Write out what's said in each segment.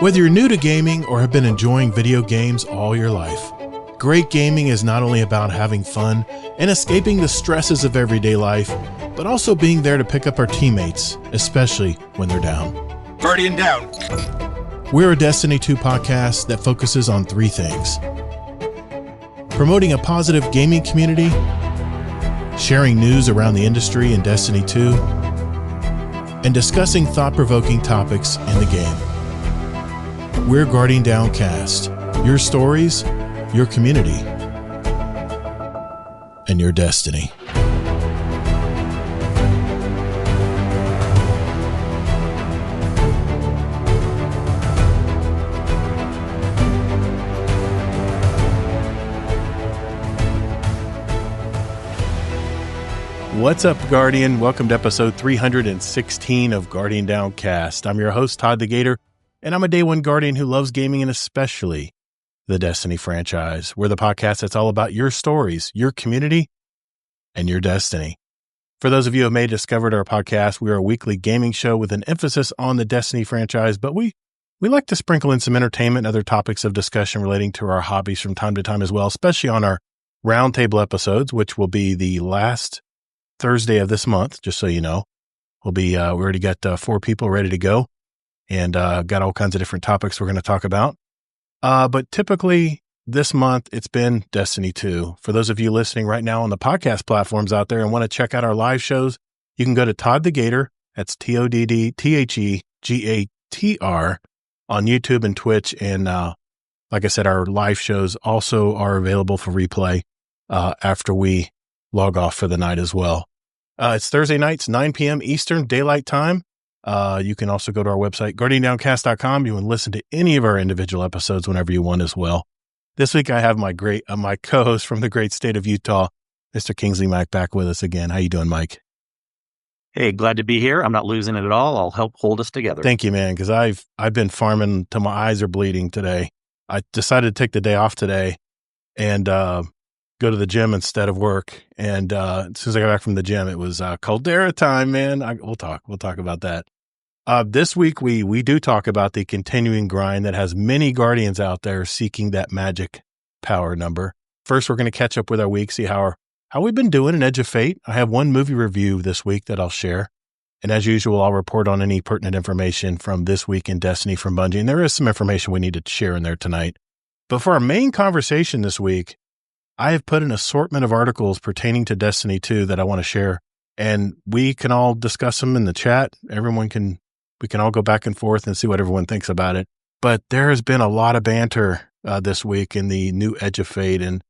Whether you're new to gaming or have been enjoying video games all your life, great gaming is not only about having fun and escaping the stresses of everyday life, but also being there to pick up our teammates, especially when they're down. Guardian down. We're a Destiny 2 podcast that focuses on three things: promoting a positive gaming community, sharing news around the industry in Destiny 2, and discussing thought-provoking topics in the game. We're Guardian Downcast, your stories, your community, and your destiny. What's up, Guardian? Welcome to episode 316 of Guardian Downcast. I'm your host, Todd the Gator, and I'm a Day One Guardian who loves gaming and especially the Destiny franchise. We're the podcast that's all about your stories, your community, and your destiny. For those of you who may have discovered our podcast, we are a weekly gaming show with an emphasis on the Destiny franchise, but we like to sprinkle in some entertainment and other topics of discussion relating to our hobbies from time to time as well, especially on our roundtable episodes, which will be the last Thursday of this month, just so you know. We already got 4 people ready to go and got all kinds of different topics we're going to talk about. But typically this month, it's been Destiny 2. For those of you listening right now on the podcast platforms out there and want to check out our live shows, you can go to Todd the Gator, that's TODDTHEGATR, on YouTube and Twitch. And like I said, our live shows also are available for replay after we log off for the night as well. It's Thursday nights, 9 p.m. Eastern Daylight Time. You can also go to our website, guardiandowncast.com. You can listen to any of our individual episodes whenever you want as well. This week, I have my co-host from the great state of Utah, Mr. Kingsleymac, back with us again. How you doing, Mike? Hey, glad to be here. I'm not losing it at all. I'll help hold us together. Thank you, man, because I've been farming till my eyes are bleeding today. I decided to take the day off today and go to the gym instead of work. And as soon as I got back from the gym, it was Caldera time, man. We'll talk about that. This week, we do talk about the continuing grind that has many Guardians out there seeking that magic power number. First, we're going to catch up with our week, see how we've been doing in Edge of Fate. I have one movie review this week that I'll share. And as usual, I'll report on any pertinent information from this week in Destiny from Bungie. And there is some information we need to share in there tonight. But for our main conversation this week, I have put an assortment of articles pertaining to Destiny 2 that I want to share. And we can all discuss them in the chat. We can all go back and forth and see what everyone thinks about it. But there has been a lot of banter this week in the new Edge of Fate, and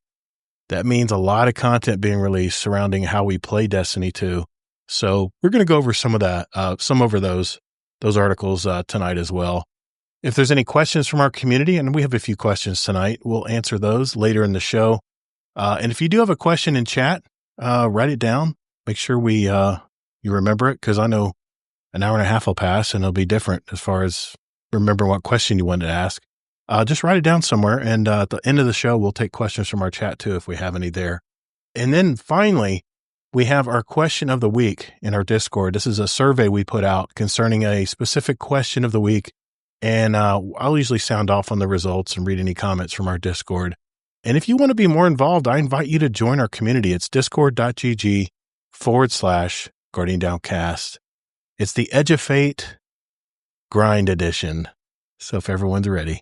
that means a lot of content being released surrounding how we play Destiny 2. So we're going to go over some of that, those articles tonight as well. If there's any questions from our community, and we have a few questions tonight, we'll answer those later in the show. And if you do have a question in chat, write it down. Make sure you remember it, because I know an hour and a half will pass and it'll be different as far as remember what question you wanted to ask. Just write it down somewhere. And at the end of the show, we'll take questions from our chat too, if we have any there. And then finally, we have our question of the week in our Discord. This is a survey we put out concerning a specific question of the week. And I'll usually sound off on the results and read any comments from our Discord. And if you want to be more involved, I invite you to join our community. It's discord.gg/Guardian Downcast. It's the Edge of Fate Grind Edition. So if everyone's ready,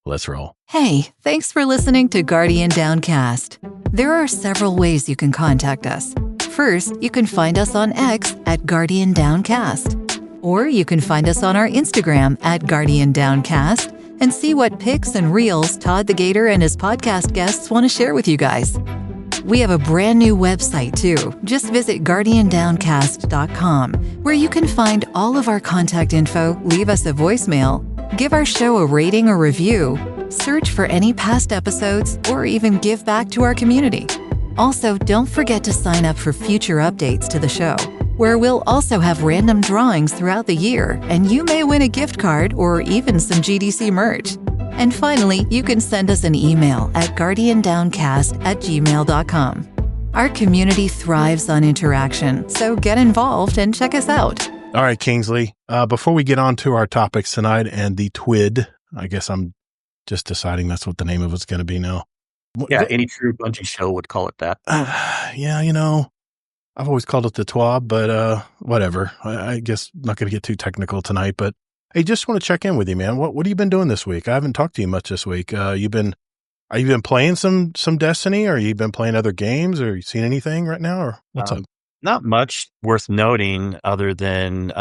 let's roll. Hey, thanks for listening to Guardian Downcast. There are several ways you can contact us. First, you can find us on X at Guardian Downcast. Or you can find us on our Instagram at Guardian Downcast and see what pics and reels Todd the Gator and his podcast guests want to share with you guys. We have a brand new website too. Just visit guardiandowncast.com, where you can find all of our contact info, leave us a voicemail, give our show a rating or review, search for any past episodes, or even give back to our community. Also, don't forget to sign up for future updates to the show, where we'll also have random drawings throughout the year, and you may win a gift card or even some GDC merch. And finally, you can send us an email at guardiandowncast@gmail.com. Our community thrives on interaction, so get involved and check us out. All right, Kingsley. Before we get on to our topics tonight and the TWID, I guess I'm just deciding that's what the name of it's going to be now. Yeah, any true Bungie show would call it that. Yeah, I've always called it the TWAB, but whatever. I guess I'm not going to get too technical tonight, but hey, just want to check in with you, man. What have you been doing this week? I haven't talked to you much this week. Are you been playing some Destiny, or you been playing other games, or you seen anything right now, or what's up? Not much worth noting other than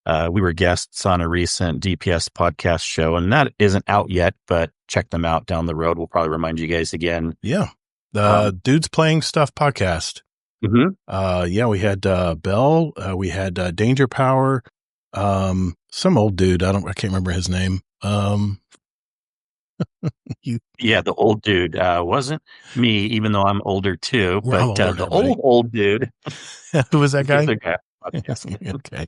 we were guests on a recent DPS podcast show, and that isn't out yet, but check them out down the road. We'll probably remind you guys again. Yeah. The Dudes Playing Stuff podcast. Mm-hmm. Yeah, we had Bell, we had Danger Power, some old dude. I can't remember his name. Yeah, the old dude wasn't me, even though I'm older too. But the old dude. Who was that guy? Okay.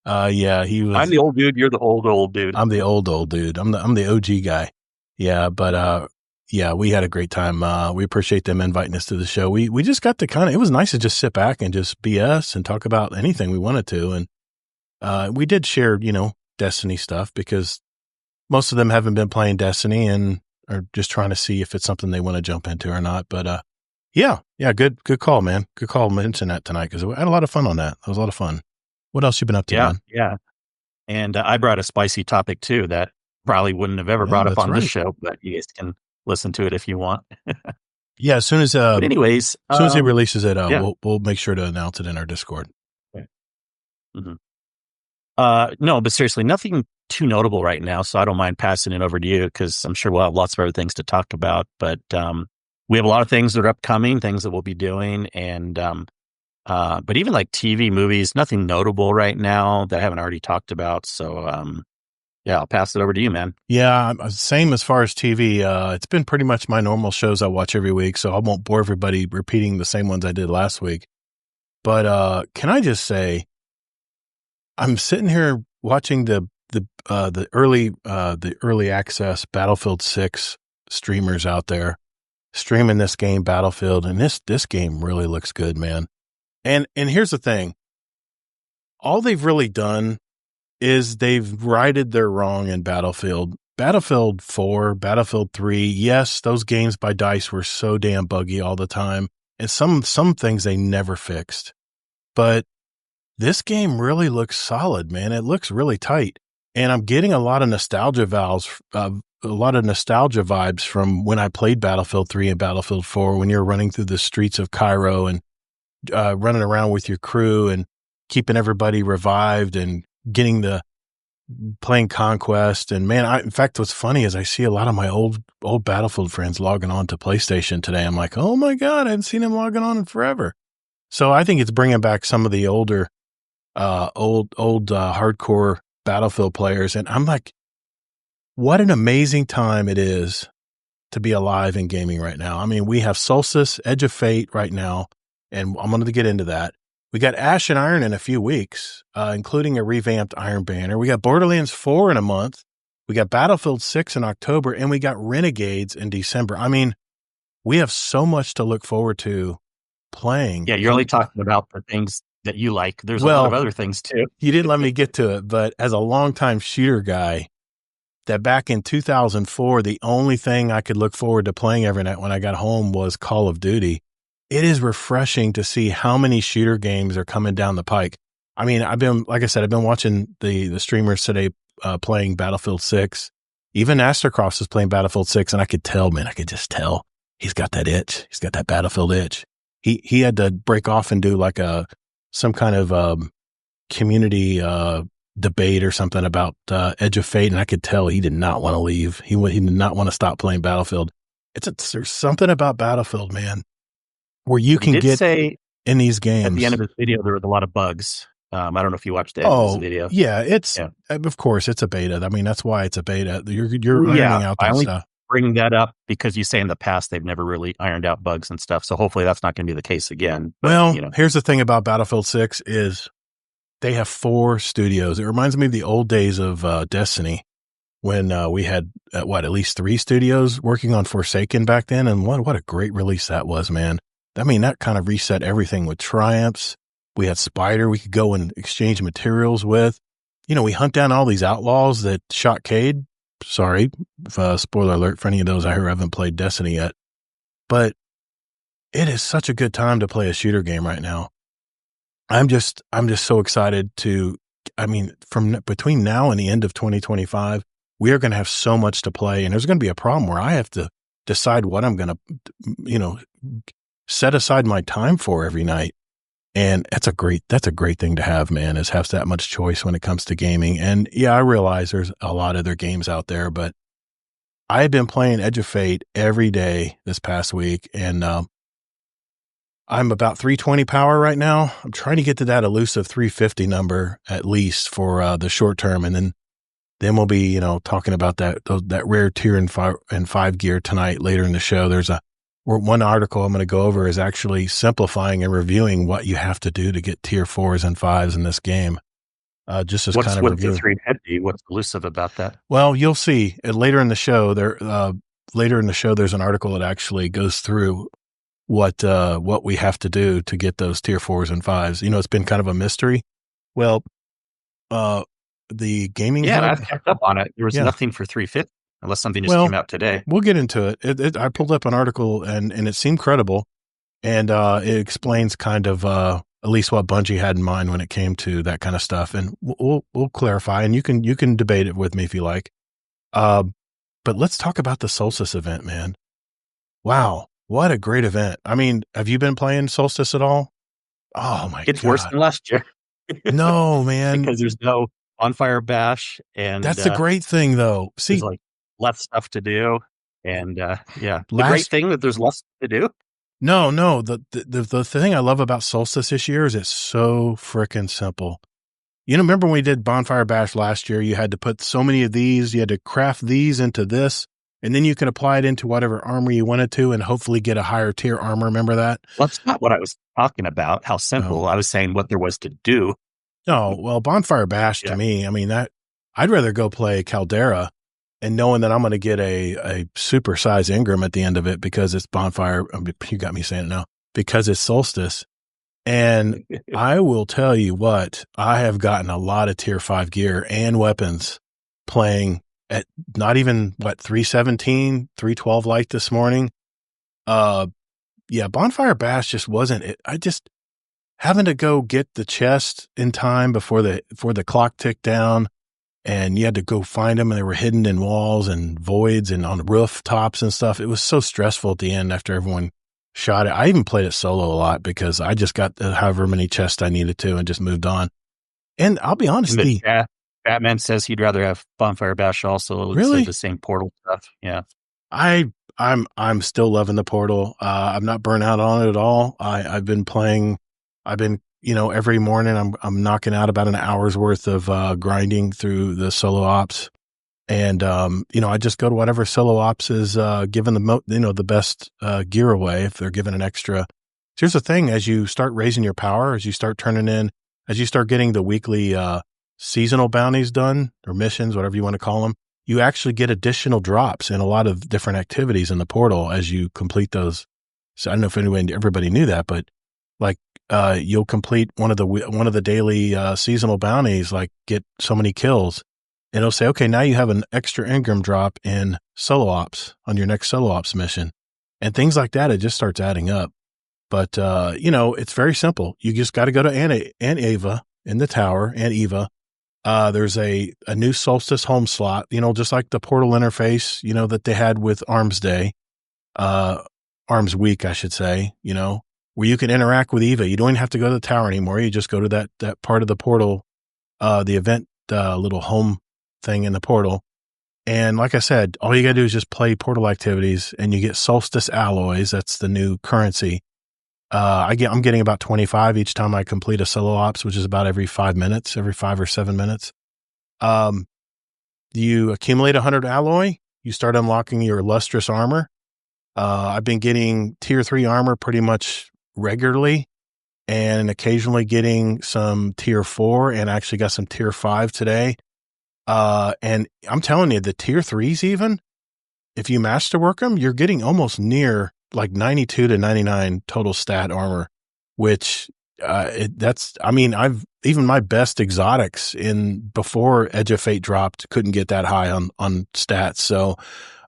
Yeah, he was. I'm the old dude. You're the old dude. I'm the old dude. I'm the OG guy. Yeah, but yeah, we had a great time. We appreciate them inviting us to the show. We just got to it was nice to just sit back and just BS and talk about anything we wanted to. And we did share, Destiny stuff because most of them haven't been playing Destiny and are just trying to see if it's something they want to jump into or not. But yeah, good call, man. Good call mentioning that tonight because we had a lot of fun on that. That was a lot of fun. What else you been up to, man? Yeah. And I brought a spicy topic too that probably wouldn't have ever brought up on this show, but you guys can listen to it if you want. Yeah, as soon as but anyways, as soon as he releases it, we'll make sure to announce it in our Discord. Okay. Mm-hmm. No, but seriously, nothing too notable right now, so I don't mind passing it over to you because I'm sure we'll have lots of other things to talk about. But we have a lot of things that are upcoming, things that we'll be doing, and but even like TV, movies, nothing notable right now that I haven't already talked about. So yeah, I'll pass it over to you, man. Yeah, same as far as TV. It's been pretty much my normal shows I watch every week, so I won't bore everybody repeating the same ones I did last week. But can I just say, I'm sitting here watching the early access Battlefield 6 streamers out there streaming this game Battlefield, and this game really looks good, man. And here's the thing. All they've really done is they've righted their wrong in Battlefield. Battlefield 4, Battlefield 3, yes, those games by DICE were so damn buggy all the time, and some things they never fixed. But this game really looks solid, man. It looks really tight. And I'm getting a lot of nostalgia vibes from when I played Battlefield 3 and Battlefield 4, when you're running through the streets of Cairo and running around with your crew and keeping everybody revived and playing Conquest. And man, in fact, what's funny is I see a lot of my old Battlefield friends logging on to PlayStation today. I'm like, oh my God, I haven't seen them logging on in forever. So I think it's bringing back some of the older, hardcore Battlefield players. And I'm like, what an amazing time it is to be alive in gaming right now. I mean, we have Solstice, Edge of Fate right now, and I'm going to get into that. We got Ash and Iron in a few weeks, including a revamped Iron Banner. We got Borderlands 4 in a month. We got Battlefield 6 in October, and we got Renegades in December. I mean, we have so much to look forward to playing. Yeah, you're only talking about the things that you like. There's a lot of other things too. You didn't let me get to it, but as a longtime shooter guy, that back in 2004, the only thing I could look forward to playing every night when I got home was Call of Duty. It is refreshing to see how many shooter games are coming down the pike. I mean, I've been watching the streamers today playing Battlefield 6. Even Astercross is playing Battlefield 6, and I could just tell he's got that itch. He's got that Battlefield itch. He had to break off and do like some kind of community debate or something about Edge of Fate, and I could tell he did not want to leave. He did not want to stop playing Battlefield. There's something about Battlefield, man, where you can get in these games. At the end of this video, there was a lot of bugs. I don't know if you watched the end of this video. Yeah, of course it's a beta. I mean, that's why it's a beta. You're ironing out that stuff. Bring that up because you say in the past they've never really ironed out bugs and stuff. So hopefully that's not going to be the case again. But, here's the thing about Battlefield 6 is they have 4 studios. It reminds me of the old days of Destiny when we had at least 3 studios working on Forsaken back then. And what a great release that was, man. I mean, that kind of reset everything with Triumphs, We had Spider we could go and exchange materials with. We hunt down all these outlaws that shot Cade. Sorry, spoiler alert for any of those I hear haven't played Destiny yet. But it is such a good time to play a shooter game right now. I'm just so excited from between now and the end of 2025, we are going to have so much to play, and there's going to be a problem where I have to decide what I'm going to, set aside my time for every night. And that's a great thing to have, man, is have that much choice when it comes to gaming. And yeah, I realize there's a lot of other games out there, but I've been playing Edge of Fate every day this past week, and I'm about 320 power right now. I'm trying to get to that elusive 350 number at least for the short term, and then we'll be talking about that rare tier and 5 gear tonight later in the show. There's one article I'm going to go over is actually simplifying and reviewing what you have to do to get tier 4s and 5s in this game. Just as what's kind of with review. the 350? What's elusive about that? Well, you'll see later in the show. There's an article that actually goes through what we have to do to get those tier 4s and 5s. It's been kind of a mystery. Well, the gaming Yeah, hub, I've kept up on it. There was nothing for 350 unless something just came out today. We'll get into it. I pulled up an article and it seemed credible, and it explains kind of at least what Bungie had in mind when it came to that kind of stuff. And we'll clarify, and you can debate it with me if you like. But let's talk about the Solstice event, man. Wow, what a great event! I mean, have you been playing Solstice at all? Oh my god, it's worse than last year. No, man, because there's no bonfire bash, and that's the great thing, though. See, there's less stuff to do, and the great thing that there's less to do. No, the thing I love about Solstice this year is it's so freaking simple. Remember when we did Bonfire Bash last year? You had to put so many of these, you had to craft these into this, and then you can apply it into whatever armor you wanted to and hopefully get a higher tier armor. Remember that? Well, that's not what I was talking about, how simple. I was saying what there was to do. No, well, Bonfire Bash to me, I mean, I'd rather go play Caldera and knowing that I'm going to get a super size Ingram at the end of it because it's Bonfire. You got me saying it now, because it's Solstice. And I will tell you what, I have gotten a lot of tier 5 gear and weapons playing at not even 317, 312 light this morning. Bonfire Bash just wasn't it. I just having to go get the chest in time before the clock ticked down, and you had to go find them, and they were hidden in walls and voids and on rooftops and stuff. It was so stressful at the end after everyone shot it. I even played it solo a lot because I just got however many chests I needed to and just moved on. And I'll be honest, Batman says he'd rather have Bonfire Bash also. Really? The same portal stuff. Yeah. I'm still loving the portal. I'm not burnt out on it at all. I've been playing. Every morning I'm knocking out about an hour's worth of grinding through the solo ops, and I just go to whatever solo ops is giving the best gear away if they're giving an extra. Here's the thing: as you start raising your power, as you start getting the weekly seasonal bounties done or missions, whatever you want to call them, you actually get additional drops in a lot of different activities in the portal as you complete those. So I don't know if everybody knew that, but you'll complete one of the daily seasonal bounties, like get so many kills, and it'll say, okay, now you have an extra Ingram drop in solo ops on your next solo ops mission, and things like that. It just starts adding up. But it's very simple. You just got to go to Aunt Ava in the tower, Aunt Eva. There's a new Solstice home slot, just like the portal interface, that they had with Arms Day, Arms Week, I should say, where you can interact with Eva. You don't even have to go to the tower anymore. You just go to that part of the portal, the event, little home thing in the portal. And like I said, all you got to do is just play portal activities and you get Solstice alloys. That's the new currency. I'm getting about 25 each time I complete a solo ops, which is about every 5 or 7 minutes. You accumulate 100 alloy, you start unlocking your lustrous armor. I've been getting tier 3 armor pretty much regularly and occasionally getting some tier 4, and I actually got some tier 5 today. And I'm telling you, the tier 3s, even if you masterwork them, you're getting almost near like 92 to 99 total stat armor, which I mean, even my best exotics before Edge of Fate dropped couldn't get that high on stats. So,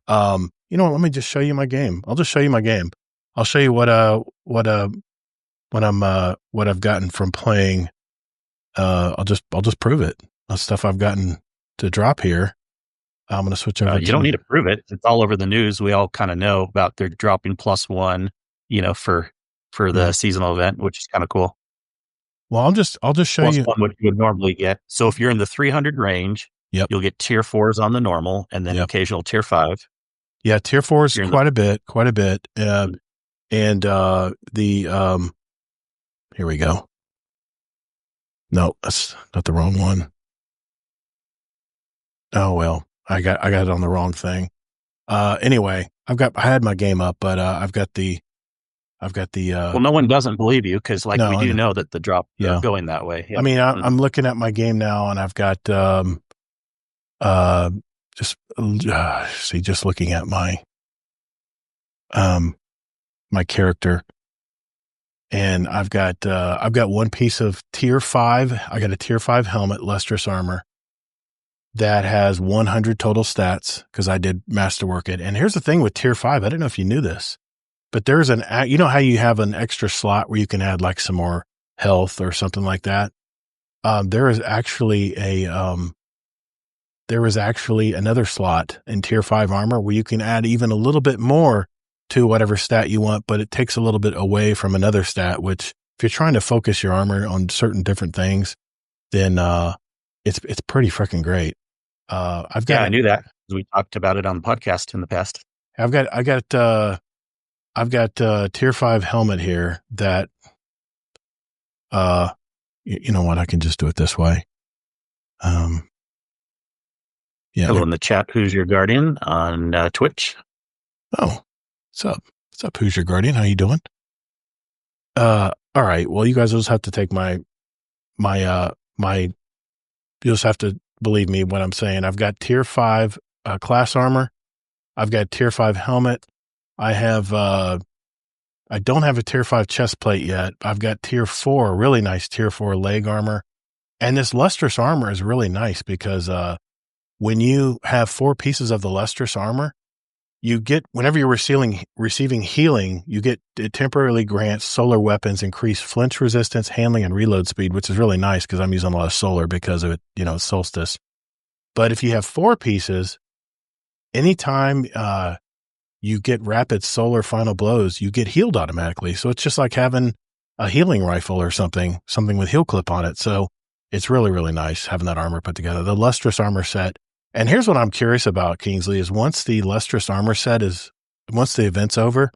you know what, let me just show you my game. I'll just show you my game. I'll show you what I've gotten from playing. I'll just prove it. The stuff I've gotten to drop here. I'm going to switch over. You don't need to prove it. It's all over the news. We all kind of know about they're dropping +1, for the seasonal event, which is kind of cool. Well, I'll just show you +1 what you would normally get. So if you're in the 300 range, you'll get tier 4s on the normal, and then occasional tier 5. Yeah, tier 4 is quite a bit. And here we go. No, that's not the wrong one. Oh well, I got it on the wrong thing. Anyway, I had my game up, but I've got the well, no one doesn't believe you because we do know that the drop is going that way. Yeah. I mean, I'm looking at my game now, and I've got just looking at my my character, and I've got one piece of tier 5. I got a tier 5 helmet, lustrous armor, that has 100 total stats because I did masterwork it. And here's the thing with tier 5. I don't know if you knew this, but there's you know how you have an extra slot where you can add some more health or something like that. There is actually another slot in tier 5 armor where you can add even a little bit more to whatever stat you want, but it takes a little bit away from another stat, which if you're trying to focus your armor on certain different things, then, it's pretty freaking great. I knew that. We talked about it on the podcast in the past. I've got tier 5 helmet here that, you know what? I can just do it this way. Hello in the chat. Who's your guardian on Twitch? Oh, what's up? What's up? Who's your guardian? How you doing? All right. Well, you guys will just have to take my, you'll just have to believe me when I'm saying I've got tier 5 class armor. I've got tier 5 helmet. I don't have a tier 5 chest plate yet. I've got tier 4, really nice tier 4 leg armor. And this lustrous armor is really nice because, when you have 4 pieces of the lustrous armor, you get, whenever you're receiving healing, it temporarily grants solar weapons, increase flinch resistance, handling, and reload speed, which is really nice because I'm using a lot of solar because of it, Solstice. But if you have 4 pieces, anytime, you get rapid solar final blows, you get healed automatically. So it's just like having a healing rifle or something with heal clip on it. So it's really, really nice having that armor put together. The lustrous armor set. And here's what I'm curious about, Kingsley, is once the lustrous armor set once the event's over,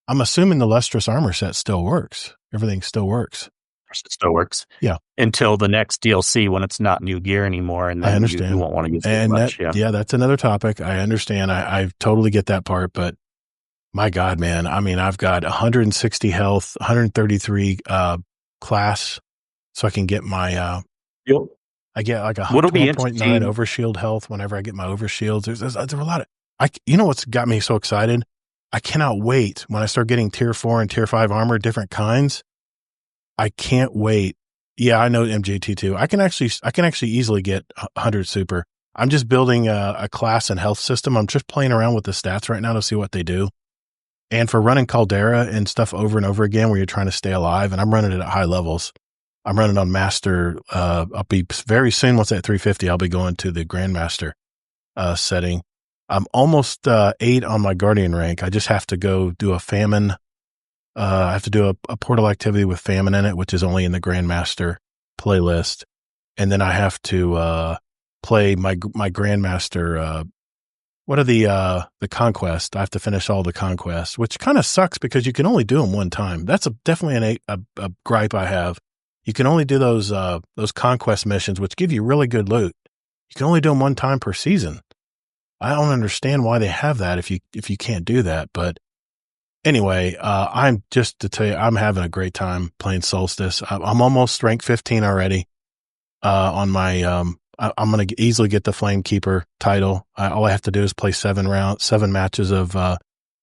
I'm assuming the lustrous armor set still works. Everything still works. It still works. Yeah. Until the next DLC when it's not new gear anymore. And then I understand. You won't want to use it as much. Yeah, that's another topic. I understand. I totally get that part, but my God, man. I mean, I've got 160 health, 133 class, so I can get my I get like a 1.9 overshield health whenever I get my overshields. There's a lot of, you know what's got me so excited? I cannot wait when I start getting tier 4 and tier 5 armor, different kinds. I can't wait. Yeah, I know MJT2. I can actually easily get 100 super. I'm just building a class and health system. I'm just playing around with the stats right now to see what they do. And for running Caldera and stuff over and over again where you're trying to stay alive, and I'm running it at high levels. I'm running on master. I'll be very soon. Once at 350, I'll be going to the grandmaster setting. I'm almost 8 on my guardian rank. I just have to go do a famine. I have to do a portal activity with famine in it, which is only in the grandmaster playlist. And then I have to play my grandmaster. What are the conquest? I have to finish all the conquests, which kind of sucks because you can only do them one time. That's definitely a gripe I have. You can only do those conquest missions, which give you really good loot. You can only do them one time per season. I don't understand why they have that if you can't do that. But anyway, I'm just to tell you, I'm having a great time playing Solstice. I'm almost rank 15 already. On my, I'm going to easily get the Flamekeeper title. All I have to do is play 7 matches of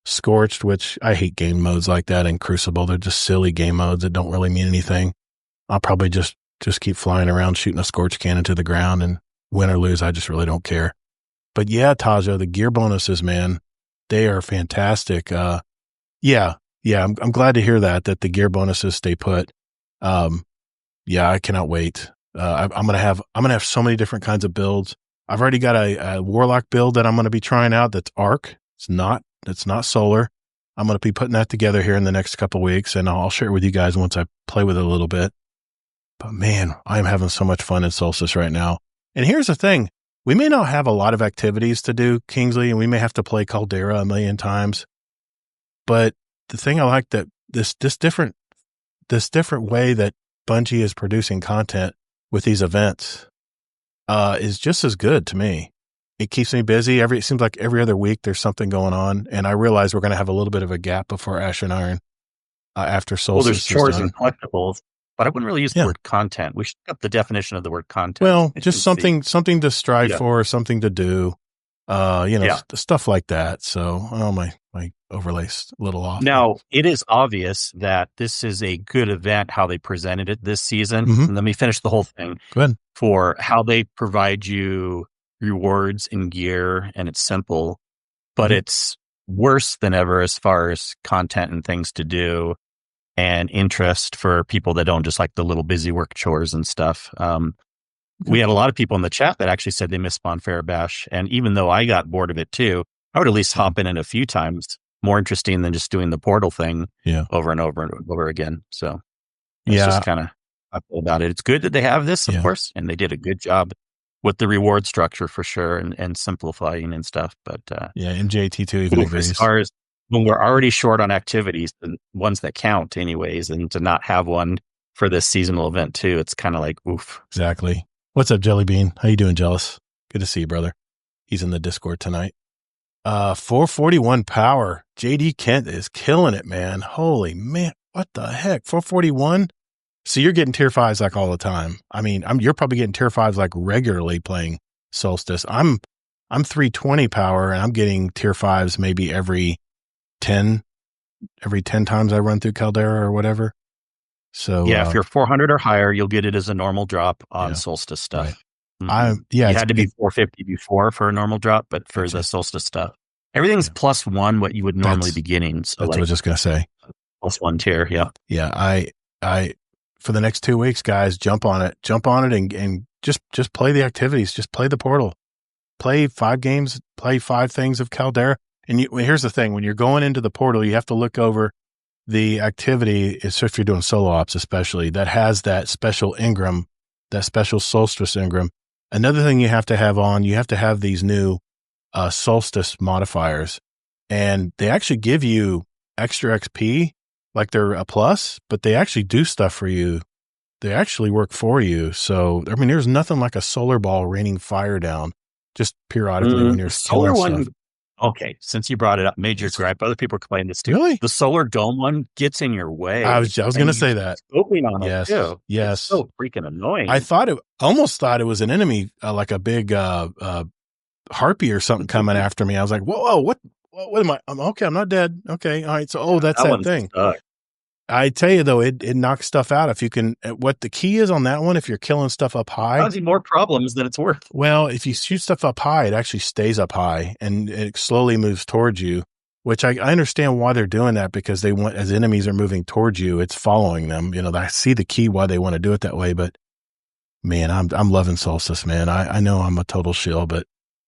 Scorched, which I hate game modes like that in Crucible. They're just silly game modes that don't really mean anything. I'll probably just keep flying around shooting a scorch cannon to the ground, and win or lose, I just really don't care. But yeah, Tajo, the gear bonuses, man, they are fantastic. Yeah, I'm glad to hear that the gear bonuses stay put. Yeah, I cannot wait. I'm gonna have so many different kinds of builds. I've already got a warlock build that I'm gonna be trying out. That's arc. It's not solar. I'm gonna be putting that together here in the next couple of weeks, and I'll share it with you guys once I play with it a little bit. But man, I'm having so much fun in Solstice right now. And here's the thing: we may not have a lot of activities to do, Kingsley, and we may have to play Caldera a million times. But the thing I like that this different way that Bungie is producing content with these events is just as good to me. It keeps me busy. It seems like every other week there's something going on, and I realize we're going to have a little bit of a gap before Ash and Iron after Solstice. Well, there's chores and collectibles, but I wouldn't really use the word content. We should look up the definition of the word content. Well, just something to strive for, something to do, stuff like that. So, my overlay's a little off. Now, it is obvious that this is a good event, how they presented it this season. Mm-hmm. Let me finish the whole thing. Go ahead. For how they provide you rewards and gear, and it's simple, but it's worse than ever as far as content and things to do and interest for people that don't just like the little busy work chores and stuff. We had a lot of people in the chat that actually said they missed Bonfire Bash. And even though I got bored of it too, I would at least hop in it a few times. More interesting than just doing the portal thing over and over and over again. So it's just kind of I feel about it. It's good that they have this, of course, and they did a good job with the reward structure for sure and simplifying and stuff. But MJT2 even agrees. As far as when we're already short on activities, the ones that count anyways, and to not have one for this seasonal event too, it's kind of like, oof. Exactly. What's up, Jelly Bean? How you doing, Jealous? Good to see you, brother. He's in the Discord tonight. 441 power. JD Kent is killing it, man. Holy man. What the heck? 441? So you're getting tier 5s like all the time. I mean, you're probably getting tier 5s like regularly playing Solstice. I'm 320 power and I'm getting tier 5s maybe every 10 times I run through Caldera or whatever. So if you're 400 or higher, you'll get it as a normal drop on Solstice stuff. Right. Mm-hmm. It had to be 450 before for a normal drop, but for the Solstice stuff, everything's +1 what you would normally be getting. So that's what I was just gonna say. +1 tier, yeah. I for the next 2 weeks, guys, jump on it, and just play the activities, just play the portal, play 5 games, play 5 things of Caldera. And here's the thing: when you're going into the portal, you have to look over the activity. So if you're doing solo ops, especially that has that special Ingram, that special Solstice Ingram. Another thing you have to have these new Solstice modifiers, and they actually give you extra XP, like they're a plus, but they actually do stuff for you. They actually work for you. So, I mean, there's nothing like a solar ball raining fire down just periodically when you're solar one. Stuff. Okay, since you brought it up, major gripe. Other people are complaining this too. Really? The solar dome one gets in your way. I was going to say that. Scoping on it too. Yes. It's so freaking annoying. I almost thought it was an enemy, like a big harpy or something coming after me. I was like, whoa, what am I? Okay, I'm not dead. Okay, all right. So, that's that thing. Stuck. I tell you though, it knocks stuff out. If you can, what the key is on that one, if you're killing stuff up high, causing more problems than it's worth. Well, if you shoot stuff up high, it actually stays up high and it slowly moves towards you, which I understand why they're doing that, because they want, as enemies are moving towards you, it's following them. I see the key why they want to do it that way, but man, I'm loving Solstice, man. I know I'm a total shill, but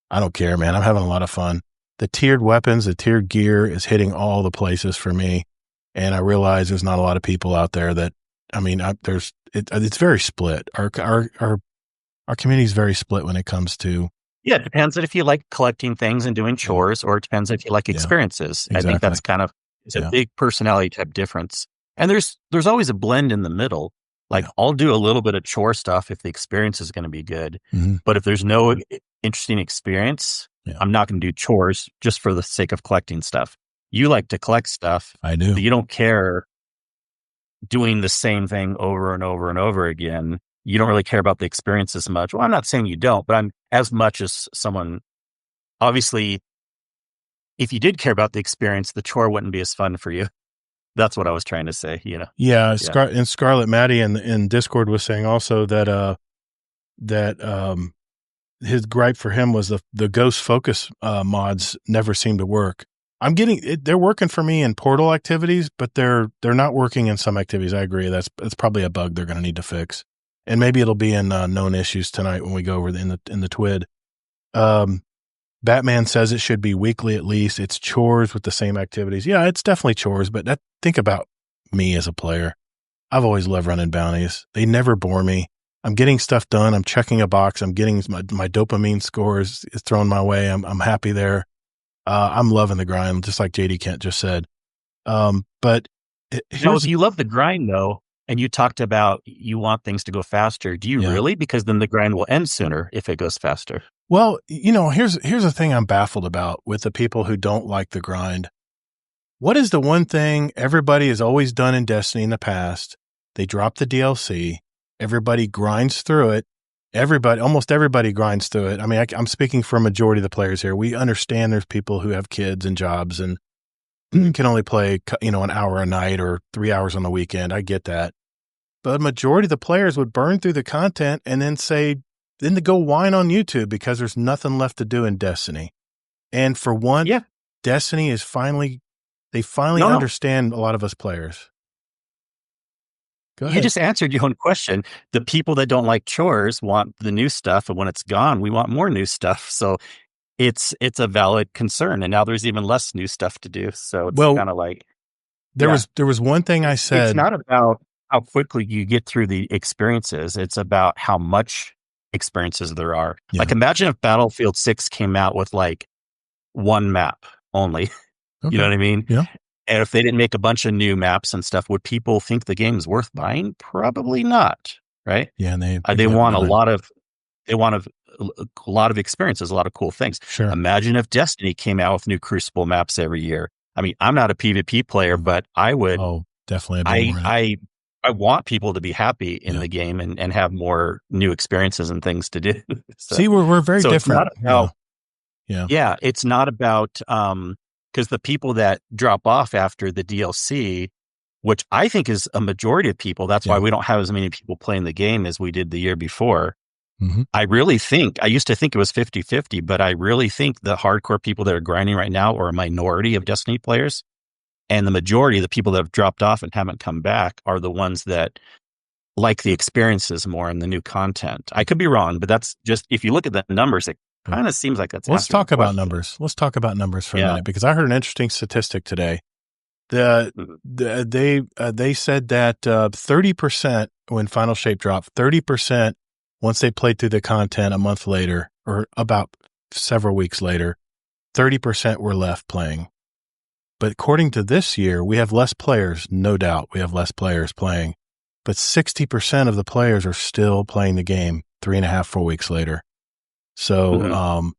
I don't care, man. I'm having a lot of fun. The tiered weapons, the tiered gear is hitting all the places for me. And I realize there's not a lot of people out there that, it's very split. Our community is very split when it comes to. Yeah, it depends on if you like collecting things and doing chores, or it depends if you like experiences. Exactly. I think that's kind of, it's a big personality type difference. And there's always a blend in the middle. Like I'll do a little bit of chore stuff if the experience is going to be good. Mm-hmm. But if there's no interesting experience, I'm not going to do chores just for the sake of collecting stuff. You like to collect stuff. I do. But you don't care doing the same thing over and over and over again. You don't really care about the experience as much. Well, I'm not saying you don't, but I'm as much as someone. Obviously, if you did care about the experience, the chore wouldn't be as fun for you. That's what I was trying to say. Yeah, Yeah. and Scarlet Maddie in Discord was saying also that his gripe for him was the Ghost Focus mods never seem to work. I'm getting it, they're working for me in Portal activities, but they're not working in some activities. I agree. That's probably a bug they're going to need to fix, and maybe it'll be in known issues tonight when we go over in the TWID. Batman says it should be weekly at least. It's chores with the same activities. Yeah, it's definitely chores, but think about me as a player. I've always loved running bounties. They never bore me. I'm getting stuff done. I'm checking a box. I'm getting my dopamine score is thrown my way. I'm happy there. I'm loving the grind, just like JD Kent just said. But if you love the grind though, and you talked about you want things to go faster, do you really? Because then the grind will end sooner if it goes faster. Well, here's the thing I'm baffled about with the people who don't like the grind. What is the one thing everybody has always done in Destiny in the past? They drop the DLC. Everybody grinds through it. Almost everybody grinds through it. I mean, I'm speaking for a majority of the players here. We understand there's people who have kids and jobs and can only play, an hour a night or 3 hours on the weekend. I get that. But a majority of the players would burn through the content and then to go whine on YouTube because there's nothing left to do in Destiny. And for one, Destiny is finally understand a lot of us players. Go ahead. You just answered your own question. The people that don't like chores want the new stuff, and when it's gone, we want more new stuff. So it's a valid concern, and now there's even less new stuff to do. So it's kind of like there was one thing I said. It's not about how quickly you get through the experiences. It's about how much experiences there are. Yeah. Like imagine if Battlefield 6 came out with like one map only. Okay. You know what I mean? Yeah. And if they didn't make a bunch of new maps and stuff, would people think the game's worth buying? Probably not, right? Yeah, and they want a lot of experiences, a lot of cool things. Sure. Imagine if Destiny came out with new Crucible maps every year. I mean, I'm not a PvP player, but I would. Oh, definitely. I want people to be happy in the game and have more new experiences and things to do. So, see, we're very different. It's not about, it's not about because the people that drop off after the DLC, which I think is a majority of people, that's why we don't have as many people playing the game as we did the year before. Mm-hmm. I used to think it was 50-50, but I really think the hardcore people that are grinding right now are a minority of Destiny players. And the majority of the people that have dropped off and haven't come back are the ones that like the experiences more and the new content. I could be wrong, but that's just, if you look at the numbers, it kind of seems like that's. Let's talk about numbers. Let's talk about numbers for a minute, because I heard an interesting statistic today. They said that 30% when Final Shape dropped, 30% once they played through the content a month later, or about several weeks later, 30% were left playing. But according to this year, we have less players. No doubt we have less players playing, but 60% of the players are still playing the game 3.5, 4 weeks later. So,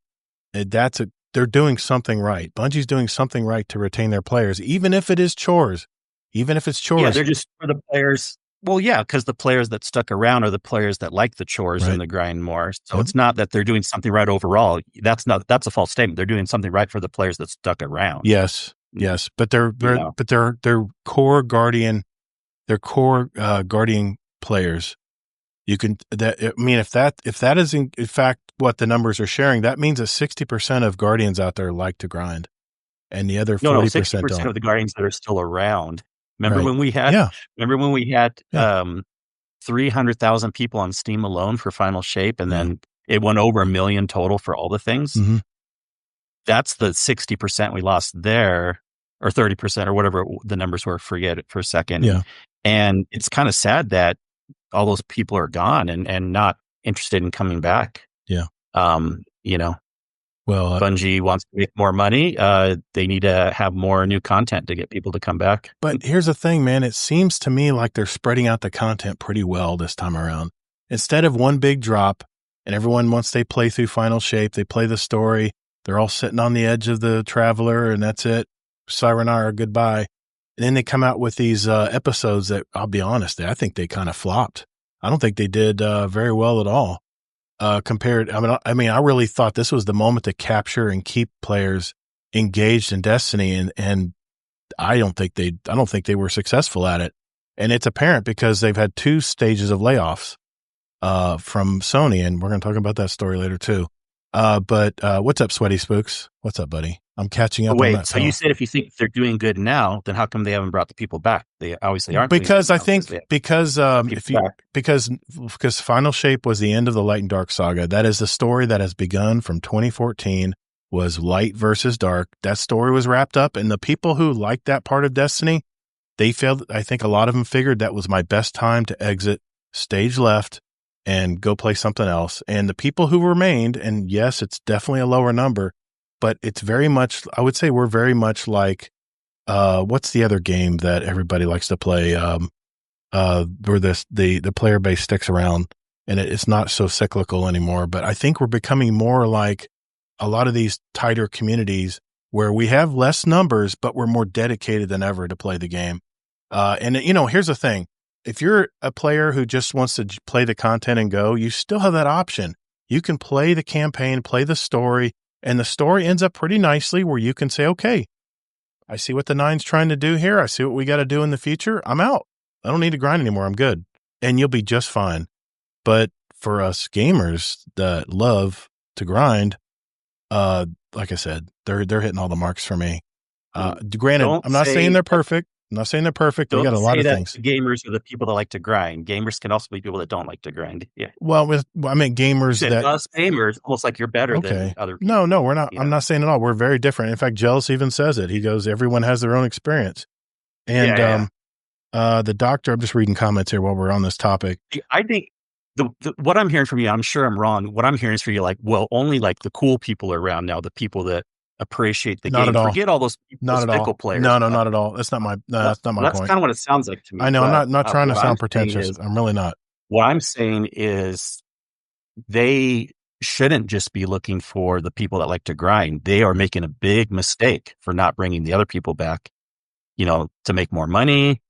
they're doing something right. Bungie's doing something right to retain their players, even if it is chores, Yeah, they're just for the players. Well, yeah, because the players that stuck around are the players that like the chores and the grind more. So it's not that they're doing something right overall. That's a false statement. They're doing something right for the players that stuck around. Yes, but they're core Guardian, Guardian players. You can if that is in fact what the numbers are sharing, that means that 60% of Guardians out there like to grind, and the other 40% 60% of the Guardians that are still around. Remember when we had 300,000 people on Steam alone for Final Shape, and then it went over 1 million total for all the things. Mm-hmm. That's the 60% we lost there, or 30% or whatever the numbers were. Forget it for a second. Yeah, and it's kind of sad that all those people are gone and not interested in coming back. Yeah. Well, Bungie wants to make more money. They need to have more new content to get people to come back. But here's the thing, man. It seems to me like they're spreading out the content pretty well this time around. Instead of one big drop, and everyone, once they play through Final Shape, they play the story, they're all sitting on the edge of the Traveler, and that's it. Sayonara, goodbye. And then they come out with these episodes that, I'll be honest, I think they kind of flopped. I don't think they did very well at all. Compared, I really thought this was the moment to capture and keep players engaged in Destiny, and I don't think they were successful at it. And it's apparent because they've had 2 stages of layoffs from Sony, and we're going to talk about that story later too. But what's up, Sweaty Spooks? What's up, buddy? I'm catching up on that. So you said if you think they're doing good now, then how come they haven't brought the people back? They obviously aren't. Because I think because Final Shape was the end of the Light and Dark saga. That is the story that has begun from 2014. Was Light versus Dark. That story was wrapped up, and the people who liked that part of Destiny, they felt. I think a lot of them figured that was my best time to exit stage left and go play something else. And the people who remained, and yes, it's definitely a lower number, but it's very much, I would say we're very much like, what's the other game that everybody likes to play? Where the player base sticks around and it's not so cyclical anymore. But I think we're becoming more like a lot of these tighter communities where we have less numbers, but we're more dedicated than ever to play the game. And here's the thing. If you're a player who just wants to play the content and go, you still have that option. You can play the campaign, play the story, and the story ends up pretty nicely where you can say, okay, I see what the 9's trying to do here. I see what we got to do in the future. I'm out. I don't need to grind anymore. I'm good. And you'll be just fine. But for us gamers that love to grind, like I said, they're hitting all the marks for me. Granted, I'm not saying they're perfect. I'm not saying they're perfect. We got a lot of things. Gamers are the people that like to grind. Gamers can also be people that don't like to grind. Yeah. Well, I mean, gamers that us gamers, almost like you're better than other people. No, we're not. I'm not saying at all. We're very different. In fact, Jealous even says it. He goes, everyone has their own experience. And the doctor, I'm just reading comments here while we're on this topic. I think what I'm hearing from you, I'm sure I'm wrong. What I'm hearing is for you, like, well, only like the cool people are around now, the people that appreciate the not game. At all. Forget all those fickle players. No, not at all. That's not my that's not my point. That's kind of what it sounds like to me. I know. I'm not trying to sound pretentious. I'm really not. What I'm saying is they shouldn't just be looking for the people that like to grind. They are making a big mistake for not bringing the other people back, to make more money,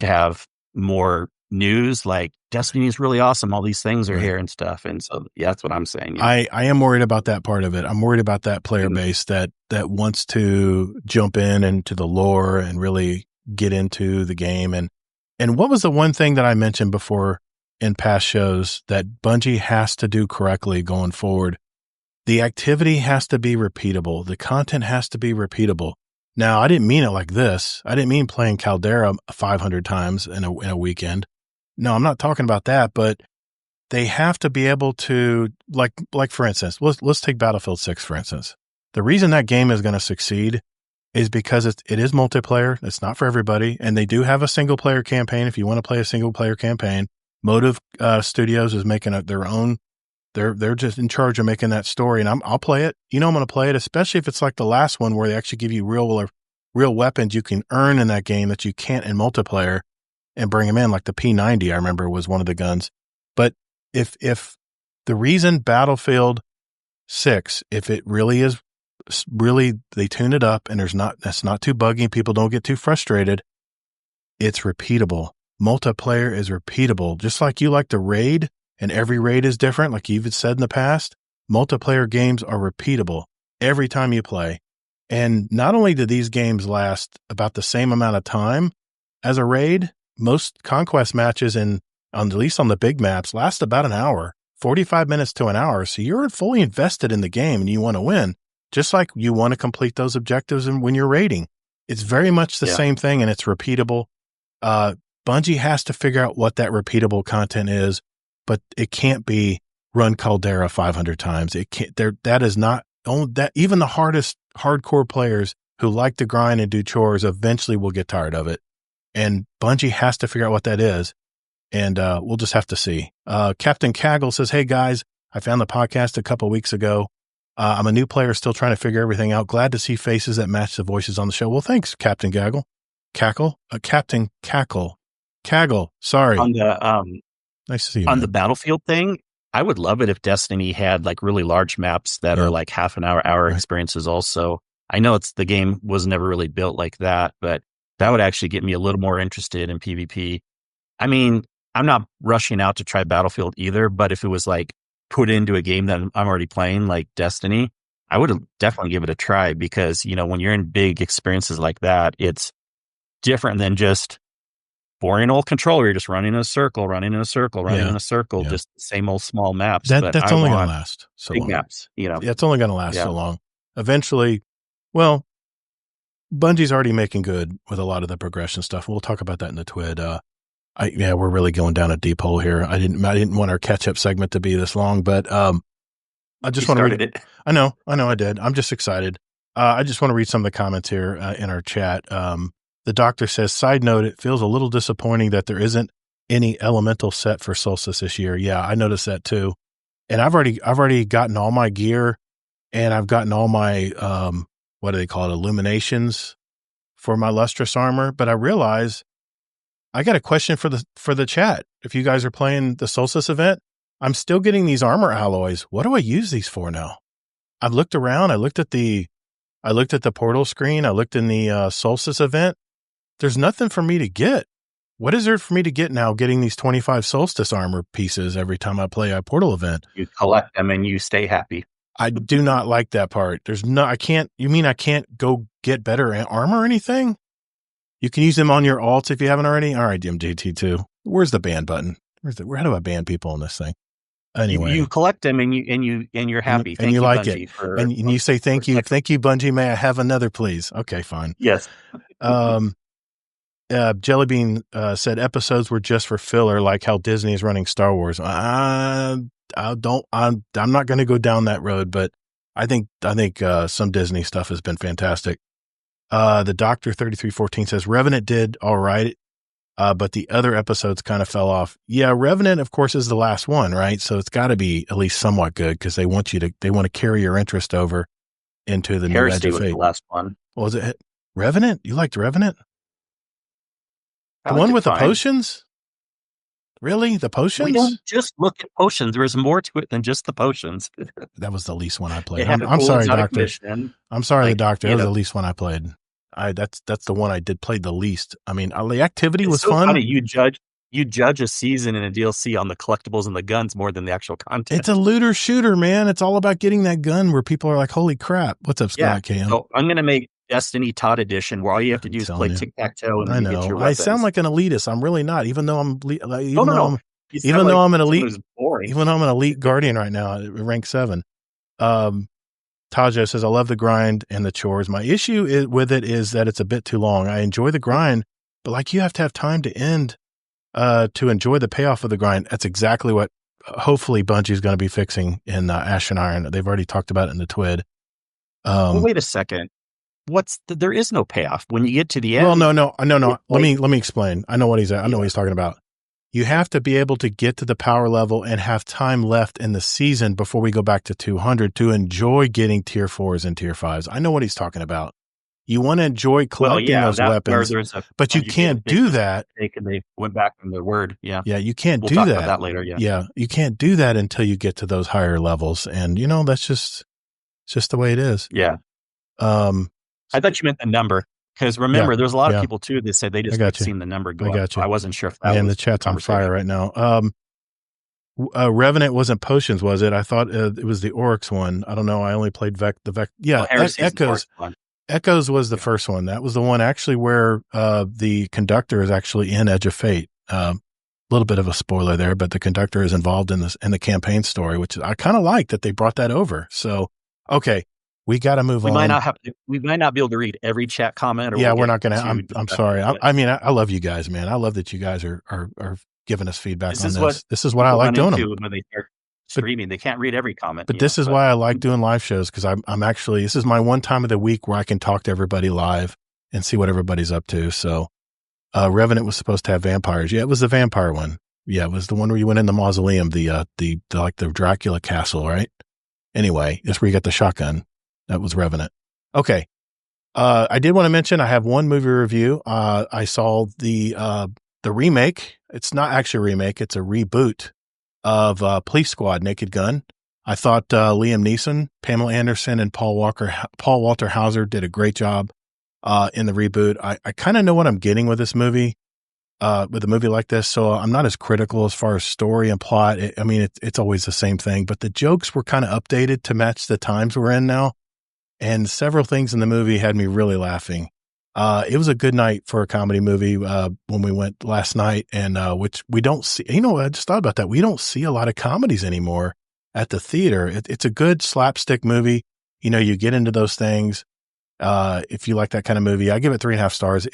to have more news, like Destiny is really awesome. All these things are here and stuff. And so, that's what I'm saying. I am worried about that part of it. I'm worried about that player base that wants to jump into the lore and really get into the game. And what was the one thing that I mentioned before in past shows that Bungie has to do correctly going forward? The activity has to be repeatable. The content has to be repeatable. Now, I didn't mean it like this. I didn't mean playing Caldera 500 times in a weekend. No, I'm not talking about that, but they have to be able to, like for instance, let's take Battlefield 6, for instance. The reason that game is going to succeed is because it is multiplayer. It's not for everybody. And they do have a single player campaign. If you want to play a single player campaign, Motive Studios is making their own. They're just in charge of making that story. And I'll play it. I'm going to play it, especially if it's like the last one where they actually give you real weapons you can earn in that game that you can't in multiplayer. And bring them in, like the P90, I remember was one of the guns. But if the reason Battlefield 6, if it really is, they tune it up and that's not too buggy, people don't get too frustrated, it's repeatable. Multiplayer is repeatable. Just like you like to raid, and every raid is different, like you've said in the past, multiplayer games are repeatable every time you play. And not only do these games last about the same amount of time as a raid, most conquest matches at least on the big maps last about an hour, 45 minutes to an hour. So you're fully invested in the game and you want to win, just like you want to complete those objectives when you're raiding. It's very much the same thing and it's repeatable. Bungie has to figure out what that repeatable content is, but it can't be run Caldera 500 times. It can't, that is not only that, even the hardest hardcore players who like to grind and do chores eventually will get tired of it. And Bungie has to figure out what that is. And we'll just have to see. Captain Kaggle says, hey, guys, I found the podcast a couple weeks ago. I'm a new player still trying to figure everything out. Glad to see faces that match the voices on the show. Well, thanks, Captain Gaggle. Captain Kaggle. Sorry. On the, nice to see you. On the Battlefield thing, I would love it if Destiny had like really large maps that are like half an hour experiences also. I know the game was never really built like that, but that would actually get me a little more interested in PvP. I mean, I'm not rushing out to try Battlefield either, but if it was like put into a game that I'm already playing, like Destiny, I would definitely give it a try because, when you're in big experiences like that, it's different than just boring old controller. You're just running in a circle, running in a circle, running in a circle, just the same old small maps. That's only going to last so big long. Maps, Yeah, it's only going to last so long. Eventually, well, Bungie's already making good with a lot of the progression stuff. We'll talk about that in the TWID. We're really going down a deep hole here. I didn't want our catch up segment to be this long, but I just want to read it. I know I did. I'm just excited. I just want to read some of the comments here in our chat. The doctor says, side note, it feels a little disappointing that there isn't any elemental set for Solstice this year. Yeah, I noticed that too. And I've already gotten all my gear, and I've gotten all my what do they call it, illuminations for my lustrous armor. But I realize I got a question for the chat. If you guys are playing the Solstice event, I'm still getting these armor alloys. What do I use these for now? I've looked around. I looked at the portal screen. I looked in the Solstice event. There's nothing for me to get. What is there for me to get now getting these 25 Solstice armor pieces every time I play a portal event? You collect them and you stay happy. I do not like that part. I can't go get better armor or anything? You can use them on your alts if you haven't already. All right, MJT2. Where's the ban button? How do I ban people on this thing? Anyway, you collect them and you're happy. And you like Bungie it. And you say, thank you, Bungie. May I have another, please? Okay, fine. Yes. Jellybean said episodes were just for filler, like how Disney is running Star Wars. I'm not going to go down that road, but I think some Disney stuff has been fantastic. The Doctor 3314 says Revenant did all right, but the other episodes kind of fell off. Yeah, Revenant, of course, is the last one, right? So it's got to be at least somewhat good because they want to carry your interest over into the new Edge of Fate. Was the last one. Was it Revenant? You liked Revenant? The one with the potions? Really? The potions? We don't just look at potions. There's more to it than just the potions. That was the least one I played. I'm sorry, Doctor. I'm sorry, the Doctor. That was the least one I played. That's the one I did play the least. I mean, the activity was so fun. Funny. You judge a season and a DLC on the collectibles and the guns more than the actual content. It's a looter shooter, man. It's all about getting that gun where people are like, holy crap. What's up, Scott Cam? So I'm going to make Destiny Todd Edition where all you have to do is play tic-tac-toe and I know. Get your weapons. I sound like an elitist. I'm really not, even though I'm an elite guardian right now at rank 7. Tajo says, I love the grind and the chores. My issue with it is that it's a bit too long. I enjoy the grind, but you have to have time to end to enjoy the payoff of the grind. That's exactly what hopefully Bungie's going to be fixing in Ash and Iron. They've already talked about it in the TWID. Wait a second. There is no payoff when you get to the end. Well, no. Let me explain. I know what he's talking about. You have to be able to get to the power level and have time left in the season before we go back to 200 to enjoy getting tier 4s and tier 5s. I know what he's talking about. You want to enjoy collecting those weapons, but you can't do that. They went back on their word. Yeah. Yeah. You can't we'll do talk that. About that later. Yeah. Yeah. You can't do that until you get to those higher levels. And that's just the way it is. Yeah. I thought you meant the number. Because remember, there's a lot of people too that said they just seen the number go up. I wasn't sure if that was the chat's on fire right now. Revenant wasn't potions, was it? I thought it was the Oryx one. I don't know. I only played the Vec. Yeah, Echoes. Echoes was the first one. That was the one actually where the conductor is actually in Edge of Fate. A little bit of a spoiler there, but the conductor is involved in the campaign story, which I kind of like that they brought that over. So, okay. We got to move on. We might not be able to read every chat comment. We're not going to. I'm sorry. I love you guys, man. I love that you guys are giving us feedback on this. This is what I like doing them. When they start streaming, they can't read every comment. But this is why I like doing live shows, because I'm actually, this is my one time of the week where I can talk to everybody live and see what everybody's up to. So Revenant was supposed to have vampires. Yeah, it was the vampire one. Yeah, it was the one where you went in the mausoleum, the Dracula castle, right? Anyway, that's where you got the shotgun. That was Revenant. Okay. I did want to mention I have one movie review. I saw the remake. It's not actually a remake. It's a reboot of Police Squad: Naked Gun. I thought Liam Neeson, Pamela Anderson, and Paul Walter Hauser did a great job in the reboot. I kind of know what I'm getting with this movie, with a movie like this, so I'm not as critical as far as story and plot. It's always the same thing, but the jokes were kind of updated to match the times we're in now. And several things in the movie had me really laughing. It was a good night for a comedy movie when we went last night, and which we don't see. I just thought about that. We don't see a lot of comedies anymore at the theater. It's a good slapstick movie. You get into those things. If you like that kind of movie, I give it 3.5 stars.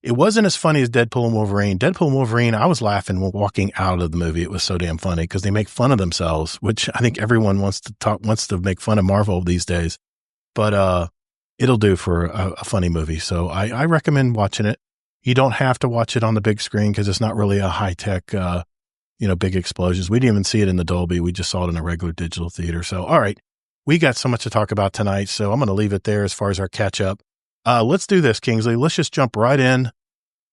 It wasn't as funny as Deadpool and Wolverine. Deadpool and Wolverine, I was laughing walking out of the movie. It was so damn funny because they make fun of themselves, which I think everyone wants to make fun of Marvel these days. But it'll do for a funny movie. So I recommend watching it. You don't have to watch it on the big screen because it's not really a high tech, big explosions. We didn't even see it in the Dolby. We just saw it in a regular digital theater. So, all right, we got so much to talk about tonight. So I'm going to leave it there as far as our catch up. Let's do this, Kingsley. Let's just jump right in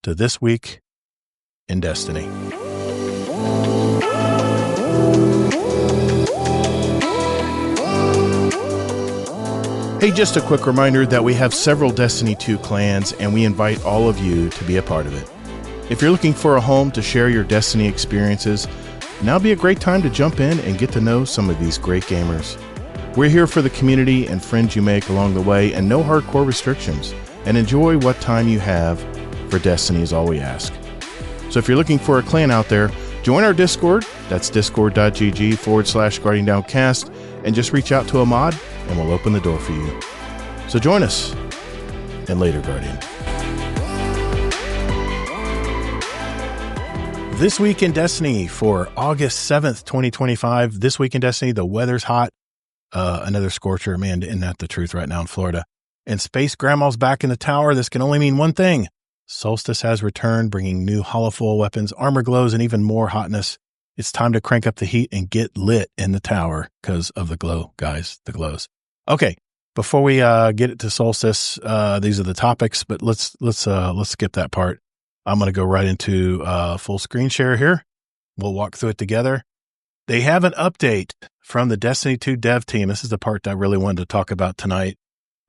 to This Week in Destiny. Hey, just a quick reminder that we have several Destiny 2 clans, and we invite all of you to be a part of it. If you're looking for a home to share your Destiny experiences, now would be a great time to jump in and get to know some of these great gamers. We're here for the community and friends you make along the way, and no hardcore restrictions. And enjoy what time you have for Destiny is all we ask. So if you're looking for a clan out there, join our Discord. That's discord.gg/Guardian Downcast, and just reach out to a mod and we'll open the door for you. So join us, and later, Guardian. This Week in Destiny for August 7th, 2025. This Week in Destiny, the weather's hot. Another scorcher, man, isn't that the truth right now in Florida? And Space Grandma's back in the tower. This can only mean one thing. Solstice has returned, bringing new hollow weapons, armor glows, and even more hotness. It's time to crank up the heat and get lit in the tower because of the glow, guys, the glows. Okay, before we get it to Solstice, these are the topics, but let's skip that part. I'm going to go right into full screen share here. We'll walk through it together. They have an update from the Destiny 2 dev team. This is the part that I really wanted to talk about tonight.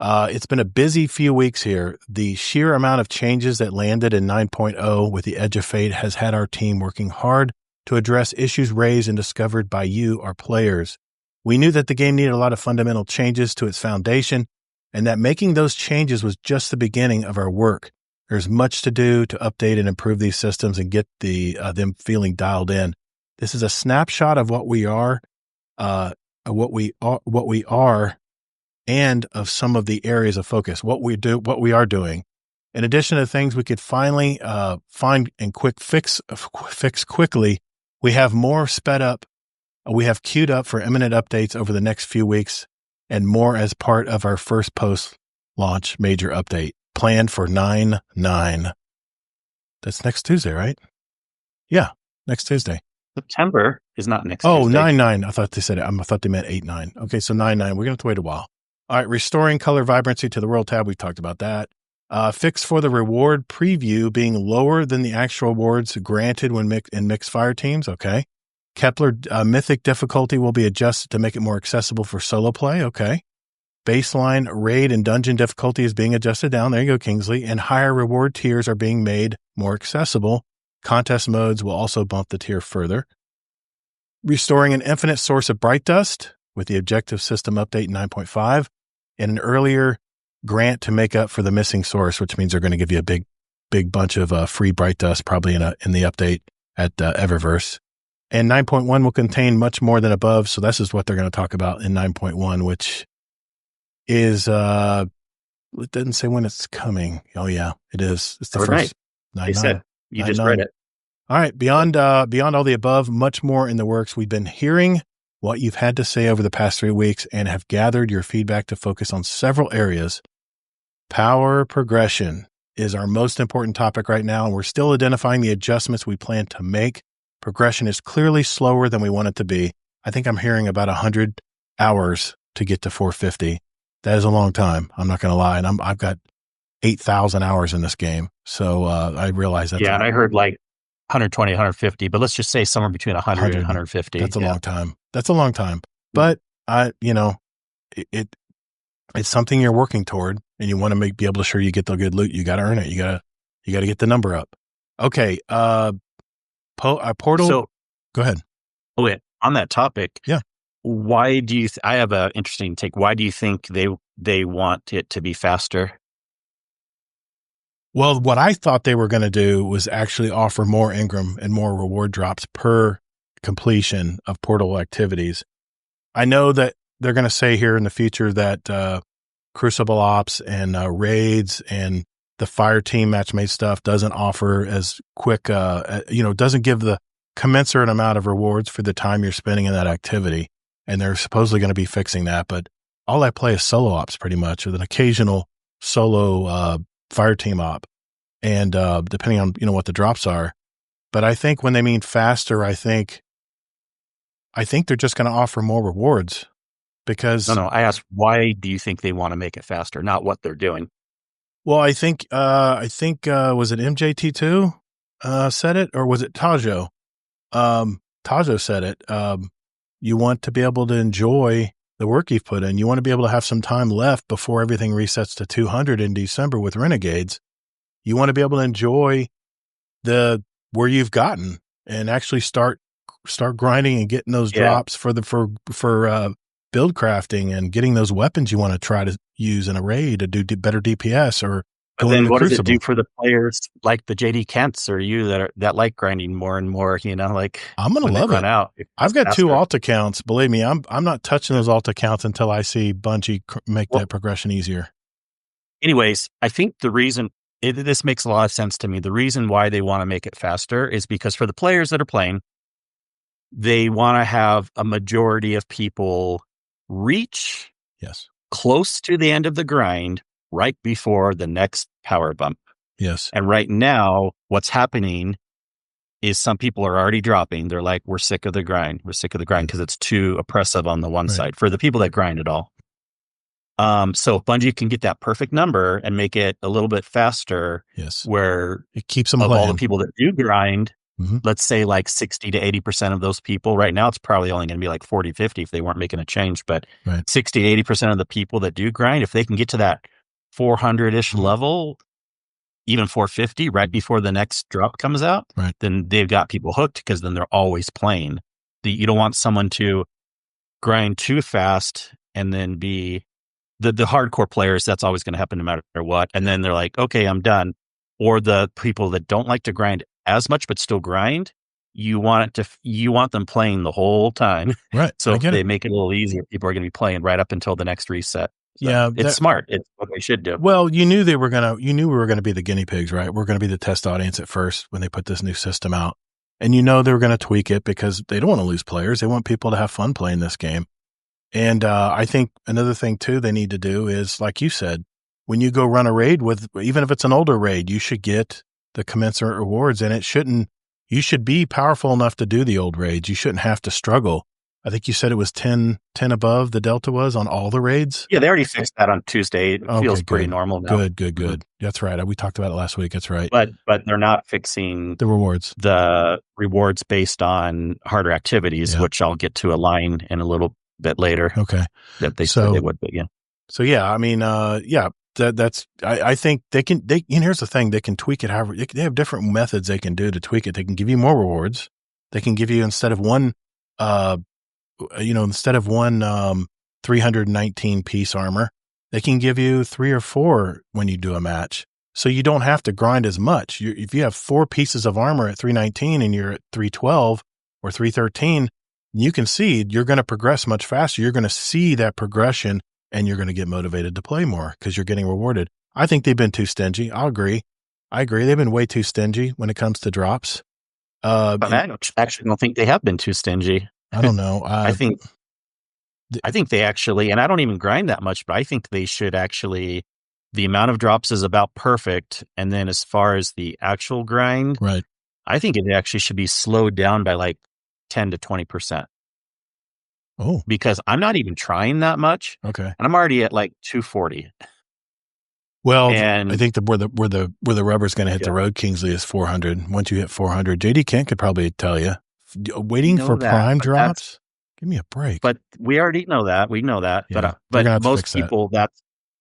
It's been a busy few weeks here. The sheer amount of changes that landed in 9.0 with the Edge of Fate has had our team working hard to address issues raised and discovered by you, our players. We knew that the game needed a lot of fundamental changes to its foundation, and that making those changes was just the beginning of our work. There's much to do to update and improve these systems and get them feeling dialed in. This is a snapshot of what we are, and of some of the areas of focus, what we are doing. In addition to things we could finally find and fix quickly, we have more sped up. We have queued up for imminent updates over the next few weeks, and more as part of our first post-launch major update planned for 9/9. That's next Tuesday, right? Yeah, next Tuesday. September is not next Tuesday. 9/9. I thought they said it. I thought they meant 8/9. Okay, so 9/9. We're going to have to wait a while. All right, restoring color vibrancy to the world tab. We've talked about that. Fix for the reward preview being lower than the actual rewards granted when in mixed fire teams. Okay. Kepler mythic difficulty will be adjusted to make it more accessible for solo play. Okay. Baseline raid and dungeon difficulty is being adjusted down. There you go, Kingsley. And higher reward tiers are being made more accessible. Contest modes will also bump the tier further. Restoring an infinite source of bright dust with the objective system update 9.5 and an earlier grant to make up for the missing source, which means they're going to give you a big bunch of free bright dust probably in the update at Eververse. And 9.1 will contain much more than above. So this is what they're going to talk about in 9.1, which is, it doesn't say when it's coming. Oh yeah, it is. It's the first. They said you just read it. All right. Beyond all the above, much more in the works. We've been hearing what you've had to say over the past 3 weeks and have gathered your feedback to focus on several areas. Power progression is our most important topic right now, and we're still identifying the adjustments we plan to make. Progression is clearly slower than we want it to be. I think I'm hearing about 100 hours to get to 450. That is a long time. I'm not going to lie. And I've got 8,000 hours in this game. So I realize that. Yeah, I heard like 120, 150, but let's just say somewhere between 100 and 150. That's a long time. That's a long time. But it's something you're working toward, and you want to be able to sure you get the good loot. You got to earn it. You got to get the number up. Okay. Portal. So go ahead. Oh, wait. On that topic. Yeah. Why do you, I have an interesting take. Why do you think they want it to be faster? Well, what I thought they were going to do was actually offer more Ingram and more reward drops per completion of portal activities. I know that they're going to say here in the future that Crucible Ops and raids and the fire team match-made stuff doesn't offer as quick, doesn't give the commensurate amount of rewards for the time you're spending in that activity. And they're supposedly going to be fixing that. But all I play is solo ops pretty much, with an occasional solo fire team op, and depending on what the drops are. But I think when they mean faster, I think they're just going to offer more rewards, because No, I asked, why do you think they want to make it faster, not what they're doing? Well, I think was it MJT2 said it, or was it Tajo? Tajo said it. You want to be able to enjoy the work you've put in. You want to be able to have some time left before everything resets to 200 in December with Renegades. You want to be able to enjoy where you've gotten and actually start grinding and getting those drops for build crafting and getting those weapons you want to try to use in a raid to do better DPS or But then what does it do for the players like the JD Kents or you that like grinding more and more, like I'm going to love it. Out, I've got 2 alt accounts. Believe me, I'm not touching those alt accounts until I see Bungie make that progression easier. Anyways, I think the reason this makes a lot of sense to me. The reason why they want to make it faster is because for the players that are playing, they want to have a majority of people reach close to the end of the grind right before the next power bump. Yes. And right now, what's happening is some people are already dropping. They're like, we're sick of the grind. We're sick of the grind because it's too oppressive on the one side for the people that grind it all. So if Bungie can get that perfect number and make it a little bit faster, where it keeps them of playing. all the people that do grind, let's say like 60 to 80% of those people right now, it's probably only going to be like 40, 50 if they weren't making a change, but 60 to 80% of the people that do grind, if they can get to that 400-ish level, even 450 right before the next drop comes out, then they've got people hooked, because then they're always playing. You don't want someone to grind too fast and then be the hardcore players. That's always going to happen no matter what. And then they're like, okay, I'm done. Or the people that don't like to grind as much but still grind, you want them playing the whole time. Right. So if they make it a little easier, people are going to be playing right up until the next reset. So it's smart. It's what they should do. Well, you knew we were going to be the guinea pigs, right? We're going to be the test audience at first when they put this new system out. And they were going to tweak it because they don't want to lose players. They want people to have fun playing this game. And I think another thing too they need to do is, like you said, when you go run a raid even if it's an older raid, you should get the commensurate rewards, and you should be powerful enough to do the old raids. You shouldn't have to struggle. I think you said it was 10 above the delta was on all the raids. Yeah, they already fixed that on Tuesday. It feels pretty normal now. Good. That's right. We talked about it last week. That's right. But they're not fixing the rewards based on harder activities, which I'll get to a line in a little bit later. Okay. That they said they would, but yeah. So yeah, I mean, that's I think they can. Here's the thing: they can tweak it however. They have different methods they can do to tweak it. They can give you more rewards. They can give you instead of one 319 piece armor, they can give you 3 or 4 when you do a match. So you don't have to grind as much. If you have 4 pieces of armor at 319 and you're at 312 or 313, you can see you're going to progress much faster. You're going to see that progression, and you're going to get motivated to play more because you're getting rewarded. I think they've been too stingy. I agree. They've been way too stingy when it comes to drops. But I actually don't think they have been too stingy. I don't know. I think they actually, and I don't even grind that much, but I think they should actually, the amount of drops is about perfect. And then as far as the actual grind, I think it actually should be slowed down by like 10 to 20%. Oh, because I'm not even trying that much. Okay. And I'm already at like 240. Well, and I think where the rubber's going to hit the road, Kingsley, is 400. Once you hit 400, JD Kent could probably tell you. Waiting for prime drops? Give me a break. But we already know that. We know that. Yeah, but most people,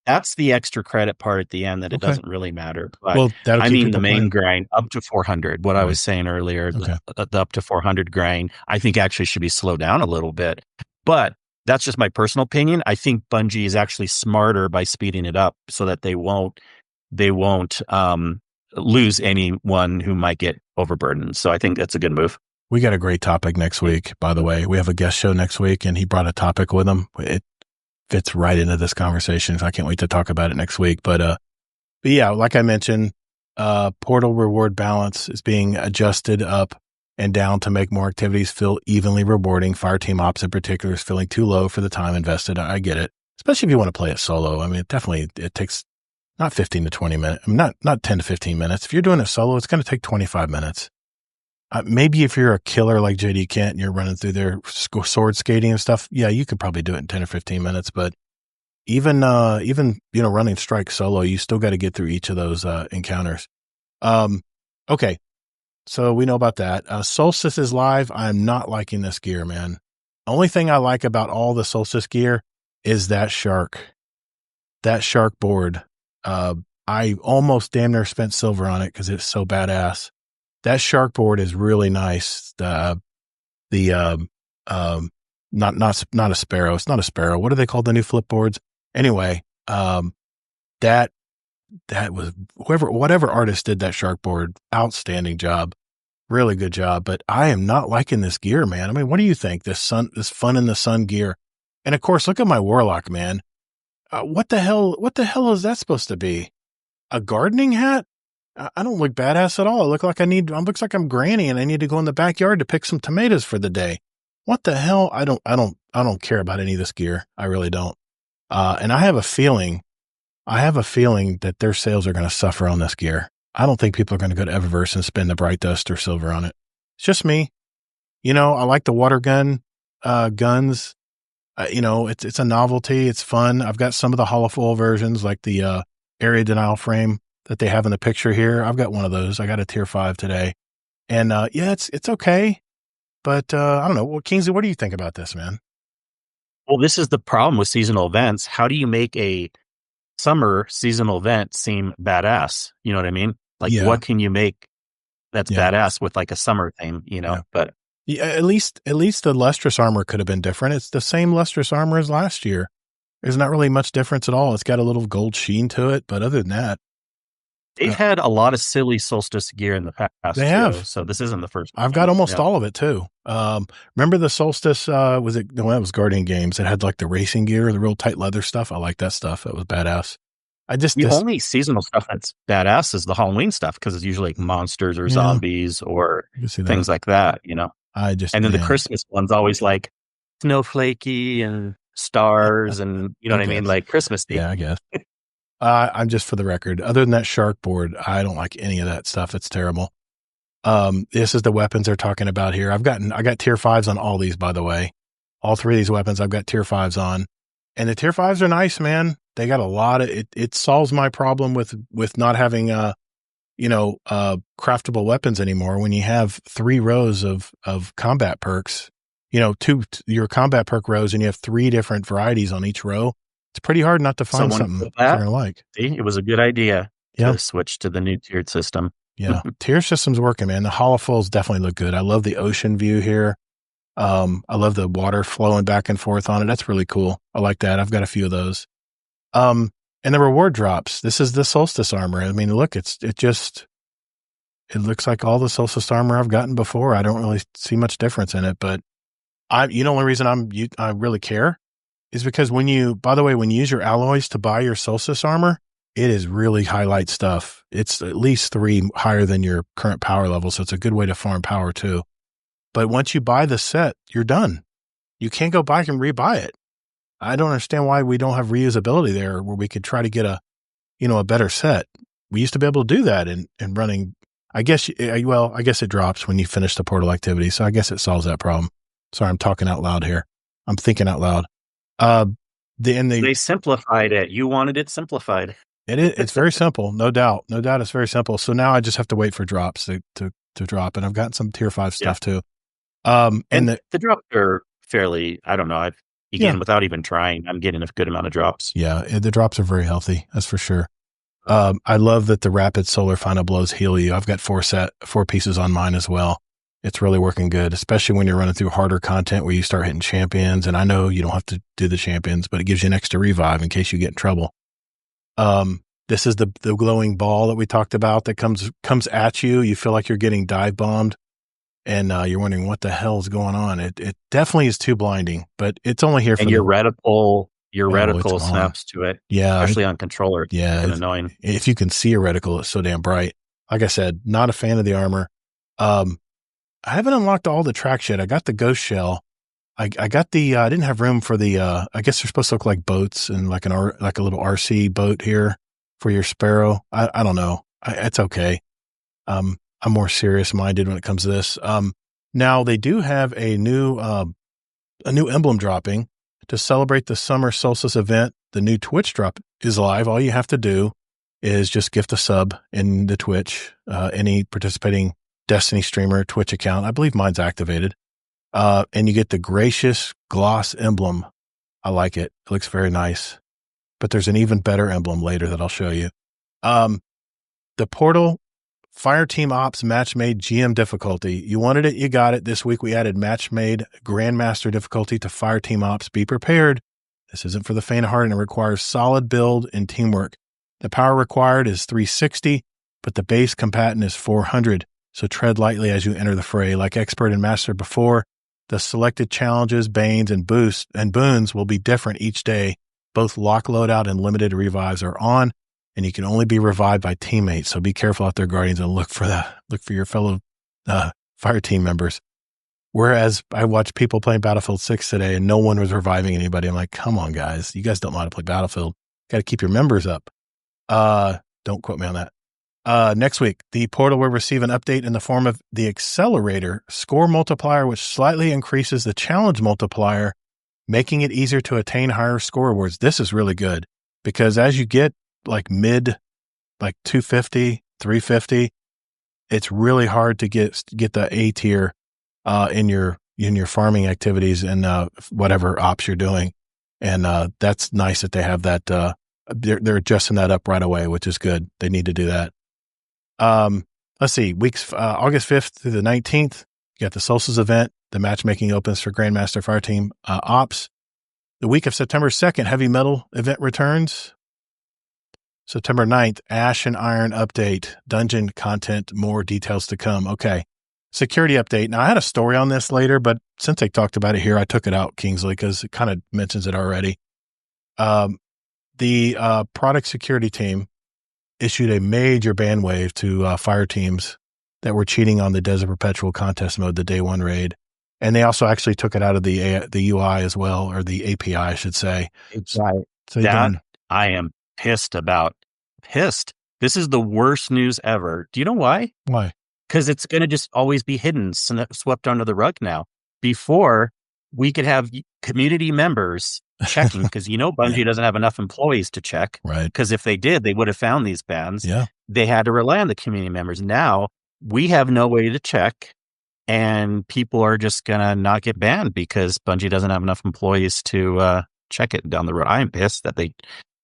that's the extra credit part at the end that it doesn't really matter. But I mean, the main grind up to 400, what I was saying earlier, the up to 400 grind, I think actually should be slowed down a little bit. But that's just my personal opinion. I think Bungie is actually smarter by speeding it up so that they won't they won't lose anyone who might get overburdened. So I think that's a good move. We got a great topic next week, by the way. We have a guest show next week, and he brought a topic with him. It fits right into this conversation, so I can't wait to talk about it next week. But yeah, like I mentioned, portal reward balance is being adjusted up and down to make more activities feel evenly rewarding. Fireteam Ops in particular is feeling too low for the time invested. I get it, especially if you want to play it solo. I mean, it takes not 15 to 20 minutes, not 10 to 15 minutes. If you're doing it solo, it's going to take 25 minutes. Maybe if you're a killer like JD Kent and you're running through their sword skating and stuff, yeah, you could probably do it in 10 or 15 minutes. But even running strike solo, you still got to get through each of those encounters. Okay, so we know about that. Solstice is live. I'm not liking this gear, man. Only thing I like about all the Solstice gear is that shark board. I almost damn near spent silver on it because it's so badass. That shark board is really nice. Not a sparrow. It's not a sparrow. What are they called? The new flip boards. Anyway, that was whatever artist did that shark board. Outstanding job. Really good job. But I am not liking this gear, man. I mean, what do you think? This fun in the sun gear. And of course, look at my warlock, man. What the hell is that supposed to be? A gardening hat? I don't look badass at all. It looks like I'm Granny and I need to go in the backyard to pick some tomatoes for the day. What the hell? I don't care about any of this gear. I really don't. And I have a feeling that their sales are going to suffer on this gear. I don't think people are going to go to Eververse and spend the Bright Dust or silver on it. It's just me. I like the water guns. It's a novelty. It's fun. I've got some of the hollow foil versions, like the area denial frame that they have in the picture here. I've got one of those. I got a tier 5 today. And yeah, it's okay. But I don't know. Well, Kingsley, what do you think about this, man? Well, this is the problem with seasonal events. How do you make a summer seasonal event seem badass? You know what I mean? Like, what can you make that's badass with like a summer theme, Yeah. But yeah, at least the lustrous armor could have been different. It's the same lustrous armor as last year. There's not really much difference at all. It's got a little gold sheen to it, but other than that, they've had a lot of silly Solstice gear in the past. They have. So this isn't the first. I've got almost all of it too. Remember the Solstice? That was Guardian Games. It had like the racing gear, the real tight leather stuff. I like that stuff. It was badass. Only seasonal stuff that's badass is the Halloween stuff because it's usually like monsters or zombies or things like that. And then the Christmas one's always like snowflakey and stars and what I mean, like Christmas theme. Yeah, I guess. I'm just for the record. Other than that shark board, I don't like any of that stuff. It's terrible. This is the weapons they're talking about here. I got tier 5s on all these, by the way. All 3 of these weapons I've got tier 5s on. And the tier 5s are nice, man. They got a lot of it solves my problem with not having craftable weapons anymore. When you have 3 rows of combat perks, your combat perk rows, and you have 3 different varieties on each row, it's pretty hard not to find something you're gonna like. See, it was a good idea to switch to the new tiered system. Yeah, tier system's working, man. The hollow foils definitely look good. I love the ocean view here. I love the water flowing back and forth on it. That's really cool. I like that. I've got a few of those. And the reward drops. This is the Solstice armor. I mean, look, it looks like all the Solstice armor I've gotten before. I don't really see much difference in it, but the only reason I really care is because when you use your alloys to buy your Solstice armor, it is really highlight stuff. It's at least 3 higher than your current power level. So it's a good way to farm power too. But once you buy the set, you're done. You can't go back and rebuy it. I don't understand why we don't have reusability there where we could try to get a better set. We used to be able to do that in running. I guess it drops when you finish the portal activity. So I guess it solves that problem. Sorry, I'm talking out loud here. I'm thinking out loud. They simplified it. You wanted it simplified. It's very simple. No doubt. It's very simple. So now I just have to wait for drops to drop. And I've gotten some tier 5 stuff too. And the drops are fairly, I don't know. Without even trying, I'm getting a good amount of drops. Yeah. The drops are very healthy. That's for sure. I love that the rapid solar final blows heal you. I've got 4 pieces on mine as well. It's really working good, especially when you're running through harder content where you start hitting champions. And I know you don't have to do the champions, but it gives you an extra revive in case you get in trouble. This is the glowing ball that we talked about that comes at you. You feel like you're getting dive bombed, and you're wondering what the hell is going on. It definitely is too blinding, but it's only here for your reticle it's snaps to it. Yeah, especially on controller. It's annoying. If you can see a reticle, it's so damn bright. Like I said, not a fan of the armor. I haven't unlocked all the tracks yet. I got the ghost shell. I got the. I didn't have room for the. I guess they're supposed to look like boats and like a little RC boat here for your Sparrow. I don't know. It's okay. I'm more serious minded when it comes to this. Now they do have a new emblem dropping to celebrate the summer solstice event. The new Twitch drop is live. All you have to do is just gift a sub in the Twitch, any participating Destiny streamer Twitch account. I believe mine's activated. And you get the gracious gloss emblem. I like it. It looks very nice, but there's an even better emblem later that I'll show you. The Portal Fire Team Ops Match Made GM difficulty. You wanted it, you got it. This week we added Match Made Grandmaster difficulty to Fire Team Ops. Be prepared. This isn't for the faint of heart, and it requires solid build and teamwork. The power required is 360, but the base combatant is 400. So tread lightly as you enter the fray. Like Expert and Master before, the selected challenges, banes, and boosts and boons will be different each day. Both lock loadout and limited revives are on, and you can only be revived by teammates. So be careful out there, Guardians, and look for your fellow fire team members. Whereas I watched people playing Battlefield 6 today, and no one was reviving anybody. I'm like, come on, guys, you guys don't know how to play Battlefield. Got to keep your members up. Don't quote me on that. Next week, the Portal will receive an update in the form of the Accelerator Score Multiplier, which slightly increases the challenge multiplier, making it easier to attain higher score awards. This is really good because as you get like 250, 350, it's really hard to get the A tier in your farming activities and whatever ops you're doing. And that's nice that they have that. They're adjusting that up right away, which is good. They need to do that. Let's see, weeks August 5th through the 19th, you got the Solstice event. The matchmaking opens for Grandmaster Fire Team Ops. The week of September 2nd, Heavy Metal event returns. September 9th, Ash and Iron update, dungeon content, more details to come. Okay. Security update. Now, I had a story on this later, but since they talked about it here, I took it out, Kingsley, because it kind of mentions it already. The product security team issued a major ban wave to fire teams that were cheating on the Desert Perpetual contest mode, the day one raid. And they also actually took it out of the UI as well, or the API, I should say. Right. So that I am pissed about. Pissed. This is the worst news ever. Do you know why? Why? Because it's going to just always be hidden, swept under the rug now. Before, we could have community members checking, because Bungie doesn't have enough employees to check. Right. Because if they did, they would have found these bans. Yeah. They had to rely on the community members. Now, we have no way to check, and people are just going to not get banned because Bungie doesn't have enough employees to check it down the road. I'm pissed that they...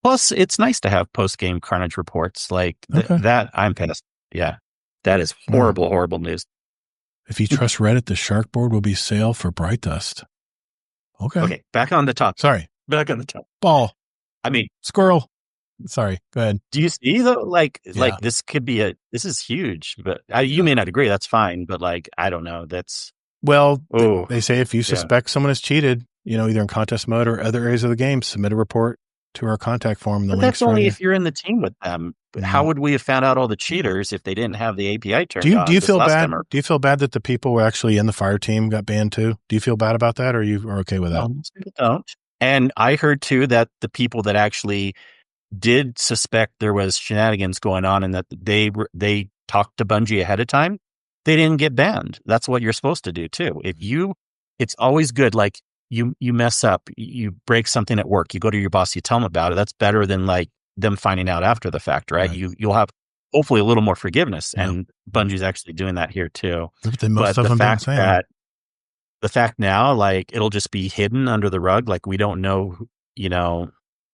Plus, it's nice to have post-game Carnage reports like that. I'm pissed. Yeah. That is horrible, horrible news. If you trust Reddit, the shark board will be sale for Bright Dust. Okay. Back on the top. Sorry. Back on the top. Ball. I mean, squirrel. Sorry. Go ahead. Do you see though? Like this could be this is huge, but you may not agree. That's fine. But I don't know. That's they say if you suspect someone has cheated, either in contest mode or other areas of the game, submit a report to our contact form. But that's only if you're in the team with them. How would we have found out all the cheaters if they didn't have the API turned on? Do you feel bad? Do you feel bad that the people were actually in the fire team got banned too? Do you feel bad about that, or you are okay with that? Most people don't. And I heard too that the people that actually did suspect there was shenanigans going on and that they talked to Bungie ahead of time, they didn't get banned. That's what you're supposed to do too. It's always good. Like you mess up, you break something at work, you go to your boss, you tell them about it. That's better than them finding out after the fact, right? You'll have hopefully a little more forgiveness, and Bungie's actually doing that here too. But the fact now, it'll just be hidden under the rug. We don't know,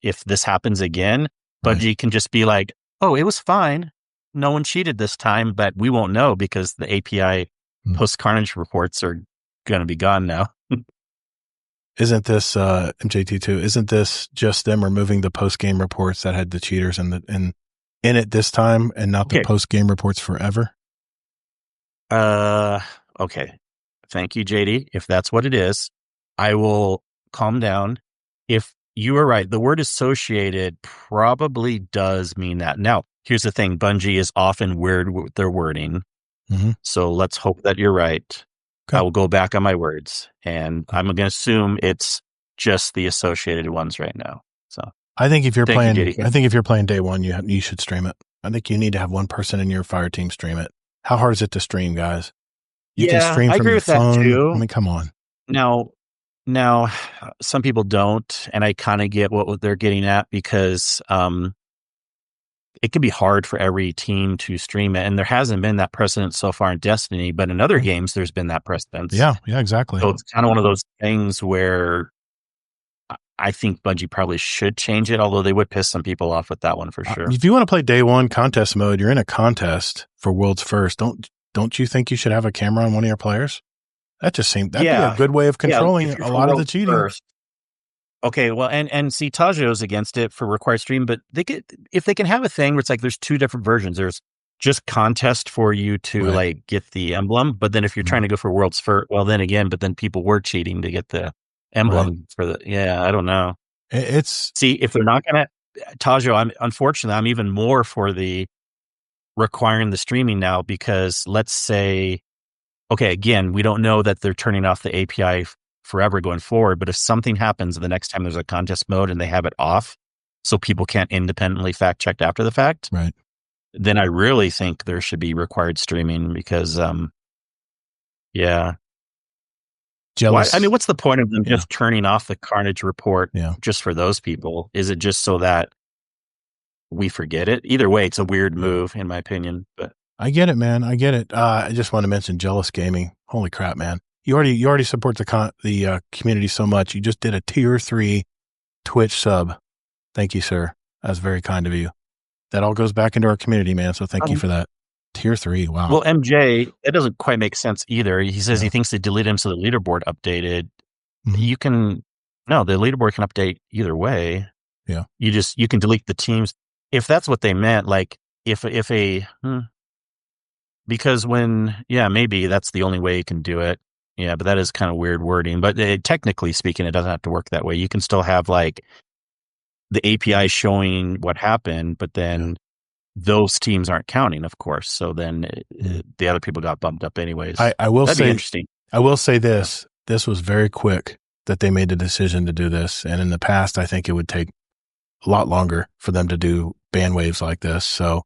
if this happens again, Bungie can just be like, oh, it was fine. No one cheated this time, but we won't know because the API post-Carnage reports are going to be gone now. Isn't this, MJT2, isn't this just them removing the post-game reports that had the cheaters and in it this time and not the Okay. post-game reports forever? Okay. Thank you, JD. If that's what it is, I will calm down. If you are right, the word associated probably does mean that. Now, here's the thing. Bungie is often weird with their wording. Mm-hmm. So let's hope that you're right. Okay. I will go back on my words, and I'm going to assume it's just the associated ones right now. So I think if you're Thank you, playing, JD. I think if you're playing day one, you should stream it. I think you need to have one person in your fire team stream it. How hard is it to stream, guys? You can stream I from agree your with that phone. too. I mean, come on. Now, some people don't, and I kind of get what they're getting at because it can be hard for every team to stream it, and there hasn't been that precedent so far in Destiny, but in other games, there's been that precedent. Yeah, exactly. So it's kind of one of those things where I think Bungie probably should change it, although they would piss some people off with that one for sure. If you want to play day one contest mode, you're in a contest for World's First. Don't you think you should have a camera on one of your players? That just seemed that'd be a good way of controlling a lot of the cheating. First. Okay, well, and see, Tajo's against it for required stream, but if they can have a thing where it's like there's two different versions. There's just contest for you to like get the emblem, but then if you're trying to go for World's First, well, then again, but then people were cheating to get the emblem for the. Yeah, I don't know. See if they're not gonna Tajo. Unfortunately, I'm even more for the requiring the streaming now because let's say, okay, again, we don't know that they're turning off the API forever going forward, but if something happens the next time there's a contest mode and they have it off so people can't independently fact check after the fact, then I really think there should be required streaming because jealous. I mean, what's the point of them just turning off the Carnage report just for those people? Is it just so that we forget it? Either way, it's a weird move in my opinion, but I get it, man. I get it. I just want to mention Jealous Gaming. Holy crap, man. You already support the community so much. You just did a tier 3 Twitch sub. Thank you, sir. That's very kind of you. That all goes back into our community, man. So thank you for that. Tier 3. Wow. Well, MJ, that doesn't quite make sense either. He says he thinks they deleted him so the leaderboard updated. Mm-hmm. The leaderboard can update either way. Yeah. You can delete the teams. If that's what they meant, like because maybe that's the only way you can do it. Yeah, but that is kind of weird wording. But technically speaking, it doesn't have to work that way. You can still have like the API showing what happened, but then those teams aren't counting, of course. So then the other people got bumped up anyways. I will That'd say be interesting. I will say this. This was very quick that they made the decision to do this. And in the past, I think it would take a lot longer for them to do ban waves like this. So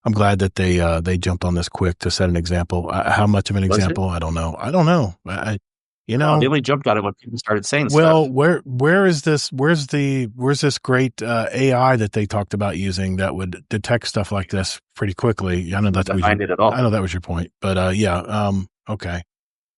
I'm glad that they jumped on this quick to set an example. How much of an example? I don't know. They only jumped on it when people started saying stuff. Well, where is this? Where's this great AI that they talked about using that would detect stuff like this pretty quickly? I know that I know that was your point, but okay.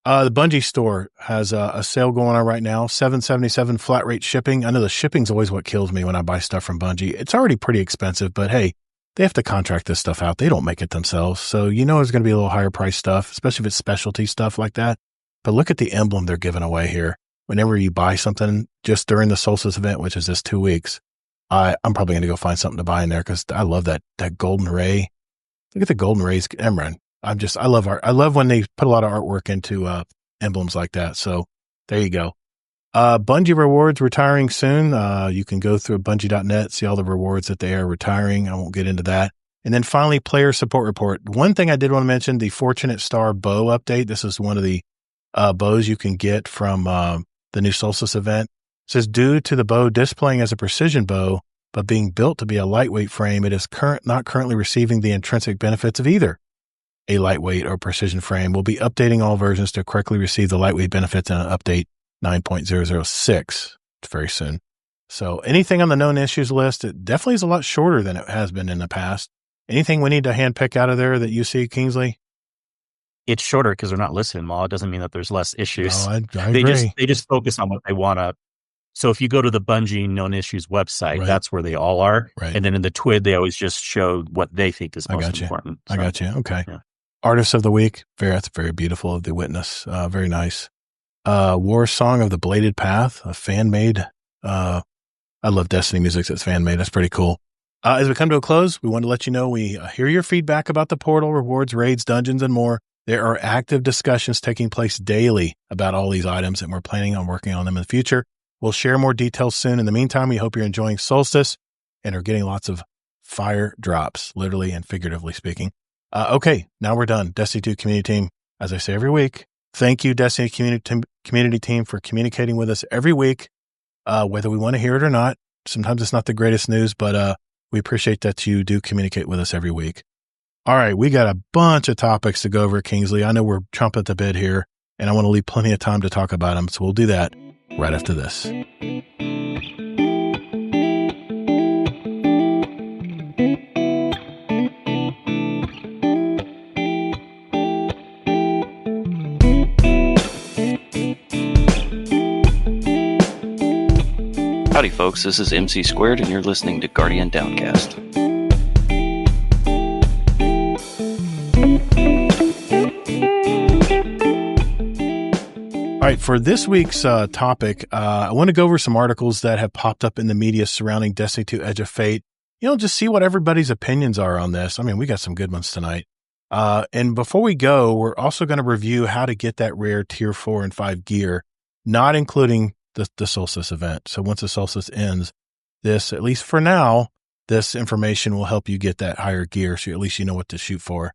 The Bungie store has a sale going on right now. $7.77 flat rate shipping. I know the shipping's always what kills me when I buy stuff from Bungie. It's already pretty expensive, but hey, they have to contract this stuff out. They don't make it themselves. So it's going to be a little higher price stuff, especially if it's specialty stuff like that. But look at the emblem they're giving away here. Whenever you buy something just during the Solstice event, which is this 2 weeks, I'm probably going to go find something to buy in there because I love that golden ray. Look at the golden rays, Emran. I love art. I love when they put a lot of artwork into emblems like that. So there you go. Bungie rewards retiring soon. You can go through bungie.net, see all the rewards that they are retiring. I won't get into that. And then finally, player support report. One thing I did want to mention, the Fortunate Star bow update. This is one of the bows you can get from the new Solstice event. It says, due to the bow displaying as a precision bow, but being built to be a lightweight frame, it is not currently receiving the intrinsic benefits of either a lightweight or precision frame. We'll be updating all versions to correctly receive the lightweight benefits in an update 9.006 very soon. So anything on the known issues list, it definitely is a lot shorter than it has been in the past. Anything we need to handpick out of there that you see, Kingsley? It's shorter because they're not listed them all. It doesn't mean that there's less issues. No, I agree. They just focus on what they want to. So if you go to the Bungie known issues website, that's where they all are. Right. And then in the TWID, they always just show what they think is most important. So, I got you. Okay. Yeah. Artist of the Week. That's very beautiful of the Witness. Very nice. War Song of the Bladed Path, a fan made. I love Destiny music that's fan made. That's pretty cool. As we come to a close, we want to let you know we hear your feedback about the portal, rewards, raids, dungeons, and more. There are active discussions taking place daily about all these items, and we're planning on working on them in the future. We'll share more details soon. In the meantime, we hope you're enjoying Solstice and are getting lots of fire drops, literally and figuratively speaking. Okay, now we're done. Destiny 2 community team, as I say every week, thank you, Destiny community team, for communicating with us every week, whether we want to hear it or not. Sometimes it's not the greatest news, but we appreciate that you do communicate with us every week. All right, we got a bunch of topics to go over, Kingsley. I know we're chomping at the bit here, and I want to leave plenty of time to talk about them, so we'll do that right after this. Howdy folks, this is MC Squared and you're listening to Guardian Downcast. All right, for this week's topic, I want to go over some articles that have popped up in the media surrounding Destiny 2 Edge of Fate. Just see what everybody's opinions are on this. I mean, we got some good ones tonight. And before we go, we're also going to review how to get that rare tier 4 and 5 gear, not including the Solstice event. So once the Solstice ends, this, at least for now, this information will help you get that higher gear. So at least you know what to shoot for.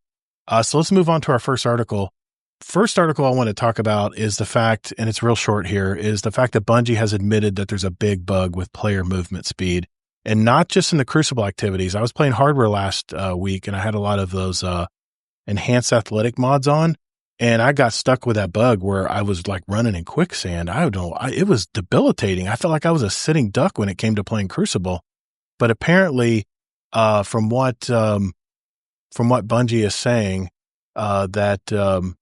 So let's move on to our first article. First article I want to talk about is the fact, and it's real short here, is the fact that Bungie has admitted that there's a big bug with player movement speed, and not just in the Crucible activities. I was playing hardware last week, and I had a lot of those enhanced athletic mods on, and I got stuck with that bug where I was like running in quicksand. It was debilitating. I felt like I was a sitting duck when it came to playing Crucible. But apparently, from what Bungie is saying, that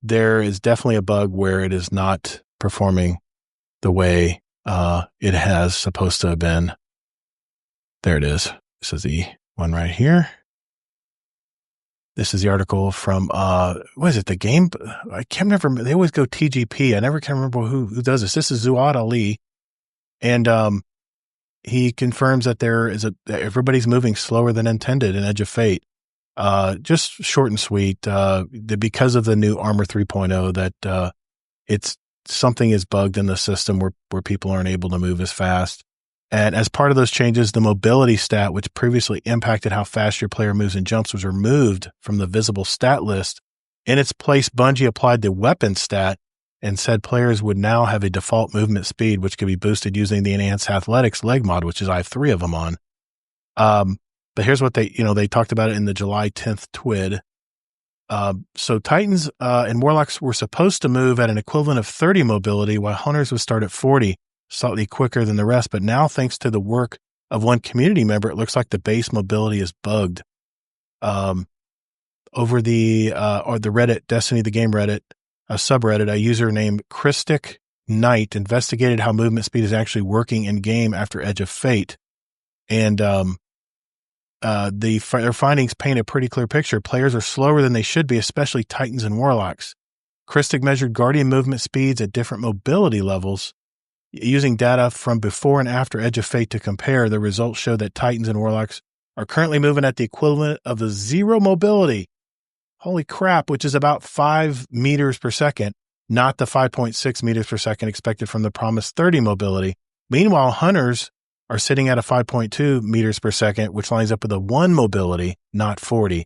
there is definitely a bug where it is not performing the way it has supposed to have been. There it is. This is the one right here. This is the article from, what is it, the game? I can't remember. They always go TGP. I never can remember who does this. This is Zuad Ali. And he confirms that everybody's moving slower than intended in Edge of Fate. Just short and sweet, because of the new Armor 3.0 that it's something is bugged in the system where people aren't able to move as fast. And as part of those changes, the mobility stat, which previously impacted how fast your player moves and jumps, was removed from the visible stat list. In its place, Bungie applied the weapon stat and said players would now have a default movement speed, which could be boosted using the Enhanced Athletics leg mod, which I have 3 of them on. But here's what they talked about it in the July 10th TWID. So Titans and Warlocks were supposed to move at an equivalent of 30 mobility, while Hunters would start at 40, slightly quicker than the rest. But now, thanks to the work of one community member, it looks like the base mobility is bugged. Over the Reddit, Destiny the Game Reddit, a subreddit, a user named Christic Knight investigated how movement speed is actually working in game after Edge of Fate. And their findings paint a pretty clear picture. Players are slower than they should be, especially Titans and Warlocks. Christic measured Guardian movement speeds at different mobility levels. Using data from before and after Edge of Fate to compare, the results show that Titans and Warlocks are currently moving at the equivalent of the 0 mobility. Holy crap, which is about 5 meters per second, not the 5.6 meters per second expected from the promised 30 mobility. Meanwhile, Hunters are sitting at a 5.2 meters per second, which lines up with a 1 mobility, not 40.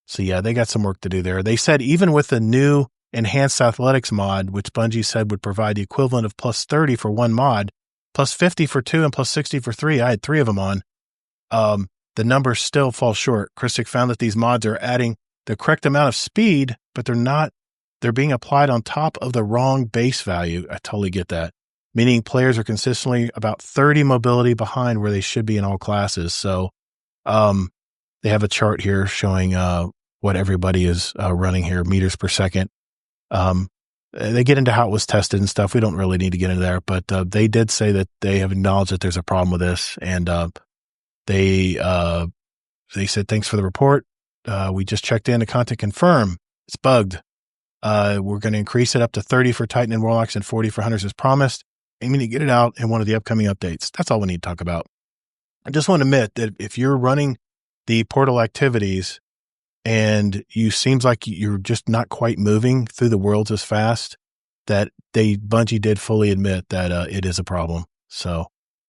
So yeah, they got some work to do there. They said even with the new Enhanced Athletics mod, which Bungie said would provide the equivalent of plus 30 for 1 mod, plus 50 for 2, and plus 60 for 3, I had 3 of them on, the numbers still fall short. Christic found that these mods are adding the correct amount of speed, but they're being applied on top of the wrong base value. I totally get that. Meaning players are consistently about 30 mobility behind where they should be in all classes. So they have a chart here showing what everybody is running here, meters per second. They get into how it was tested and stuff. We don't really need to get into there, but they did say that they have acknowledged that there's a problem with this. And they said, thanks for the report. We just checked in. The content confirm it's bugged. We're going to increase it up to 30 for Titan and Warlocks and 40 for Hunters as promised. Aiming to get it out in one of the upcoming updates. That's all we need to talk about. I just want to admit that if you're running the portal activities and you seems like you're just not quite moving through the worlds as fast, that Bungie did fully admit that it is a problem. So,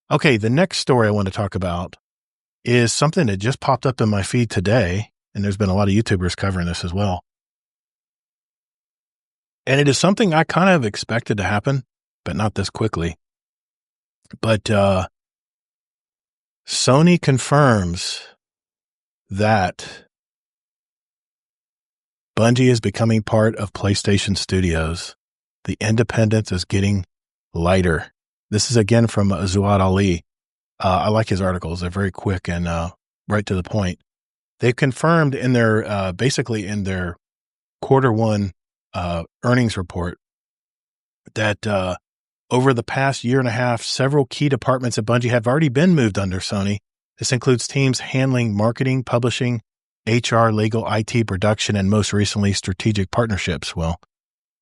okay, the next story I want to talk about is something that just popped up in my feed today, and there's been a lot of YouTubers covering this as well. And it is something I kind of expected to happen, but not this quickly. But Sony confirms that Bungie is becoming part of PlayStation Studios. The independence is getting lighter. This is again from Zuad Ali. I like his articles. They're very quick and right to the point. They've confirmed in their basically in their Q1 earnings report that over the past year and a half, several key departments at Bungie have already been moved under Sony. This includes teams handling marketing, publishing, HR, legal, IT, production, and most recently, strategic partnerships. Well,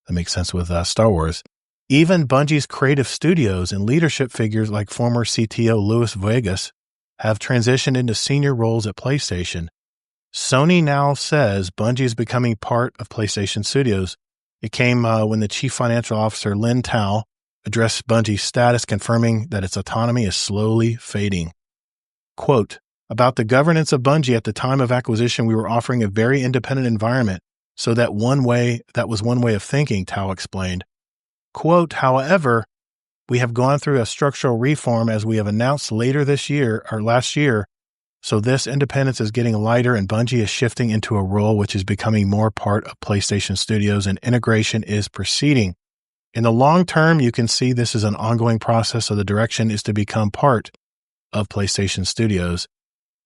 that makes sense with Star Wars. Even Bungie's creative studios and leadership figures like former CTO Luis Vegas have transitioned into senior roles at PlayStation. Sony now says Bungie is becoming part of PlayStation Studios. It came when the chief financial officer, Lin Tao, addressed Bungie's status, confirming that its autonomy is slowly fading. Quote, about the governance of Bungie at the time of acquisition, we were offering a very independent environment. So that was one way of thinking, Tao explained. Quote, however, we have gone through a structural reform as we have announced last year. So this independence is getting lighter and Bungie is shifting into a role which is becoming more part of PlayStation Studios and integration is proceeding. In the long term, you can see this is an ongoing process, so the direction is to become part of PlayStation Studios.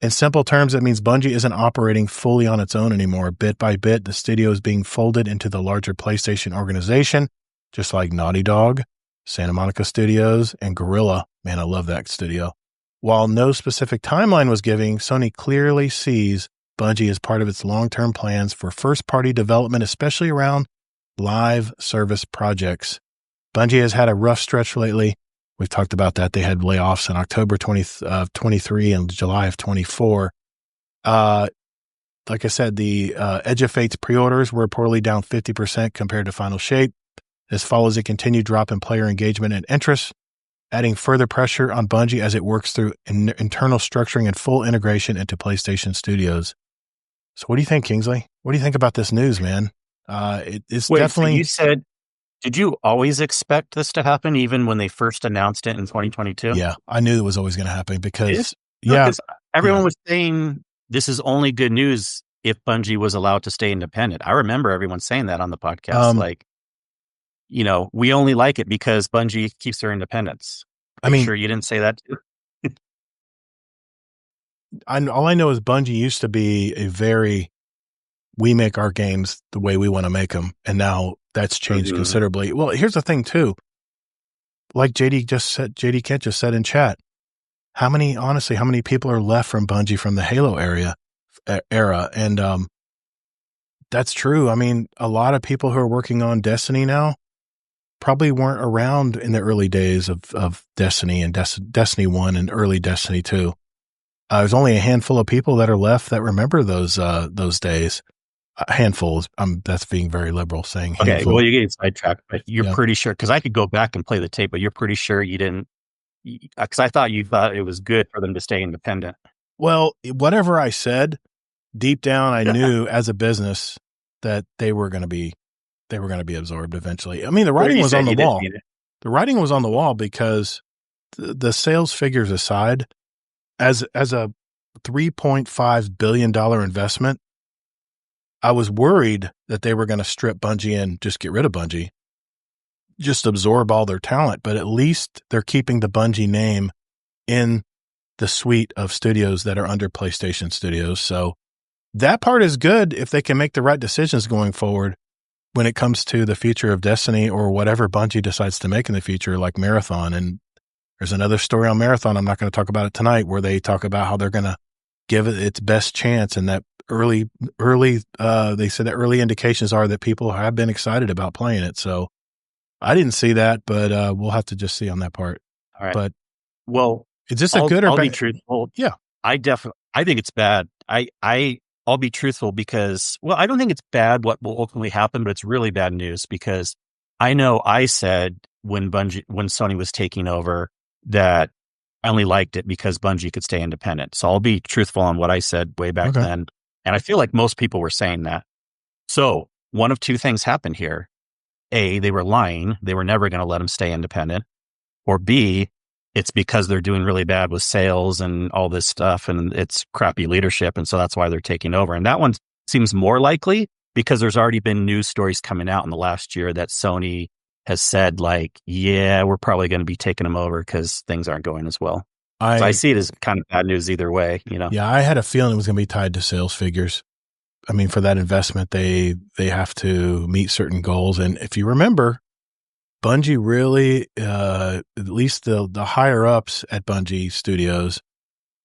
In simple terms, it means Bungie isn't operating fully on its own anymore. Bit by bit, the studio is being folded into the larger PlayStation organization, just like Naughty Dog, Santa Monica Studios, and Guerrilla. Man, I love that studio. While no specific timeline was given, Sony clearly sees Bungie as part of its long-term plans for first-party development, especially around live service projects. Bungie has had a rough stretch lately. We've talked about that. They had layoffs in October 23 and July of 24. Like I said, the Edge of Fate's pre-orders were reportedly down 50% compared to Final Shape. This follows a continued drop in player engagement and interest, adding further pressure on Bungie as it works through internal structuring and full integration into PlayStation Studios. So what do you think, Kingsley? What do you think about this news, man? It's definitely... So you said, did you always expect this to happen even when they first announced it in 2022? Yeah, I knew it was always going to happen because, everyone was saying this is only good news if Bungie was allowed to stay independent. I remember everyone saying that on the podcast. We only like it because Bungie keeps their independence. Sure you didn't say that too? All I know is Bungie used to be we make our games the way we want to make them. And now that's changed considerably. Well, here's the thing too. Like JD Kent just said in chat, how many people are left from Bungie from the Halo era? And, that's true. A lot of people who are working on Destiny now probably weren't around in the early days of Destiny and Destiny 1 and early Destiny 2. There's only a handful of people that are left that remember those days. Handfuls. That's being very liberal saying handful. Okay, well, you're getting sidetracked, but you're pretty sure, because I could go back and play the tape, but you're pretty sure you didn't, because I thought you thought it was good for them to stay independent. Well, whatever I said, deep down, I knew as a business that they were going to be absorbed eventually. The writing was on the wall. The writing was on the wall because the sales figures aside, as a $3.5 billion investment, I was worried that they were going to strip Bungie and just get rid of Bungie, just absorb all their talent. But at least they're keeping the Bungie name in the suite of studios that are under PlayStation Studios. So that part is good if they can make the right decisions going forward when it comes to the future of Destiny or whatever Bungie decides to make in the future, like Marathon. And there's another story on Marathon. I'm not going to talk about it tonight, where they talk about how they're going to give it its best chance, and that they said that early indications are that people have been excited about playing it. So I didn't see that, but we'll have to just see on that part. All right. But well, Is this a good or I'll be bad? truthful. Yeah. I think it's bad. I'll be truthful because, well, I don't think it's bad what will ultimately happen, but it's really bad news because I know I said when Sony was taking over that I only liked it because Bungie could stay independent. So I'll be truthful on what I said way back Okay. then. And I feel like most people were saying that. So one of two things happened here. A, they were lying. They were never going to let them stay independent. Or B, it's because they're doing really bad with sales and all this stuff and it's crappy leadership. And so that's why they're taking over. And that one seems more likely because there's already been news stories coming out in the last year that Sony has said like, yeah, we're probably going to be taking them over because things aren't going as well. So I see it as kind of bad news either way, you know? Yeah, I had a feeling it was going to be tied to sales figures. I mean, for that investment, they have to meet certain goals. And if you remember, Bungie really, at least the higher ups at Bungie Studios,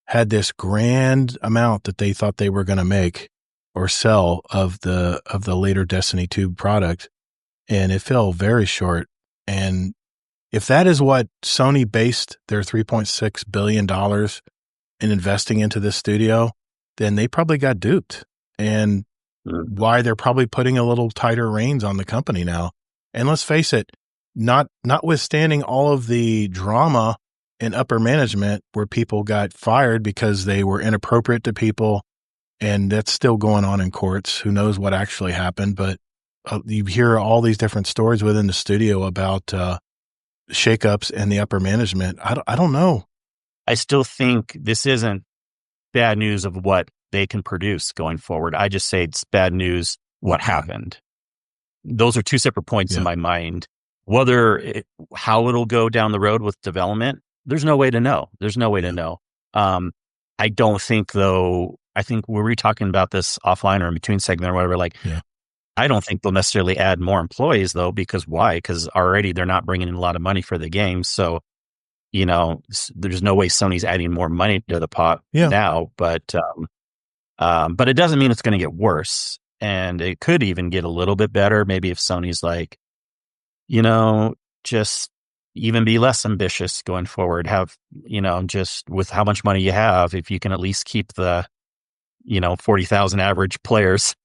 had this grand amount that they thought they were going to make or sell of the later Destiny 2 product, and it fell very short. And if that is what Sony based their $3.6 billion in investing into this studio, then they probably got duped. And why they're probably putting a little tighter reins on the company now. And let's face it, notwithstanding all of the drama in upper management where people got fired because they were inappropriate to people, and that's still going on in courts. Who knows what actually happened? But you hear all these different stories within the studio about shakeups in the upper management. I don't know. I still think this isn't bad news of what they can produce going forward. I just say it's bad news what happened. Those are two separate points in my mind. How it'll go down the road with development, there's no way to know. There's no way to know. I don't think, though, I think we were talking about this offline or in between segment or whatever, I don't think they'll necessarily add more employees, though, because why? Because already they're not bringing in a lot of money for the game. So, you know, there's no way Sony's adding more money to the pot now, but it doesn't mean it's going to get worse. And it could even get a little bit better. Maybe if Sony's like, you know, just even be less ambitious going forward, have, you know, just with how much money you have, if you can at least keep the, you know, 40,000 average players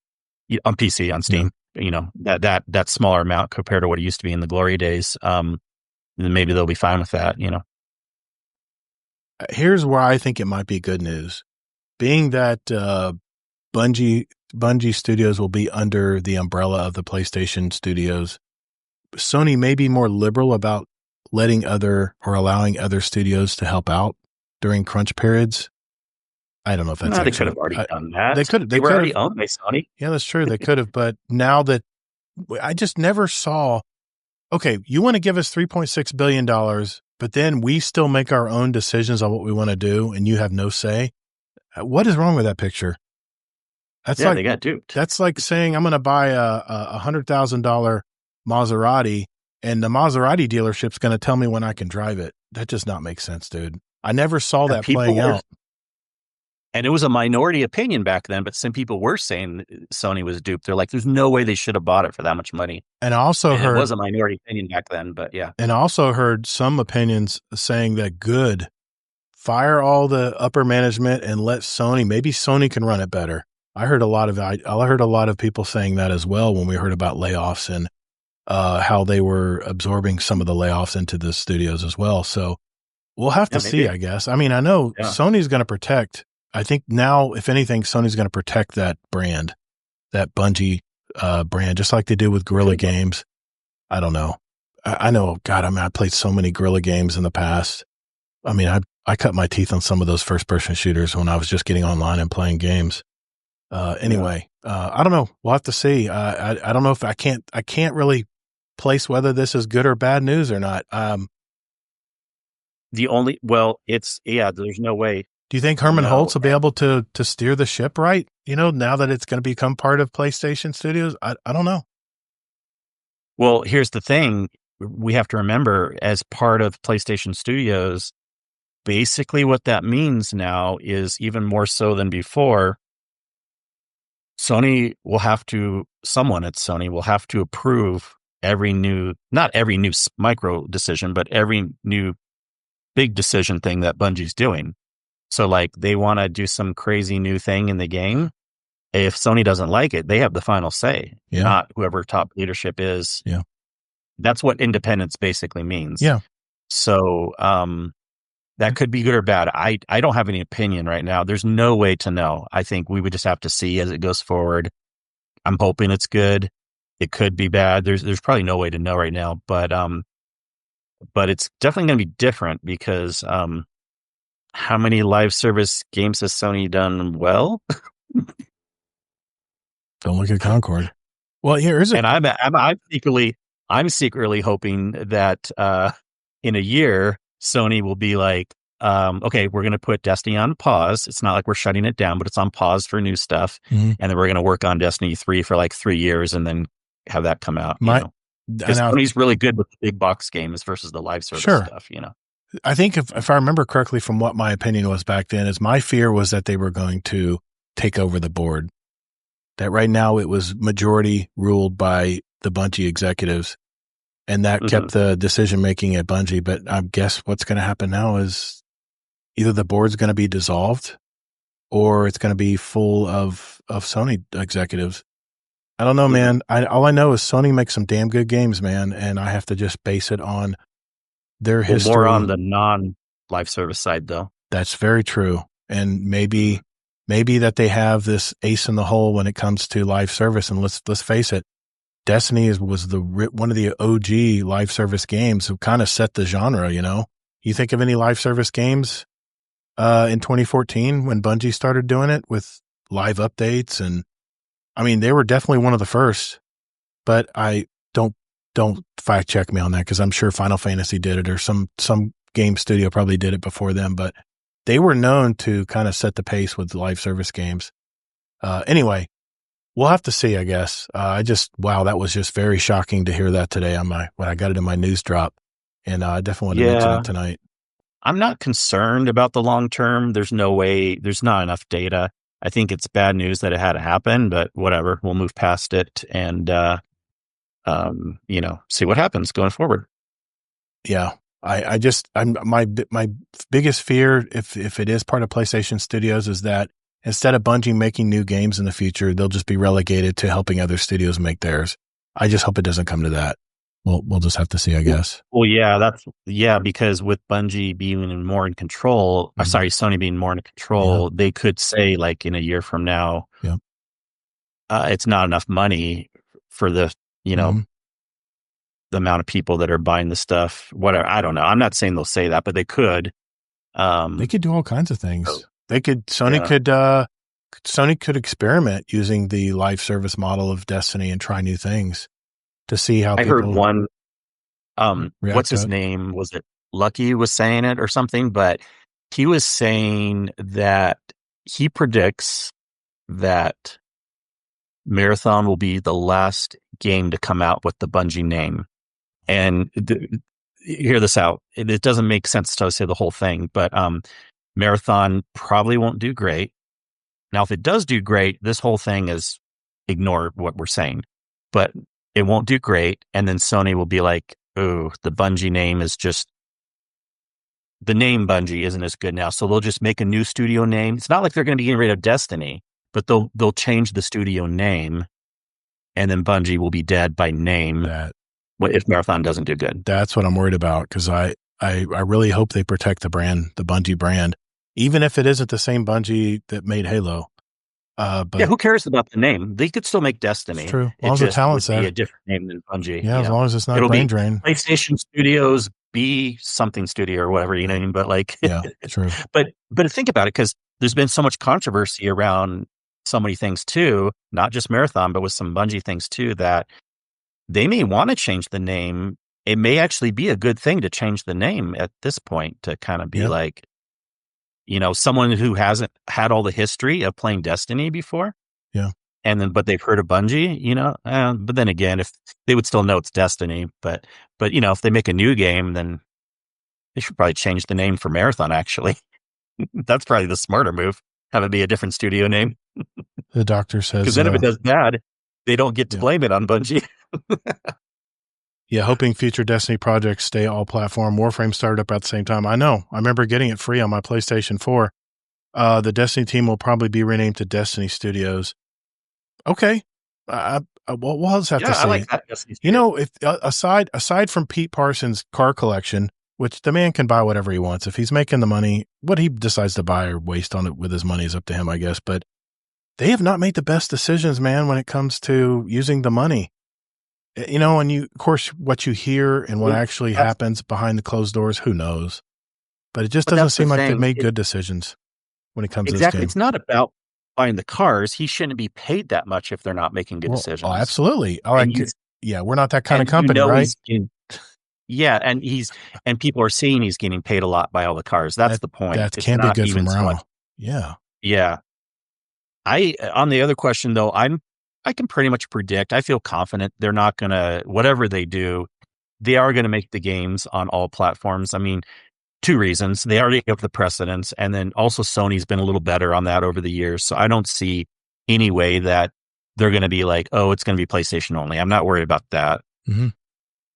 on PC, on Steam, you know, that smaller amount compared to what it used to be in the glory days, then maybe they'll be fine with that, you know. Here's where I think it might be good news. Being that Bungie Studios will be under the umbrella of the PlayStation Studios, Sony may be more liberal about letting allowing other studios to help out during crunch periods. I don't know if that's they could have already done that. They were could already have owned by Sony. Yeah, that's true. They could have, but now that I just never saw. Okay, you want to give us $3.6 billion, but then we still make our own decisions on what we want to do, and you have no say. What is wrong with that picture? They got duped. That's like saying I'm going to buy a $100,000 Maserati, and the Maserati dealership's going to tell me when I can drive it. That does not make sense, dude. I never saw that playing out. And it was a minority opinion back then, but some people were saying Sony was duped. They're like, there's no way they should have bought it for that much money. And I also heard it was a minority opinion back then, but yeah. And I also heard some opinions saying that fire all the upper management and let maybe Sony can run it better. I heard a lot of people saying that as well when we heard about layoffs and how they were absorbing some of the layoffs into the studios as well. So we'll have to see, I guess. I mean, I know Sony's going to protect. I think now, if anything, Sony's going to protect that brand, that Bungie brand, just like they did with Guerrilla Games. I don't know. I know, God, I mean, I played so many Guerrilla Games in the past. I mean, I cut my teeth on some of those first-person shooters when I was just getting online and playing games. Anyway, I don't know. We'll have to see. I don't know if I can't really place whether this is good or bad news or not. There's no way. Do you think Herman Holtz will be able to steer the ship right? You know, now that it's going to become part of PlayStation Studios? I don't know. Well, here's the thing. We have to remember, as part of PlayStation Studios, basically what that means now is even more so than before, someone at Sony will have to approve not every new micro decision, but every new big decision thing that Bungie's doing. So like they want to do some crazy new thing in the game. If Sony doesn't like it, they have the final say, not whoever top leadership is. Yeah. That's what independence basically means. Yeah. So that could be good or bad. I don't have any opinion right now. There's no way to know. I think we would just have to see as it goes forward. I'm hoping it's good. It could be bad. There's probably no way to know right now, but it's definitely going to be different because how many live service games has Sony done well? Don't look at Concord. Well, here is it. And I'm secretly hoping that in a year Sony will be like, okay, we're going to put Destiny on pause. It's not like we're shutting it down, but it's on pause for new stuff, and then we're going to work on Destiny 3 for like 3 years, and then have that come out. Because Sony's really good with the big box games versus the live service stuff. I think if I remember correctly from what my opinion was back then, is my fear was that they were going to take over the board. That right now it was majority ruled by the Bungie executives, and that kept the decision making at Bungie. But I guess what's going to happen now is either the board's going to be dissolved, or it's going to be full of Sony executives. I don't know, man. All I know is Sony makes some damn good games, man, and I have to just base it on their history. More on the non-live service side, though. That's very true, and maybe that they have this ace in the hole when it comes to live service. And let's face it, Destiny was one of the OG live service games who kind of set the genre. You think of any live service games in 2014 when Bungie started doing it with live updates, and I mean they were definitely one of the first. But I don't fact check me on that, because I'm sure Final Fantasy did it, or some game studio probably did it before them. But they were known to kind of set the pace with live service games. Anyway, we'll have to see, I guess. Wow, that was just very shocking to hear that today when I got it in my news drop. And I definitely want to mention it tonight. I'm not concerned about the long term. There's no way, there's not enough data. I think it's bad news that it had to happen, but whatever, we'll move past it and, see what happens going forward. Yeah. My biggest fear, if it is part of PlayStation Studios, is that instead of Bungie making new games in the future, they'll just be relegated to helping other studios make theirs. I just hope it doesn't come to that. We'll just have to see, I guess. Well, yeah, because with Bungie being more in control, Sony being more in control, they could say like in a year from now, it's not enough money for the amount of people that are buying the stuff, whatever. I don't know. I'm not saying they'll say that, but they could. They could do all kinds of things. Sony could experiment using the live service model of Destiny and try new things to see how I people heard one, react what's to his it. name? Was it Lucky was saying it or something? But he was saying that he predicts that Marathon will be the last game to come out with the Bungie name. And hear this out. It doesn't make sense to say the whole thing, but Marathon probably won't do great. Now, if it does do great, this whole thing is ignore what we're saying, but it won't do great. And then Sony will be like, oh, the Bungie name is just, the name Bungie isn't as good now. So they'll just make a new studio name. It's not like they're going to be getting rid of Destiny, but they'll change the studio name, and then Bungie will be dead by name. If Marathon doesn't do good. That's what I'm worried about, because I really hope they protect the brand, the Bungie brand, even if it isn't the same Bungie that made Halo. But who cares about the name? They could still make Destiny. It's true. As long as the talent's there. Be a different name than Bungie. Yeah, as long as it's not brain drain. PlayStation Studios be something studio or whatever, you know what I mean? But like, yeah, true. But think about it, because there's been so much controversy around so many things too, not just Marathon, but with some Bungie things too, that they may want to change the name. It may actually be a good thing to change the name at this point, to kind of be like, someone who hasn't had all the history of playing Destiny before. Yeah. But they've heard of Bungie, but then again, if they would still know it's Destiny, but if they make a new game, then they should probably change the name for Marathon, actually. That's probably the smarter move. Have it be a different studio name. The doctor says, because then if it does bad, they don't get to blame it on Bungie. Yeah, hoping future Destiny projects stay all platform. Warframe started up at the same time. I know. I remember getting it free on my PlayStation 4. The Destiny team will probably be renamed to Destiny Studios. Okay. What else have to say? I like that. Destiny You know, if aside from Pete Parsons' car collection, which the man can buy whatever he wants. If he's making the money, what he decides to buy or waste on it with his money is up to him, I guess. But they have not made the best decisions, man, when it comes to using the money. You know, and of course, what you hear and what actually happens behind the closed doors, who knows? But it just doesn't seem like they've made good decisions when it comes to this game. It's not about buying the cars. He shouldn't be paid that much if they're not making good decisions. Oh, absolutely. We're not that kind of company, right? And people are seeing he's getting paid a lot by all the cars. That's the point. That can't be good for morale. Yeah. On the other question though, I can pretty much predict. I feel confident they're not going to, whatever they do, they are going to make the games on all platforms. I mean, 2 reasons. They already have the precedence. And then also Sony's been a little better on that over the years. So I don't see any way that they're going to be like, oh, it's going to be PlayStation only. I'm not worried about that. Mm-hmm.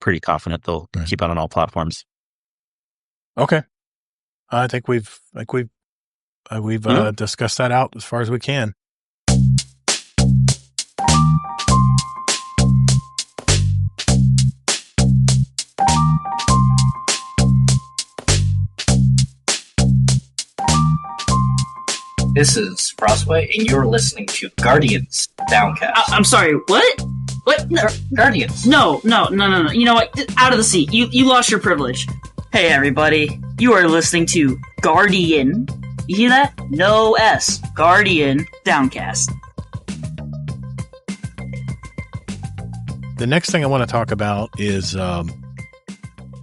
Pretty confident they'll keep it on all platforms. Okay. I think we've discussed that out as far as we can. This is Frostway, and you're listening to Guardians Downcast. I'm sorry, what? What? No. Guardians. No. You know what? Out of the seat. You lost your privilege. Hey, everybody. You are listening to Guardian. You hear that? No S. Guardian Downcast. The next thing I want to talk about is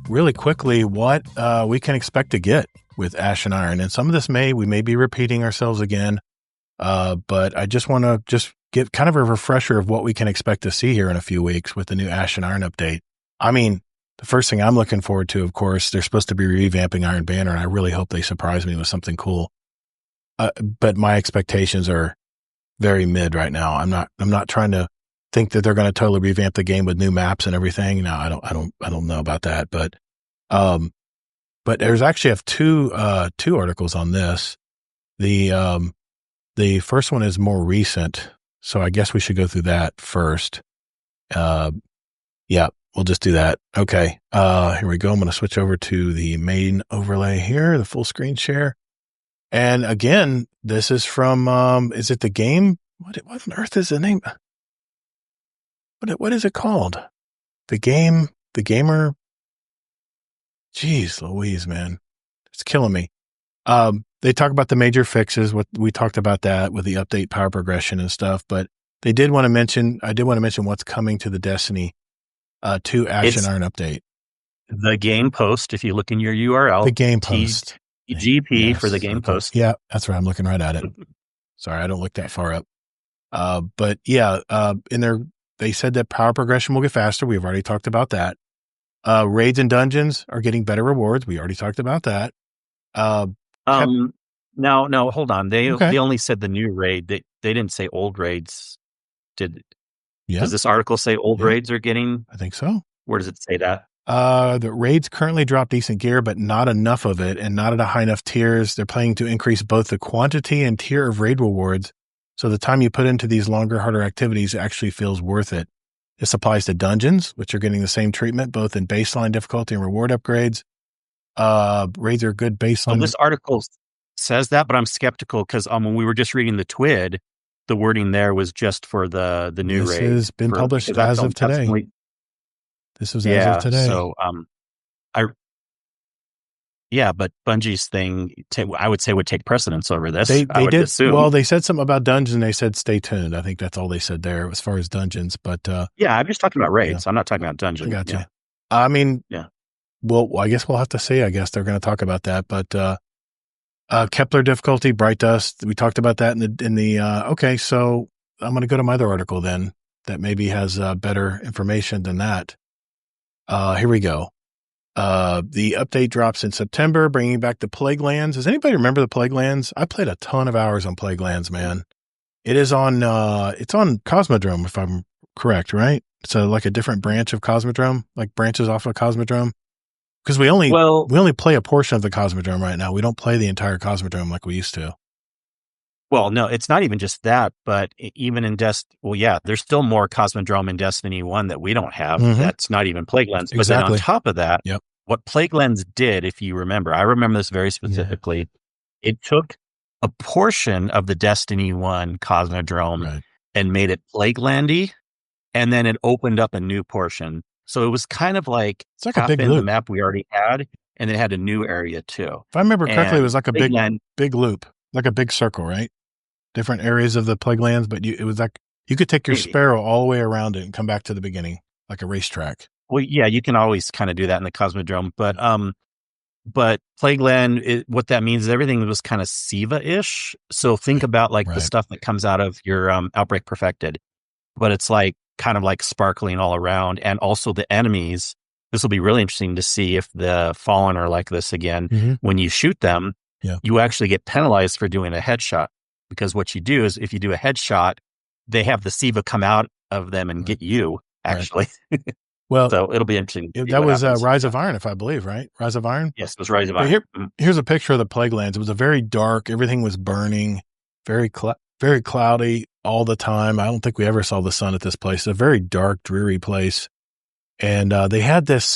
really quickly what we can expect to get with Ash and Iron. And some of this we may be repeating ourselves again, but I just want to give kind of a refresher of what we can expect to see here in a few weeks with the new Ash and Iron update. I mean, the first thing I'm looking forward to, of course, they're supposed to be revamping Iron Banner, and I really hope they surprise me with something cool. But my expectations are very mid right now. I'm not trying to think that they're going to totally revamp the game with new maps and everything. No, I don't know about that, but there's actually have two articles on this. The first one is more recent, so I guess we should go through that first. Yeah, we'll just do that. Okay. Here we go. I'm going to switch over to the main overlay here, the full screen share. And again, this is from, is it the game? What on earth is the name? What is it called? The gamer. Jeez Louise, man. It's killing me. They talk about the major fixes. What we talked about that with the update power progression and stuff, but I did want to mention what's coming to the Destiny 2 Ash and Iron update. The game post, if you look in your URL. The game post. GP for the game post. Yeah, that's right. I'm looking right at it. Sorry, I don't look that far up. But yeah, in there, they said that power progression will get faster. We've already talked about that. Raids and dungeons are getting better rewards. We already talked about that. No, hold on. They only said the new raid. They didn't say old raids. Does this article say old raids are getting? I think so. Where does it say that? The raids currently drop decent gear, but not enough of it, and not at a high enough tiers. They're planning to increase both the quantity and tier of raid rewards, so the time you put into these longer, harder activities actually feels worth it. This applies to dungeons, which are getting the same treatment, both in baseline difficulty and reward upgrades. Raids are good baseline. Well, this article says that, but I'm skeptical because when we were just reading the TWID, the wording there was just for the new raid. This has been published as of today. This was as of today. So, but Bungie's thing, I would say, would take precedence over this. They did. Assume. Well, they said something about dungeons. They said, stay tuned. I think that's all they said there as far as dungeons. But I'm just talking about raids. Yeah. I'm not talking about dungeons. I gotcha. Yeah. I mean, well, I guess we'll have to see. I guess they're going to talk about that. But Kepler difficulty, Bright Dust. We talked about that in the okay, so I'm going to go to my other article then that maybe has better information than that. Here we go. The update drops in September, bringing back the Plague Lands. Does anybody remember the Plague Lands? I played a ton of hours on Plague Lands, man. It is on, it's on Cosmodrome, if I'm correct, right? It's like a different branch of Cosmodrome, like branches off of Cosmodrome. Because we only play a portion of the Cosmodrome right now. We don't play the entire Cosmodrome like we used to. Well, no, it's not even just that, but even in there's still more Cosmodrome in Destiny 1 that we don't have. Mhm. That's not even Plaguelands. But then on top of that, what Plaguelands did, if you remember, I remember this very specifically, it took a portion of the Destiny 1 Cosmodrome and made it Plaguelandy, and then it opened up a new portion. So it was kind of like it's like a big loop. The map we already had, and it had a new area too. If I remember correctly, it was like a big loop, like a big circle, right? Different areas of the Plaguelands, but it was like you could take your Sparrow all the way around it and come back to the beginning, like a racetrack. Well, yeah, you can always kind of do that in the Cosmodrome, but Plagueland, what that means is everything was kind of Siva-ish. So think about like the stuff that comes out of your Outbreak Perfected, but it's like kind of like sparkling all around, and also the enemies. This will be really interesting to see if the Fallen are like this again. Mm-hmm. When you shoot them, you actually get penalized for doing a headshot, because what you do is if you do a headshot, they have the Siva come out of them and get you actually. Well, so it'll be interesting. That was Rise of Iron, if I believe, right? Rise of Iron? Yes, it was Rise of Iron. Here's a picture of the Plaguelands. It was a very dark, everything was burning, very cloudy all the time. I don't think we ever saw the sun at this place. It's a very dark, dreary place. And they had this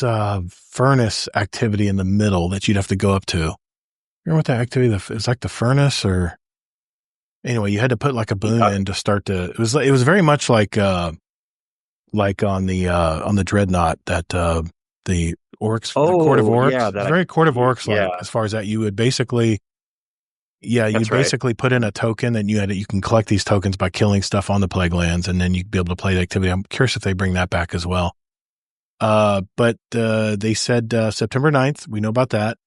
furnace activity in the middle that you'd have to go up to. Remember what that activity, it's like the furnace, or anyway, you had to put like a boon in to start to, it was very much like on the Dreadnought, that the Orcs, the Court of Orcs. Yeah, it's very Court of Orcs like, as far as that. You would basically basically put in a token, and you can collect these tokens by killing stuff on the Plaguelands, and then you'd be able to play the activity. I'm curious if they bring that back as well. But they said September 9th. We know about that.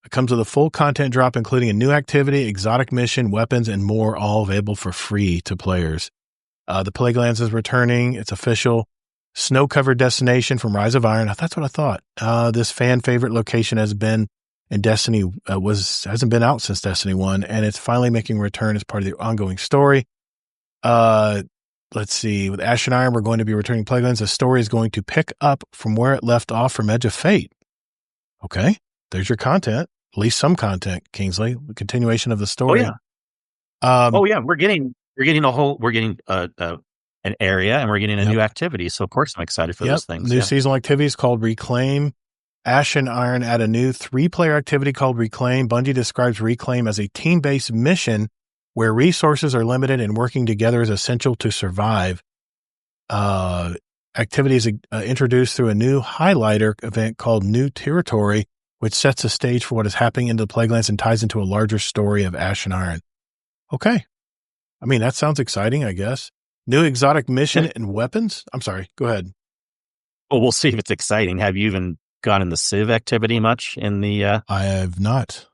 It comes with a full content drop, including a new activity, exotic mission, weapons, and more, all available for free to players. The Plaguelands is returning. It's official. Snow-covered destination from Rise of Iron. That's what I thought. This fan favorite location has been in Destiny, hasn't been out since Destiny 1, and it's finally making a return as part of the ongoing story. Let's see. With Ash and Iron, we're going to be returning Plaguelands. The story is going to pick up from where it left off from Edge of Fate. Okay. There's your content. At least some content, Kingsley. The continuation of the story. We're getting an area, and we're getting a new activity. So of course I'm excited for those things. New seasonal activities called Reclaim. Ash and Iron add a new 3-player activity called Reclaim. Bungie describes Reclaim as a team-based mission where resources are limited and working together is essential to survive. Activities introduced through a new highlighter event called New Territory, which sets the stage for what is happening into the Plaguelands and ties into a larger story of Ash and Iron. Okay. I mean, that sounds exciting, I guess. New exotic mission and weapons? I'm sorry. Go ahead. Well, we'll see if it's exciting. Have you even gone in the Civ activity much in the... I have not,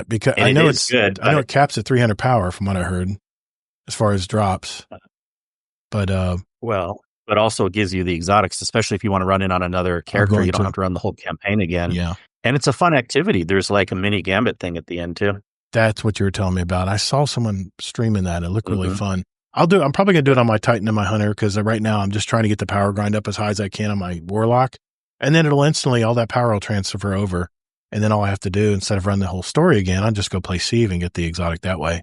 because I know it's good. I know it caps at 300 power from what I heard as far as drops. But but also it gives you the exotics, especially if you want to run in on another character. You don't have to run the whole campaign again. Yeah. And it's a fun activity. There's like a mini gambit thing at the end too. That's what you were telling me about. I saw someone streaming that. It looked really fun. I'm probably going to do it on my Titan and my Hunter, because right now I'm just trying to get the power grind up as high as I can on my Warlock. And then it'll instantly, all that power will transfer over. And then all I have to do, instead of running the whole story again, I'll just go play Sieve and get the exotic that way.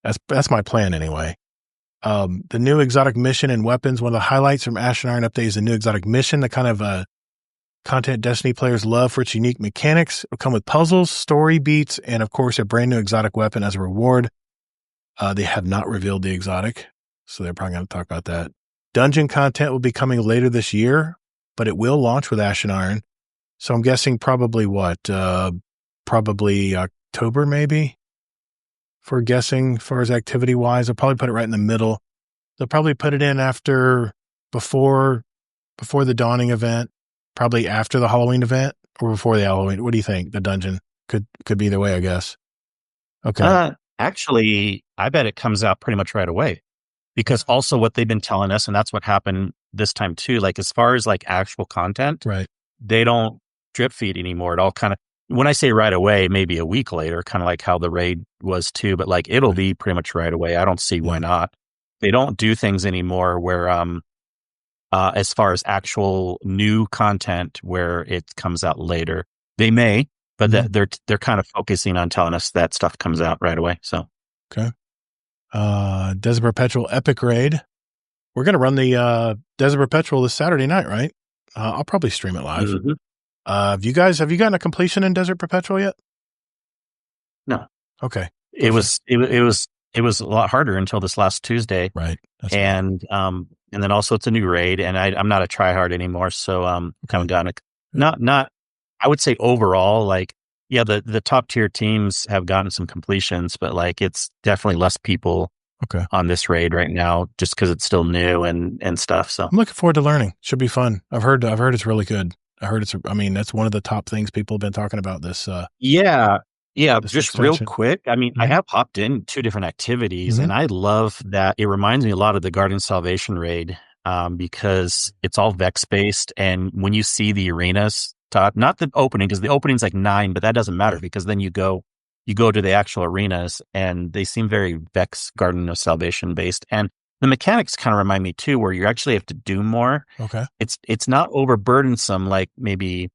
That's my plan anyway. The new exotic mission and weapons. One of the highlights from Ash and Iron update is the new exotic mission, the kind of content Destiny players love for its unique mechanics. It'll come with puzzles, story beats, and of course a brand new exotic weapon as a reward. They have not revealed the exotic, so they're probably going to talk about that. Dungeon content will be coming later this year, but it will launch with Ash and Iron. So I'm guessing probably probably October maybe, for guessing as far as activity wise. They'll probably put it right in the middle. They'll probably put it in before the Dawning event, probably after the Halloween event, or before the Halloween. What do you think? The dungeon could be either way, I guess. Okay. Actually, I bet it comes out pretty much right away, because also what they've been telling us, and that's what happened this time too, like as far as like actual content, right? They don't drip feed anymore. It all kind of, when I say right away, maybe a week later, kind of like how the raid was too, but like it'll be pretty much right away. I don't see why not. They don't do things anymore where as far as actual new content where it comes out later. They may, but they're kind of focusing on telling us that stuff comes out right away. So, okay. Desert Perpetual Epic Raid. We're going to run the Desert Perpetual this Saturday night, right? I'll probably stream it live. Mm-hmm. Have you gotten a completion in Desert Perpetual yet? No. Okay. It was a lot harder until this last Tuesday. Right. That's and then also it's a new raid, and I'm not a tryhard anymore. So, haven't gotten it. Not, I would say overall, like, yeah, the top tier teams have gotten some completions, but like, it's definitely less people on this raid right now, just because it's still new and stuff. So I'm looking forward to learning. Should be fun. I've heard it's really good. That's one of the top things people have been talking about this. Yeah. This just extension. real quick. I mean, I have hopped in 2 different activities, and I love that. It reminds me a lot of the Guardian Salvation raid, because it's all Vex based. And when you see the arenas, not the opening, because the opening's like 9, but that doesn't matter, because then you go to the actual arenas, and they seem very Vex Guardian of Salvation based. And the mechanics kind of remind me too, where you actually have to do more. Okay. It's not overburdensome like maybe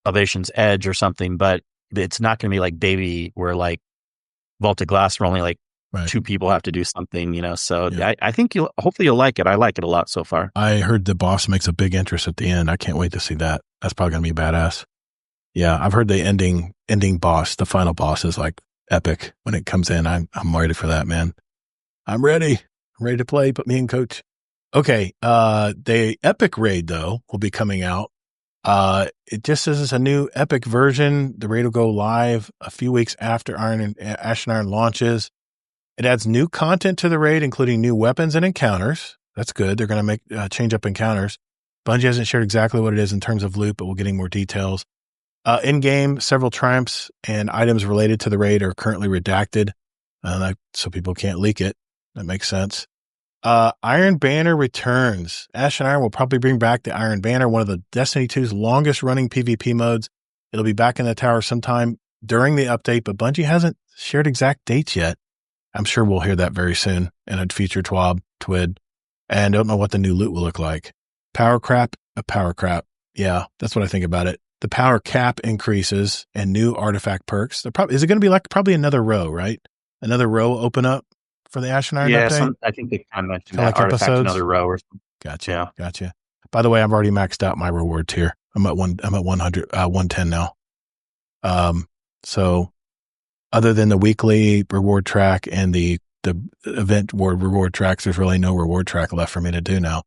Salvation's Edge or something, but it's not going to be like Baby, where like Vaulted Glass, where only like 2 people have to do something, So I think hopefully you'll like it. I like it a lot so far. I heard the boss makes a big entrance at the end. I can't wait to see that. That's probably going to be badass. Yeah, I've heard the ending boss, the final boss, is like epic when it comes in. I'm ready for that, man. I'm ready. I'm ready to play. Put me in, coach. Okay. The Epic Raid though will be coming out. It just says it's a new Epic version. The raid will go live a few weeks after Ash and Iron launches. It adds new content to the raid, including new weapons and encounters. That's good. They're going to change up encounters. Bungie hasn't shared exactly what it is in terms of loot, but we're getting more details. In-game, several triumphs and items related to the raid are currently redacted, so people can't leak it. That makes sense. Iron Banner returns. Ash and Iron will probably bring back the Iron Banner, one of the Destiny 2's longest running PvP modes. It'll be back in the tower sometime during the update, but Bungie hasn't shared exact dates yet. I'm sure we'll hear that very soon in a future TWID. And don't know what the new loot will look like. Power crap. Yeah, that's what I think about it. The power cap increases and new artifact perks. Is it going to be like probably another row, right? Another row open up for the Ash and Iron update? I think they kind of mentioned that, like artifact episodes? Another row or something. Gotcha. By the way, I've already maxed out my reward tier. I'm at 110 now. So other than the weekly reward track and the event reward tracks, there's really no reward track left for me to do now.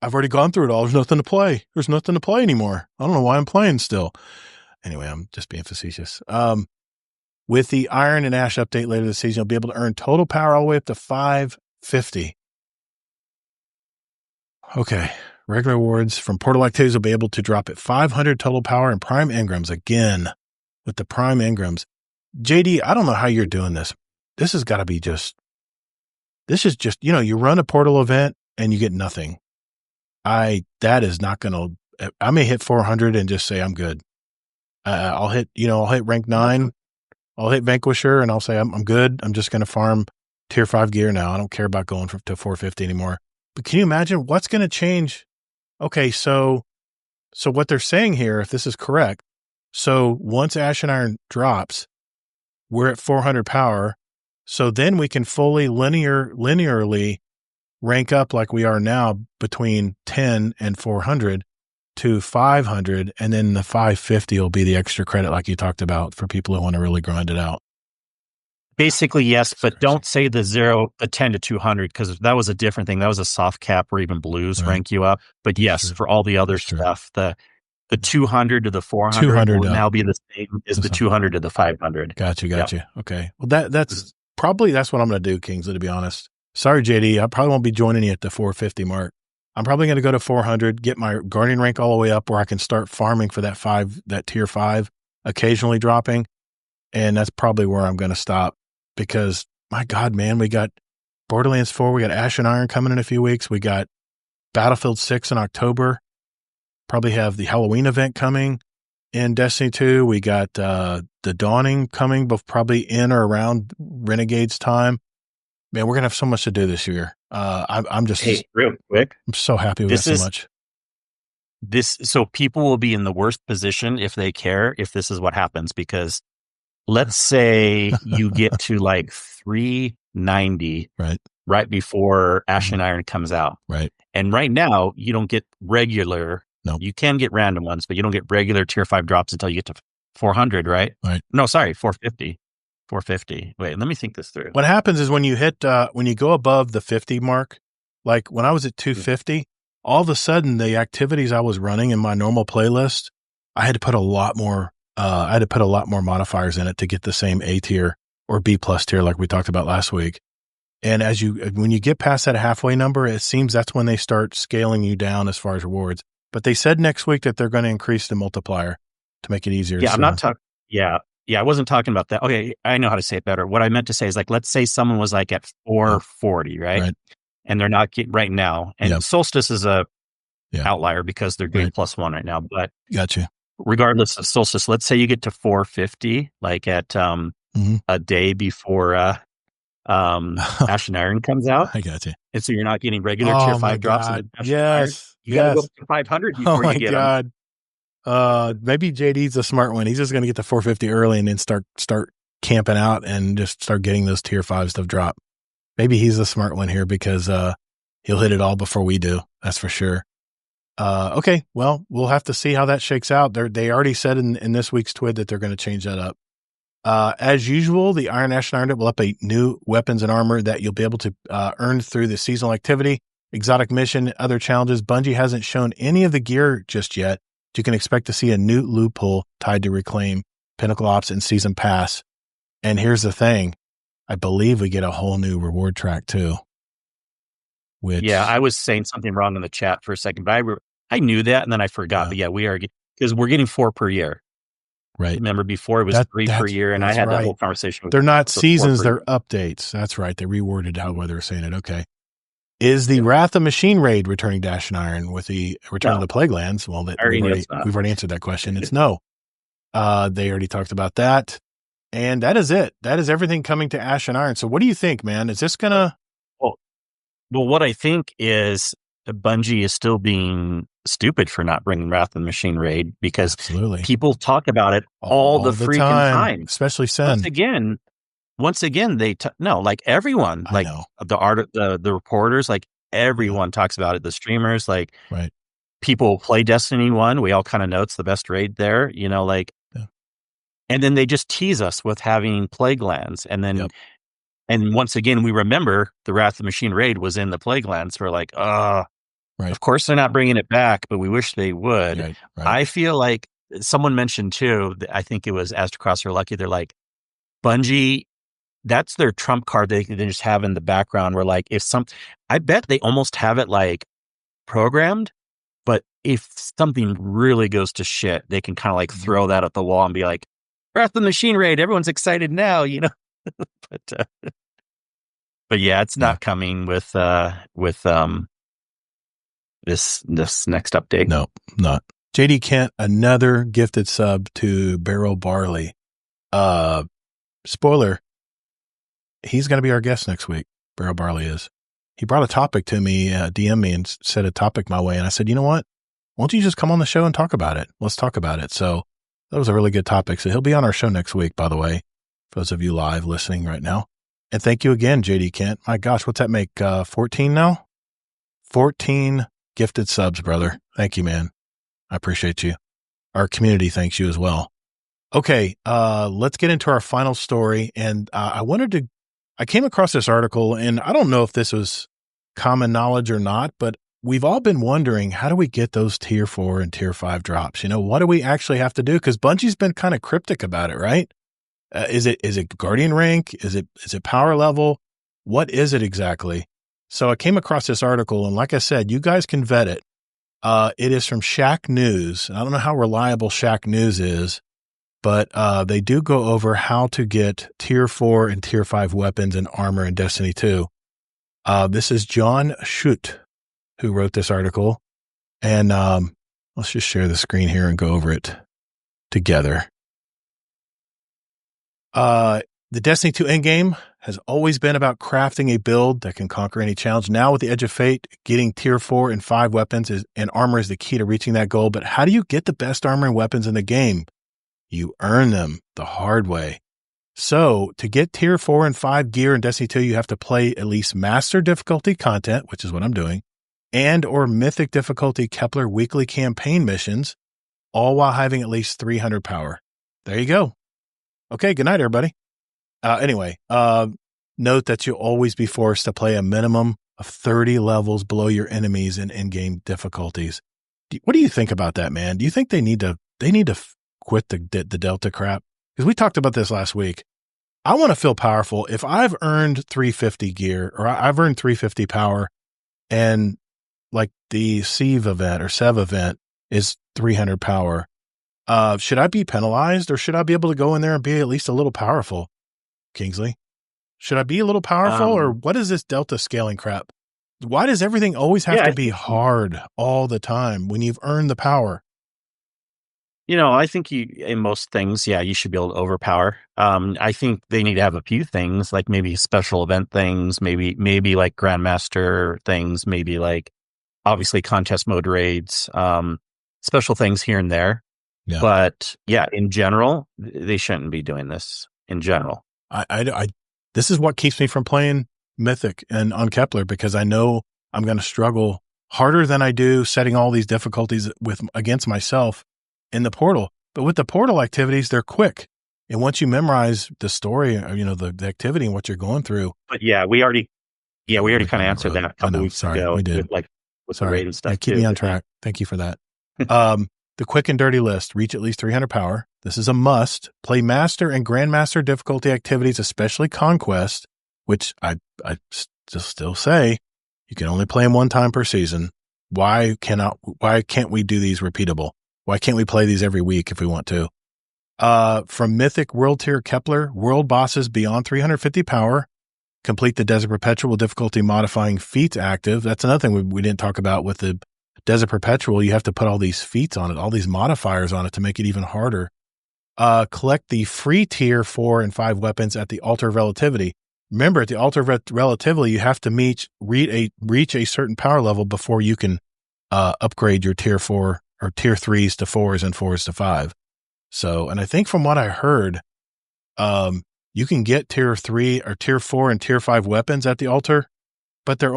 I've already gone through it all. There's nothing to play. There's nothing to play anymore. I don't know why I'm playing still. Anyway, I'm just being facetious. With the Iron and Ash update later this season, you'll be able to earn total power all the way up to 550. Okay. Regular rewards from Portal activities will be able to drop at 500 total power and Prime Engrams again with the Prime Engrams. JD, I don't know how you're doing this. This is just, you run a Portal event and you get nothing. That is not going to, I may hit 400 and just say I'm good. I'll hit rank 9. I'll hit Vanquisher and I'll say I'm good. I'm just going to farm tier 5 gear now. I don't care about going to 450 anymore. But can you imagine what's going to change? Okay, so what they're saying here, if this is correct, so once Ash and Iron drops, we're at 400 power. So then we can fully linearly rank up like we are now between 10 and 400 to 500. And then the 550 will be the extra credit like you talked about for people who want to really grind it out. Basically, yes, but don't say the 10 to 200 because that was a different thing. That was a soft cap where even blues rank you up. But yes, for all the other stuff, the 200 to the 400 will now be the same as the 200 to the 500. Gotcha. Yep. Okay. Well, that's probably what I'm going to do, Kingsley, to be honest. Sorry, JD. I probably won't be joining you at the 450 mark. I'm probably going to go to 400, get my Guardian rank all the way up where I can start farming for that tier 5, occasionally dropping. And that's probably where I'm going to stop because, my God, man, we got Borderlands 4, we got Ash and Iron coming in a few weeks. We got Battlefield 6 in October. Probably have the Halloween event coming in Destiny 2. We got the Dawning coming, but probably in or around Renegade's time. Man, we're going to have so much to do this year. I'm just real quick. I'm so happy with so much. so people will be in the worst position if they care, if this is what happens, because let's say you get to like 390 right before Ashen Iron comes out. Right. And right now you don't get regular. No. You can get random ones, but you don't get regular tier 5 drops until you get to 400, right? Right. No, sorry, 450. 450. Wait, let me think this through. What happens is when you hit, when you go above the 50 mark, like when I was at 250, all of a sudden the activities I was running in my normal playlist, I had to put a lot more, modifiers in it to get the same A tier or B plus tier like we talked about last week. And when you get past that halfway number, it seems that's when they start scaling you down as far as rewards. But they said next week that they're going to increase the multiplier to make it easier. Yeah, I'm not talking. Yeah, I wasn't talking about that. Okay, I know how to say it better. What I meant to say is like, let's say someone was like at 440, right? And they're not getting right now. And Solstice is a outlier because they're doing +1 right now. But gotcha. Regardless of Solstice, let's say you get to 450, like at a day before Ashen Iron comes out. I gotcha. And so you're not getting regular tier 5 drops. Yes. You got to go up to 500 before you get them. Maybe JD's a smart one. He's just going to get to 450 early and then start camping out and just start getting those tier 5 stuff drop. Maybe he's a smart one here because he'll hit it all before we do. That's for sure. Okay, well, we'll have to see how that shakes out. They already said in this week's TWID that they're going to change that up. As usual, the Ashen Iron will update new weapons and armor that you'll be able to earn through the seasonal activity, exotic mission, other challenges. Bungie hasn't shown any of the gear just yet. You can expect to see a new loophole tied to Reclaim, Pinnacle Ops, and Season Pass. And here's the thing. I believe we get a whole new reward track too. Yeah, I was saying something wrong in the chat for a second, but I knew that and then I forgot. But yeah, we are, because we're getting 4 per year. Right. Remember before it was 3 per year, and I had that whole conversation with They're not seasons, they're updates. That's right. They reworded how they were saying it. Okay. Is the Wrath of Machine raid returning to Ashen Iron with the return of the Plague Lands? Well, we've already answered that question. It's no. They already talked about that. And that is it. That is everything coming to Ashen Iron. So what do you think, man? Is this going to... Well, what I think is Bungie is still being stupid for not bringing Wrath of the Machine raid, because people talk about it all the freaking time. Especially Sen. Once again, like everyone, like the reporters, like everyone talks about it. The streamers, like people play Destiny 1. We all kind of know it's the best raid there, and then they just tease us with having Plague Lands. And then, and once again, we remember the Wrath of the Machine raid was in the Plague Lands. We're like, of course they're not bringing it back, but we wish they would. Right. I feel like someone mentioned too, I think it was Astrocross or Lucky. They're like, Bungie, that's their trump card they just have in the background where like, I bet they almost have it like programmed, but if something really goes to shit, they can kind of like throw that at the wall and be like, Wrath of the Machine raid, everyone's excited now, but yeah, it's not coming with this next update. No, not. JD Kent, another gifted sub to Barrel Barley. Spoiler, he's going to be our guest next week. Barrel Barley is. He brought a topic to me, DM me and said a topic my way. And I said, you know what? Why don't you just come on the show and talk about it? Let's talk about it. So that was a really good topic. So he'll be on our show next week, by the way, for those of you live listening right now. And thank you again, JD Kent. My gosh, what's that make? 14 now? 14 gifted subs, brother. Thank you, man. I appreciate you. Our community thanks you as well. Okay, let's get into our final story. And I came across this article, and I don't know if this was common knowledge or not, but we've all been wondering, how do we get those tier 4 and tier 5 drops? What do we actually have to do? Because Bungie's been kind of cryptic about it, right? Is it Guardian rank? Is it power level? What is it exactly? So I came across this article, and like I said, you guys can vet it. It is from Shack News. I don't know how reliable Shack News is, but they do go over how to get tier 4 and tier 5 weapons and armor in Destiny 2. This is John Schutt who wrote this article. And let's just share the screen here and go over it together. The Destiny 2 endgame has always been about crafting a build that can conquer any challenge. Now with the Edge of Fate, getting tier 4 and 5 weapons and armor is the key to reaching that goal. But how do you get the best armor and weapons in the game? You earn them the hard way. So to get tier 4 and 5 gear in Destiny 2, you have to play at least master difficulty content, which is what I'm doing, and or mythic difficulty Kepler weekly campaign missions, all while having at least 300 power. There you go. Okay, good night, everybody. Anyway, note that you'll always be forced to play a minimum of 30 levels below your enemies in in-game difficulties. What do you think about that, man? Do you think they need to quit the Delta crap? Because we talked about this last week. I want to feel powerful. If I've earned 350 gear or I've earned 350 power and like the Sev event is 300 power, should I be penalized or should I be able to go in there and be at least a little powerful? Kingsley, should I be a little powerful or what is this Delta scaling crap? Why does everything always have to be hard all the time when you've earned the power? I think in most things, you should be able to overpower. I think they need to have a few things, like maybe special event things, maybe like Grandmaster things, maybe like obviously contest mode raids, special things here and there. Yeah. But in general, they shouldn't be doing this in general. This is what keeps me from playing Mythic and on Kepler, because I know I'm going to struggle harder than I do setting all these difficulties against myself in the portal. But with the portal activities, they're quick. And once you memorize the story, or, the activity and what you're going through. But we already kind of answered that a couple weeks ago. We did. With the raid and stuff. Keep me on track. Thank you for that. The quick and dirty list, reach at least 300 power. This is a must. Play master and grandmaster difficulty activities, especially conquest, which I still say you can only play them one time per season. Why can't we do these repeatable? Why can't we play these every week if we want to? From Mythic World Tier Kepler, world bosses beyond 350 power, complete the Desert Perpetual difficulty modifying feats active. That's another thing we didn't talk about with the Desert Perpetual. You have to put all these feats on it, all these modifiers on it to make it even harder. Collect the free tier 4 and 5 weapons at the Altar of Relativity. Remember, at the Altar of Relativity, you have to reach a certain power level before you can upgrade your tier 4 or tier 3s to 4s and 4s to 5. So, and I think from what I heard, you can get tier 3 or tier 4 and tier 5 weapons at the altar, but they're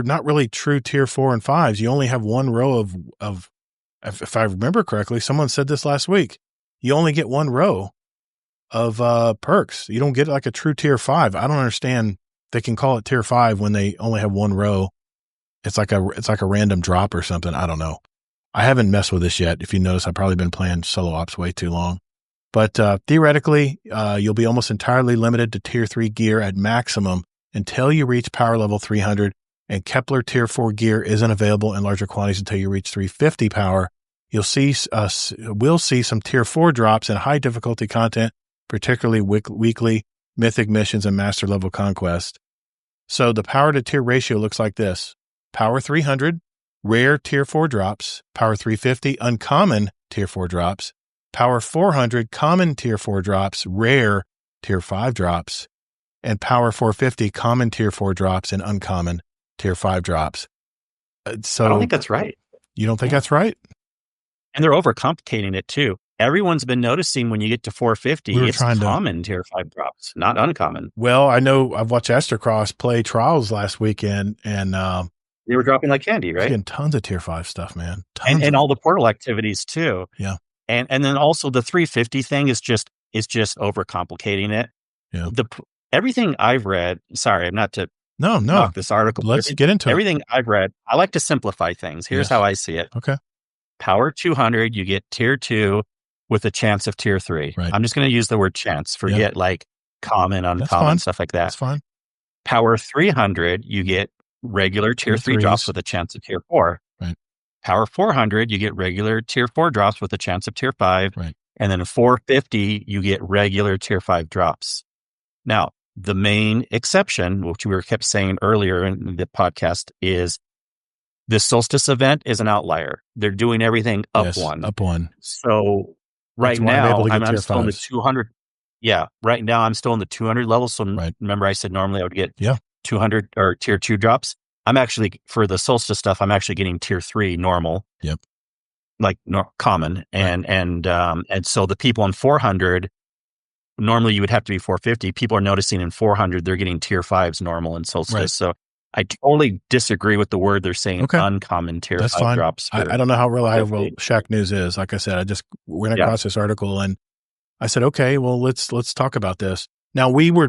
not really true tier 4 and 5s. You only have one row of, if I remember correctly, someone said this last week, you only get one row of perks. You don't get like a true tier 5. I don't understand. They can call it tier 5 when they only have one row. It's like a random drop or something. I don't know. I haven't messed with this yet. If you notice, I've probably been playing solo ops way too long. But theoretically, you'll be almost entirely limited to tier 3 gear at maximum until you reach power level 300, and Kepler tier 4 gear isn't available in larger quantities until you reach 350 power. We'll see some tier 4 drops in high difficulty content, particularly weekly mythic missions and master level conquest. So the power to tier ratio looks like this: power 300, rare tier 4 drops; power 350, uncommon tier 4 drops; power 400, common tier 4 drops, rare tier 5 drops; and power 450, common tier 4 drops and uncommon tier 5 drops. So I don't think that's right. You don't think that's right? And they're overcomplicating it too. Everyone's been noticing when you get to 450, it's common tier 5 drops, not uncommon. Well, I know I've watched Estercross play Trials last weekend, and they were dropping like candy, right? Getting tons of tier 5 stuff, man. And all the portal activities too. Yeah. And then also the 350 thing is just overcomplicating it. Yeah. Everything I've read, sorry, I'm not to knock this article. Let's get into everything I've read. I like to simplify things. Here's how I see it. Okay. Power 200, you get tier 2 with a chance of tier 3. Right. I'm just going to use the word chance. Forget like common, uncommon, stuff like that. That's fine. Power 300, you get regular tier 3 drops with a chance of tier 4. Right. Power 400, you get regular tier 4 drops with a chance of tier 5. Right. And then 450, you get regular tier 5 drops. Now, the main exception, which we kept saying earlier in the podcast, is the Solstice event is an outlier. They're doing everything up one. Up one. So right That's why I'm able now, to get I'm tier still in the 5s. 200. Yeah, right now I'm still in the 200 level. So Right. remember I said normally I would get Yeah. 200 or tier 2 drops. I'm actually, for the Solstice stuff, I'm actually getting tier 3 normal. Yep. Like common. And so the people in 400, normally you would have to be 450. People are noticing in 400, they're getting tier 5s normal in Solstice. Right. So I totally disagree with the word they're saying Okay. uncommon tier That's 5 fine. drops. I don't know how reliable 50. Shack News is. Like I said, I just went across this article and I said, okay, well, let's talk about this. Now we were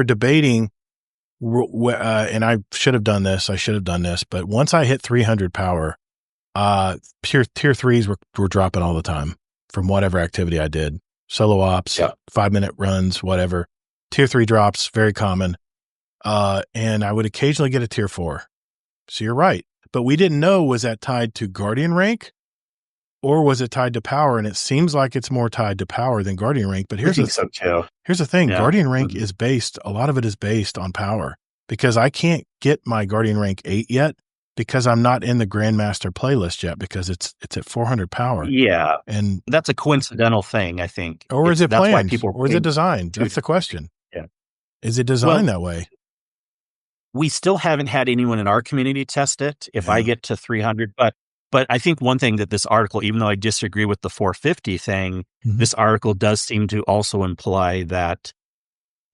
debating, and I should have done this. But once I hit 300 power, tier 3s were dropping all the time from whatever activity I did. Solo ops, 5-minute runs, whatever. Tier 3 drops, very common. And I would occasionally get a tier 4. So you're right. But we didn't know, was that tied to Guardian rank or was it tied to power? And it seems like it's more tied to power than Guardian rank. But here's the thing. Yeah. Guardian rank is a lot of it is based on power, because I can't get my Guardian rank 8 yet because I'm not in the Grandmaster playlist yet, because it's at 400 power. Yeah. And that's a coincidental thing, I think. Or is it planned? That's why or is it designed? That's the question. Yeah. Is it designed that way? We still haven't had anyone in our community test it. If I get to 300, but I think one thing that this article, even though I disagree with the 450 thing, this article does seem to also imply that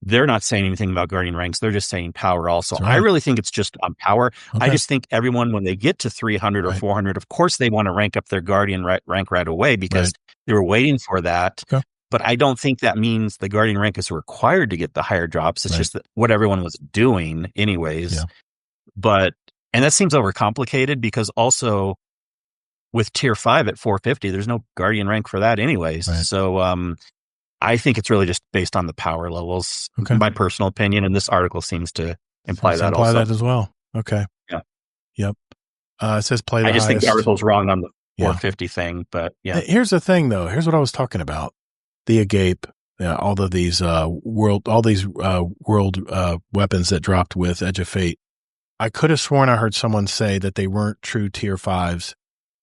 they're not saying anything about Guardian ranks. They're just saying power also. Right. I really think it's just on power. Okay. I just think everyone, when they get to 300 or 400, of course they want to rank up their Guardian rank right away because they were waiting for that. Okay. But I don't think that means the Guardian rank is required to get the higher drops. It's just what everyone was doing anyways. Yeah. And that seems overcomplicated because also with tier 5 at 450, there's no Guardian rank for that anyways. Right. So I think it's really just based on the power levels, my personal opinion. And this article seems to imply that also. That as well. Okay. Yeah. Yep. It says play the highest. I just think the article's wrong on the 450 thing, but yeah. Here's the thing though. Here's what I was talking about. The agape, all of these world weapons that dropped with Edge of Fate. I could have sworn I heard someone say that they weren't true tier 5s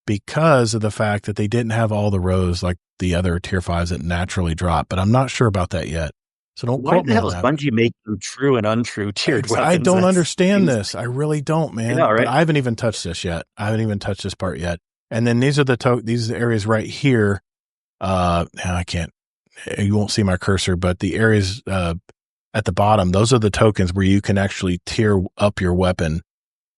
because of the fact that they didn't have all the rows like the other tier 5s that naturally drop. But I'm not sure about that yet. So don't quote me on that. Why the hell does Bungie make true and untrue tiered weapons? I don't understand this. I really don't, man. I know, right? But I haven't even touched this yet. I haven't even touched this part yet. And then these are these areas right here. I can't. You won't see my cursor, but the areas at the bottom, those are the tokens where you can actually tier up your weapon.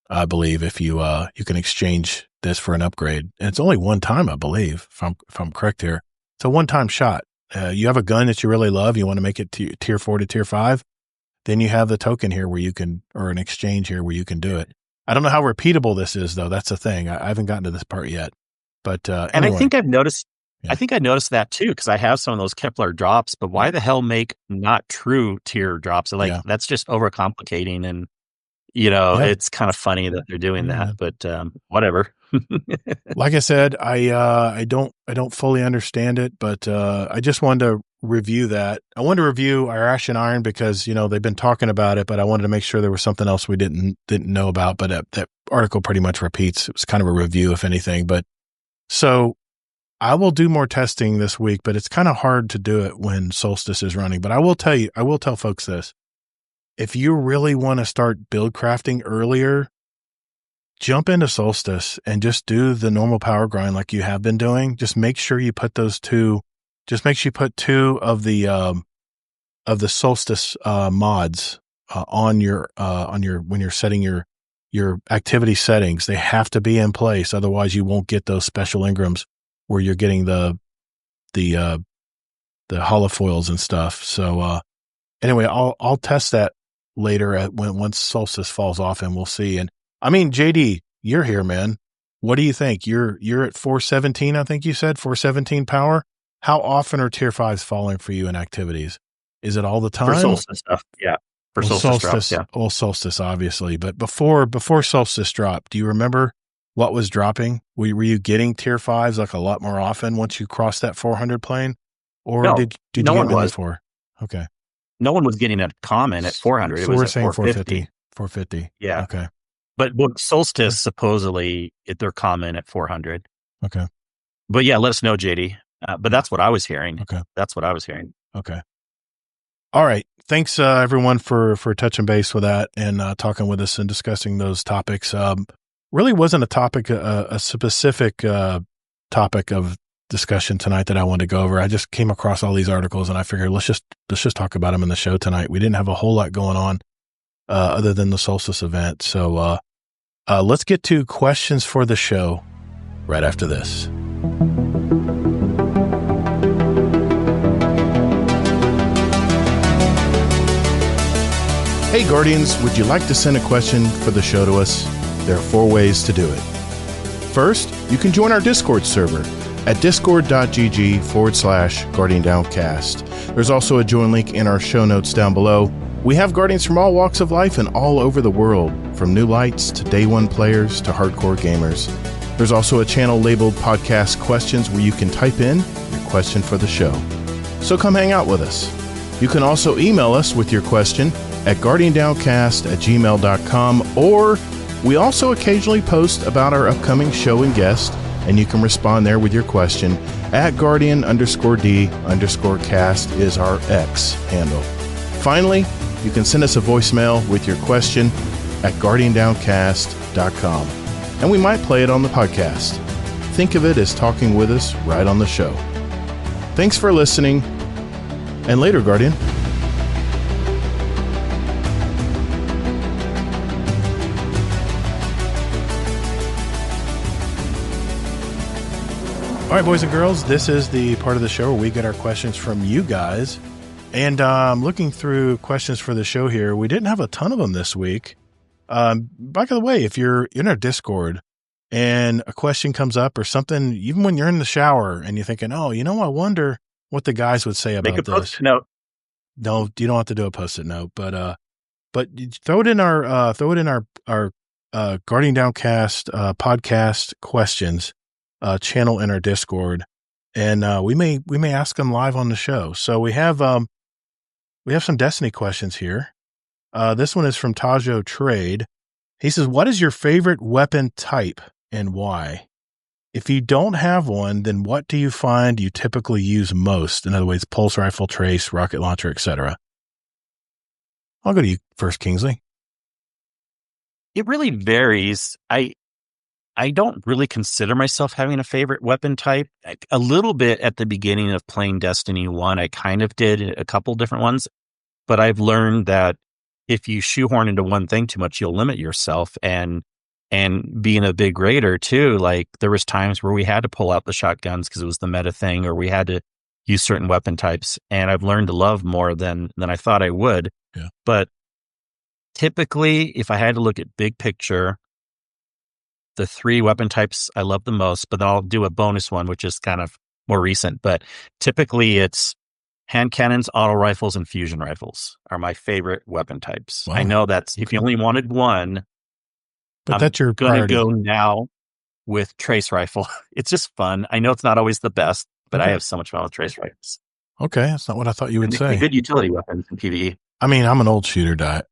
I believe if you can exchange this for an upgrade, and it's only one time, I believe, if I'm correct here. It's a one-time shot. You have a gun that you really love, you want to make it tier 4 to tier 5, then you have the token here where you can, or an exchange here where you can do it. I don't know how repeatable this is though. That's the thing. I haven't gotten to this part yet, but and anyway. I think I've noticed. Yeah. I think I noticed that too, because I have some of those Kepler drops, but why the hell make not true tier drops? That's just overcomplicating, and it's kind of funny that they're doing that, but whatever. Like I said, I don't fully understand it, but I just wanted to review that. I wanted to review our Ash and Iron because they've been talking about it, but I wanted to make sure there was something else we didn't know about. But that article pretty much repeats. It was kind of a review, if anything. But so I will do more testing this week, but it's kind of hard to do it when Solstice is running. But I will tell folks this. If you really want to start build crafting earlier, jump into Solstice and just do the normal power grind like you have been doing. Just make sure you put two of the Solstice mods on your when you're setting your activity settings. They have to be in place, otherwise you won't get those special engrams where you're getting the holofoils and stuff. So anyway, I'll test that later once Solstice falls off, and we'll see. And I mean, JD, you're here, man. What do you think? You're at 417, I think you said 417 power. How often are tier 5s falling for you in activities? Is it all the time? For Solstice stuff, yeah. For Solstice drops, yeah. Well, Solstice, obviously. But before Solstice dropped, do you remember what was dropping? Were you getting tier 5s like a lot more often once you crossed that 400 plane? Or no, did you no get one many was. for? Okay. No one was getting a common at 400. So it was we're at saying 450. 450. Yeah. Okay. But Solstice, supposedly, they're common at 400. Okay. But yeah, let us know, JD. But that's what I was hearing. Okay. That's what I was hearing. Okay. All right. Thanks, everyone, for touching base with that and talking with us and discussing those topics. Really wasn't a topic, a specific topic of discussion tonight that I wanted to go over. I just came across all these articles and I figured let's just talk about them in the show tonight. We didn't have a whole lot going on other than the Solstice event. So let's get to questions for the show right after this. Hey Guardians, would you like to send a question for the show to us? There are 4 ways to do it. First, you can join our Discord server at discord.gg/Guardian Downcast. There's also a join link in our show notes down below. We have Guardians from all walks of life and all over the world, from new lights to day one players to hardcore gamers. There's also a channel labeled Podcast Questions where you can type in your question for the show. So come hang out with us. You can also email us with your question at guardiandowncast@gmail.com, or we also occasionally post about our upcoming show and guest, and you can respond there with your question at Guardian_D_cast is our X handle. Finally, you can send us a voicemail with your question at guardiandowncast.com, and we might play it on the podcast. Think of it as talking with us right on the show. Thanks for listening, and later, Guardian. All right, boys and girls, this is the part of the show where we get our questions from you guys. And I'm looking through questions for the show here. We didn't have a ton of them this week. By the way, if you're in our Discord and a question comes up or something, even when you're in the shower and you're thinking, oh, I wonder what the guys would say about Make a this. post-it note. No, you don't have to do a post-it note, but you throw it in our Guardian Downcast podcast questions channel in our Discord, and we may ask them live on the show. So we have some Destiny questions here. This one is from Tajo Trade. He says, what is your favorite weapon type and why? If you don't have one, then what do you find you typically use most? In other words, pulse rifle, trace, rocket launcher, etc. I'll go to you first, Kingsley. It really varies. I don't really consider myself having a favorite weapon type. A little bit at the beginning of playing Destiny 1, I kind of did a couple different ones, but I've learned that if you shoehorn into one thing too much, you'll limit yourself. And being a big raider too, like there was times where we had to pull out the shotguns because it was the meta thing, or we had to use certain weapon types. And I've learned to love more than I thought I would. Yeah. But typically, if I had to look at big picture, the 3 weapon types I love the most, but then I'll do a bonus one, which is kind of more recent. But typically it's hand cannons, auto rifles, and fusion rifles are my favorite weapon types. Wow. I know that's if you only wanted one, but that's your going to priority. go now with trace rifle. It's just fun. I know it's not always the best, but I have so much fun with trace rifles. Okay, that's not what I thought you would say. Good utility weapons in PvE. I mean, I'm an old shooter guy.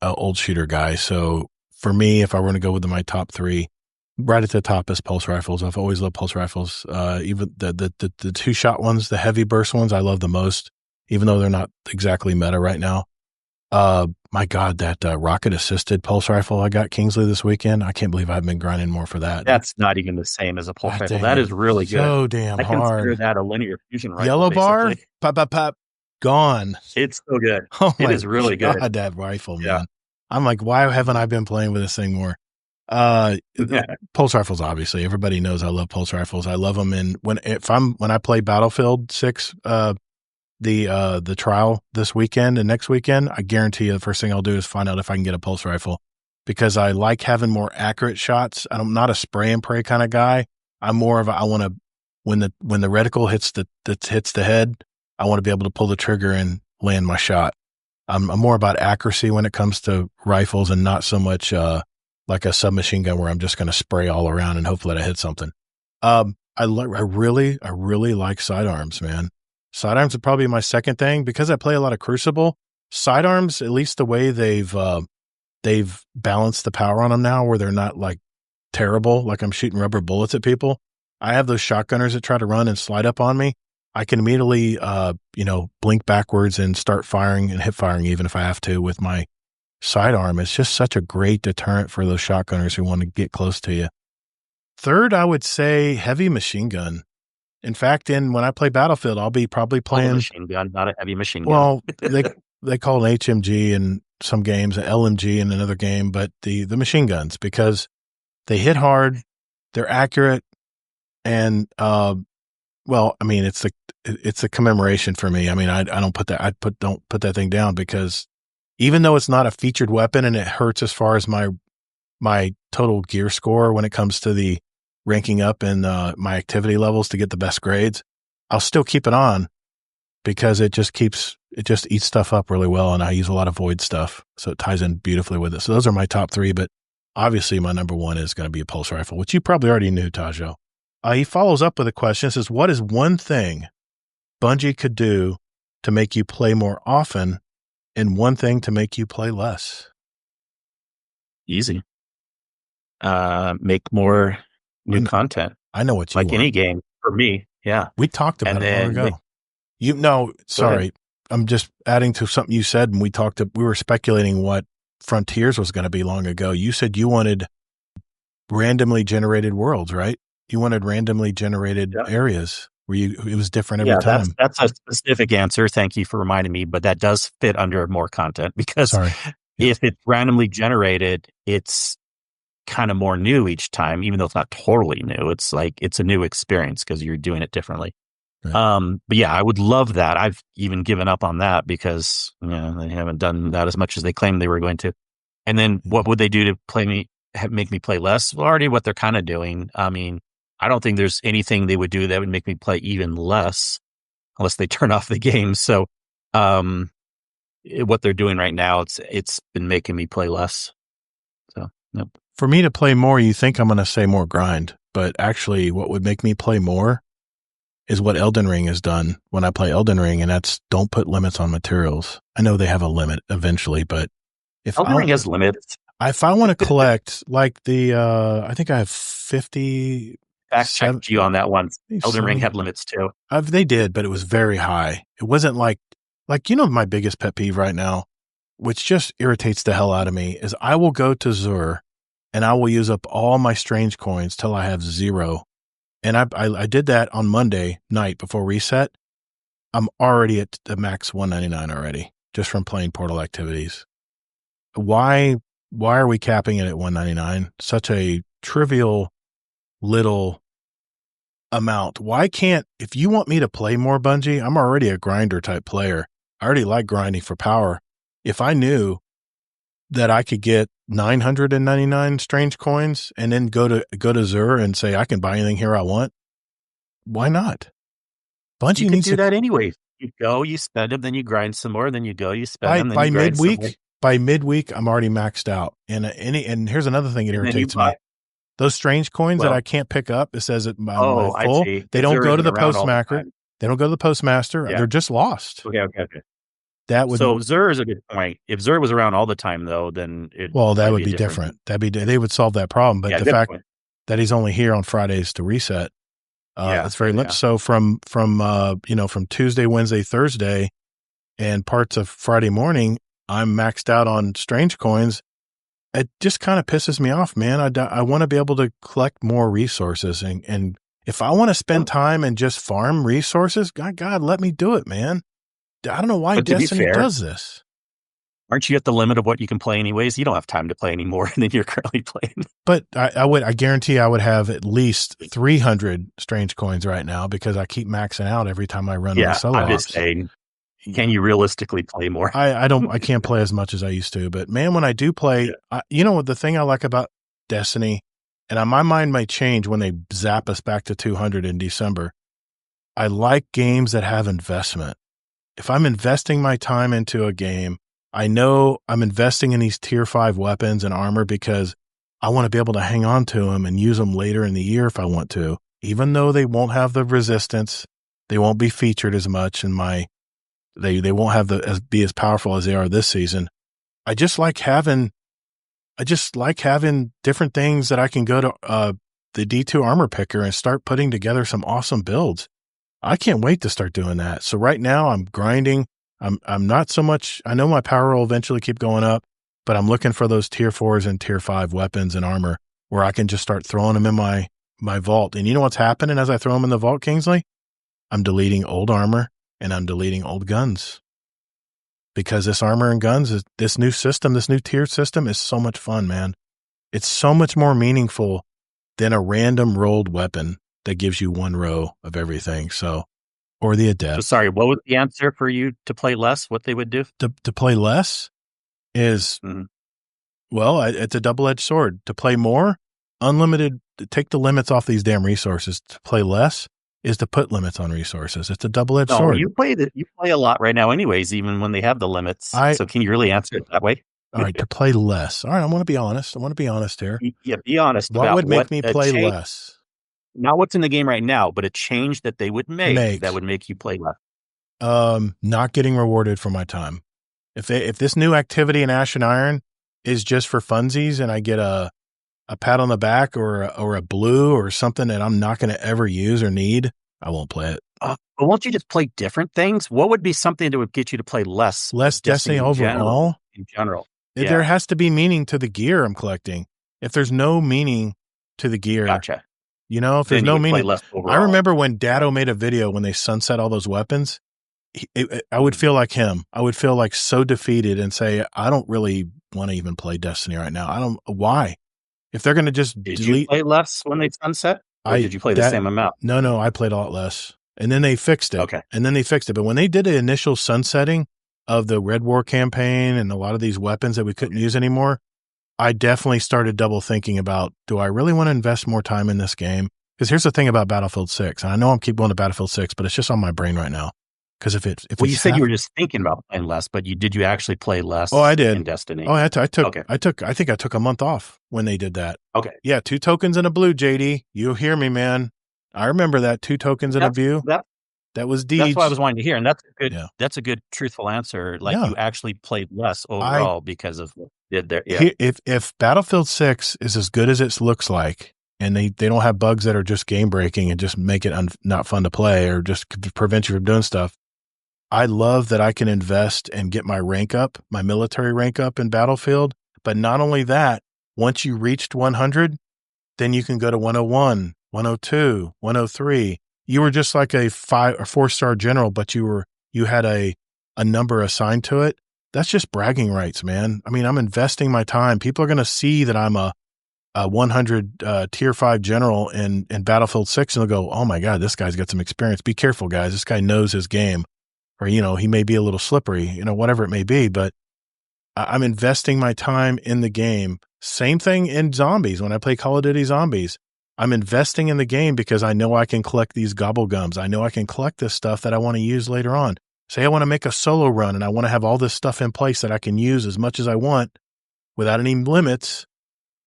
So for me, if I were to go with my top 3, right at the top is pulse rifles. I've always loved pulse rifles. Even the 2-shot ones, the heavy burst ones, I love the most, even though they're not exactly meta right now. My God, that rocket assisted pulse rifle I got Kingsley this weekend. I can't believe I've been grinding more for that. That's not even the same as a pulse rifle. That is really good. So damn hard. I consider that a linear fusion rifle. Yellow bar, basically. pop, pop, pop, gone. It's so good. Oh it is really good. God, that rifle, man. Yeah. I'm like, why haven't I been playing with this thing more? Pulse rifles, obviously. Everybody knows I love pulse rifles. I love them. And when I play Battlefield 6, the trial this weekend and next weekend, I guarantee you the first thing I'll do is find out if I can get a pulse rifle, because I like having more accurate shots. I'm not a spray and pray kind of guy. I'm more of I want to, when the reticle hits the head, I want to be able to pull the trigger and land my shot. I'm more about accuracy when it comes to rifles, and not so much like a submachine gun where I'm just going to spray all around and hopefully I hit something. I really like sidearms, man. Sidearms are probably my second thing, because I play a lot of Crucible. Sidearms, at least the way they've balanced the power on them now, where they're not like terrible, like I'm shooting rubber bullets at people. I have those shotgunners that try to run and slide up on me. I can immediately, blink backwards and start firing and hip firing, even if I have to, with my sidearm. It's just such a great deterrent for those shotgunners who want to get close to you. Third, I would say heavy machine gun. In fact, when I play Battlefield, I'll be probably playing machine gun, not a heavy machine gun. Well, they call it HMG in some games, an LMG in another game, but the machine guns, because they hit hard, they're accurate, and it's a commemoration for me. I mean, I don't put that thing down, because even though it's not a featured weapon and it hurts as far as my total gear score when it comes to the ranking up in my activity levels to get the best grades, I'll still keep it on, because it just eats stuff up really well, and I use a lot of void stuff, so it ties in beautifully with it. So those are my top three, but obviously my number one is going to be a pulse rifle, which you probably already knew, Tajo. He follows up with a question. It says, what is one thing Bungie could do to make you play more often, and one thing to make you play less? Easy. Make more new content. I know what you like want. any game for me. Yeah. We talked about it long ago. Sorry. I'm just adding to something you said, and we were speculating what Frontiers was going to be long ago. You said you wanted randomly generated worlds, right? You wanted randomly generated areas where it was different every time. That's a specific answer. Thank you for reminding me, but that does fit under more content, because if it's randomly generated, it's kind of more new each time, even though it's not totally new. It's like, it's a new experience because you're doing it differently. Right. But yeah, I would love that. I've even given up on that because they haven't done that as much as they claimed they were going to. And then what would they do to make me play less? Well, already what they're kind of doing. I mean, I don't think there's anything they would do that would make me play even less, unless they turn off the game. So, what they're doing right now, it's been making me play less. So, nope. For me to play more, you think I'm going to say more grind, but actually what would make me play more is what Elden Ring has done when I play Elden Ring, and that's don't put limits on materials. I know they have a limit eventually, but if Elden Ring has limits. If I want to collect like I think I have 50. Fact checked you on that one. Elden Ring had limits too. They did, but it was very high. It wasn't like my biggest pet peeve right now, which just irritates the hell out of me, is I will go to Zur and I will use up all my strange coins till I have 0. And I did that on Monday night before reset. I'm already at the max 199 already, just from playing Portal Activities. Why are we capping it at 199? Such a trivial little amount. Why can't, if you want me to play more, Bungie, I'm already a grinder type player. I already like grinding for power. If I knew that I could get 999 strange coins and then go to Zur and say I can buy anything here I want, why not? Bungie you needs to do that anyway. You go, you spend them, then you grind some more, then you go, you spend them, then by you grind some more. By midweek, I'm already maxed out. And here's another thing that irritates me. Those strange coins that I can't pick up, it says it full. They don't go to the postmaster. They don't go to the postmaster. Yeah. They're just lost. Okay. So Zur is a good point. If Zur was around all the time, though, then that would be different. They would solve that problem. But the fact that he's only here on Fridays to reset, it's very limited. So from Tuesday, Wednesday, Thursday, and parts of Friday morning, I'm maxed out on strange coins. It just kind of pisses me off, man. I want to be able to collect more resources, and if I want to spend time and just farm resources, God, let me do it, man. I don't know why Destiny does this. Aren't you at the limit of what you can play anyways? You don't have time to play any more than you're currently playing. But I guarantee I would have at least 300 strange coins right now, because I keep maxing out every time I run my solo I'm just saying, can you realistically play more? I can't play as much as I used to, but man, when I do play, the thing I like about Destiny, and my mind might change when they zap us back to 200 in December. I like games that have investment. If I'm investing my time into a game, I know I'm investing in these tier 5 weapons and armor because I want to be able to hang on to them and use them later in the year if I want to, even though they won't have the resistance. They won't be featured as much they won't have be as powerful as they are this season. I just like having different things that I can go to the D2 armor picker and start putting together some awesome builds. I can't wait to start doing that. So right now I'm grinding. I'm not so much, I know my power will eventually keep going up, but I'm looking for those tier 4s and tier 5 weapons and armor where I can just start throwing them in my vault. And you know what's happening as I throw them in the vault, Kingsley? I'm deleting old armor and I'm deleting old guns. Because this armor and guns, this new system, this new tier system is so much fun, man. It's so much more meaningful than a random rolled weapon that gives you one row of everything. So, or the adept. So sorry, what was the answer for you to play less? What they would do? To play less is, well, it's a double-edged sword. To play more, unlimited, take the limits off these damn resources. To play less is to put limits on resources. It's a double-edged sword. You play a lot right now anyways, even when they have the limits. So can you really answer it that way? All right, to play less. All right, I want to be honest. I want to be honest here. Yeah, be honest. What would make me play less? Not what's in the game right now, but a change that they would make that would make you play less. Not getting rewarded for my time. If this new activity in Ash and Iron is just for funsies and I get a pat on the back or a blue or something that I'm not going to ever use or need, I won't play it. But won't you just play different things? What would be something that would get you to play less? Less Destiny overall? In general. There has to be meaning to the gear I'm collecting. If there's no meaning to the gear, gotcha. You know, if there's no meaning. I remember when Dado made a video when they sunset all those weapons, I would feel like him. I would feel like so defeated and say, I don't really want to even play Destiny right now. Why? If they're going to just delete. Did you play less when they sunset? Or did you play the same amount? No, I played a lot less. And then they fixed it. Okay. And then they fixed it. But when they did the initial sunsetting of the Red War campaign and a lot of these weapons that we couldn't use anymore, I definitely started double thinking about, do I really want to invest more time in this game? Because here's the thing about Battlefield 6, and I know I'm keep going to Battlefield 6, but it's just on my brain right now. Because if you said you were just thinking about playing less, but did you actually play less? Oh, I did. In Destiny. Oh, I think I took a month off when they did that. Okay. Yeah, 2 tokens and a blue, JD. You hear me, man. I remember that 2 tokens and a view. That was deeds. That's what I was wanting to hear, and that's good. Yeah. That's a good, truthful answer. Like you actually played less overall because of what you did there. Yeah. If Battlefield 6 is as good as it looks like, and they don't have bugs that are just game breaking and just make it not fun to play or just prevent you from doing stuff, I love that I can invest and get my rank up, my military rank up in Battlefield. But not only that, once you reached 100, then you can go to 101, 102, 103. You were just like a 5 or 4-star general, but you had a number assigned to it. That's just bragging rights, man. I mean, I'm investing my time. People are going to see that I'm a 100 tier 5 general in Battlefield 6, and they'll go, oh my God, this guy's got some experience. Be careful, guys. This guy knows his game. Or, he may be a little slippery, whatever it may be, but I'm investing my time in the game. Same thing in zombies. When I play Call of Duty Zombies, I'm investing in the game because I know I can collect these gobble gums. I know I can collect this stuff that I want to use later on. Say I want to make a solo run and I want to have all this stuff in place that I can use as much as I want without any limits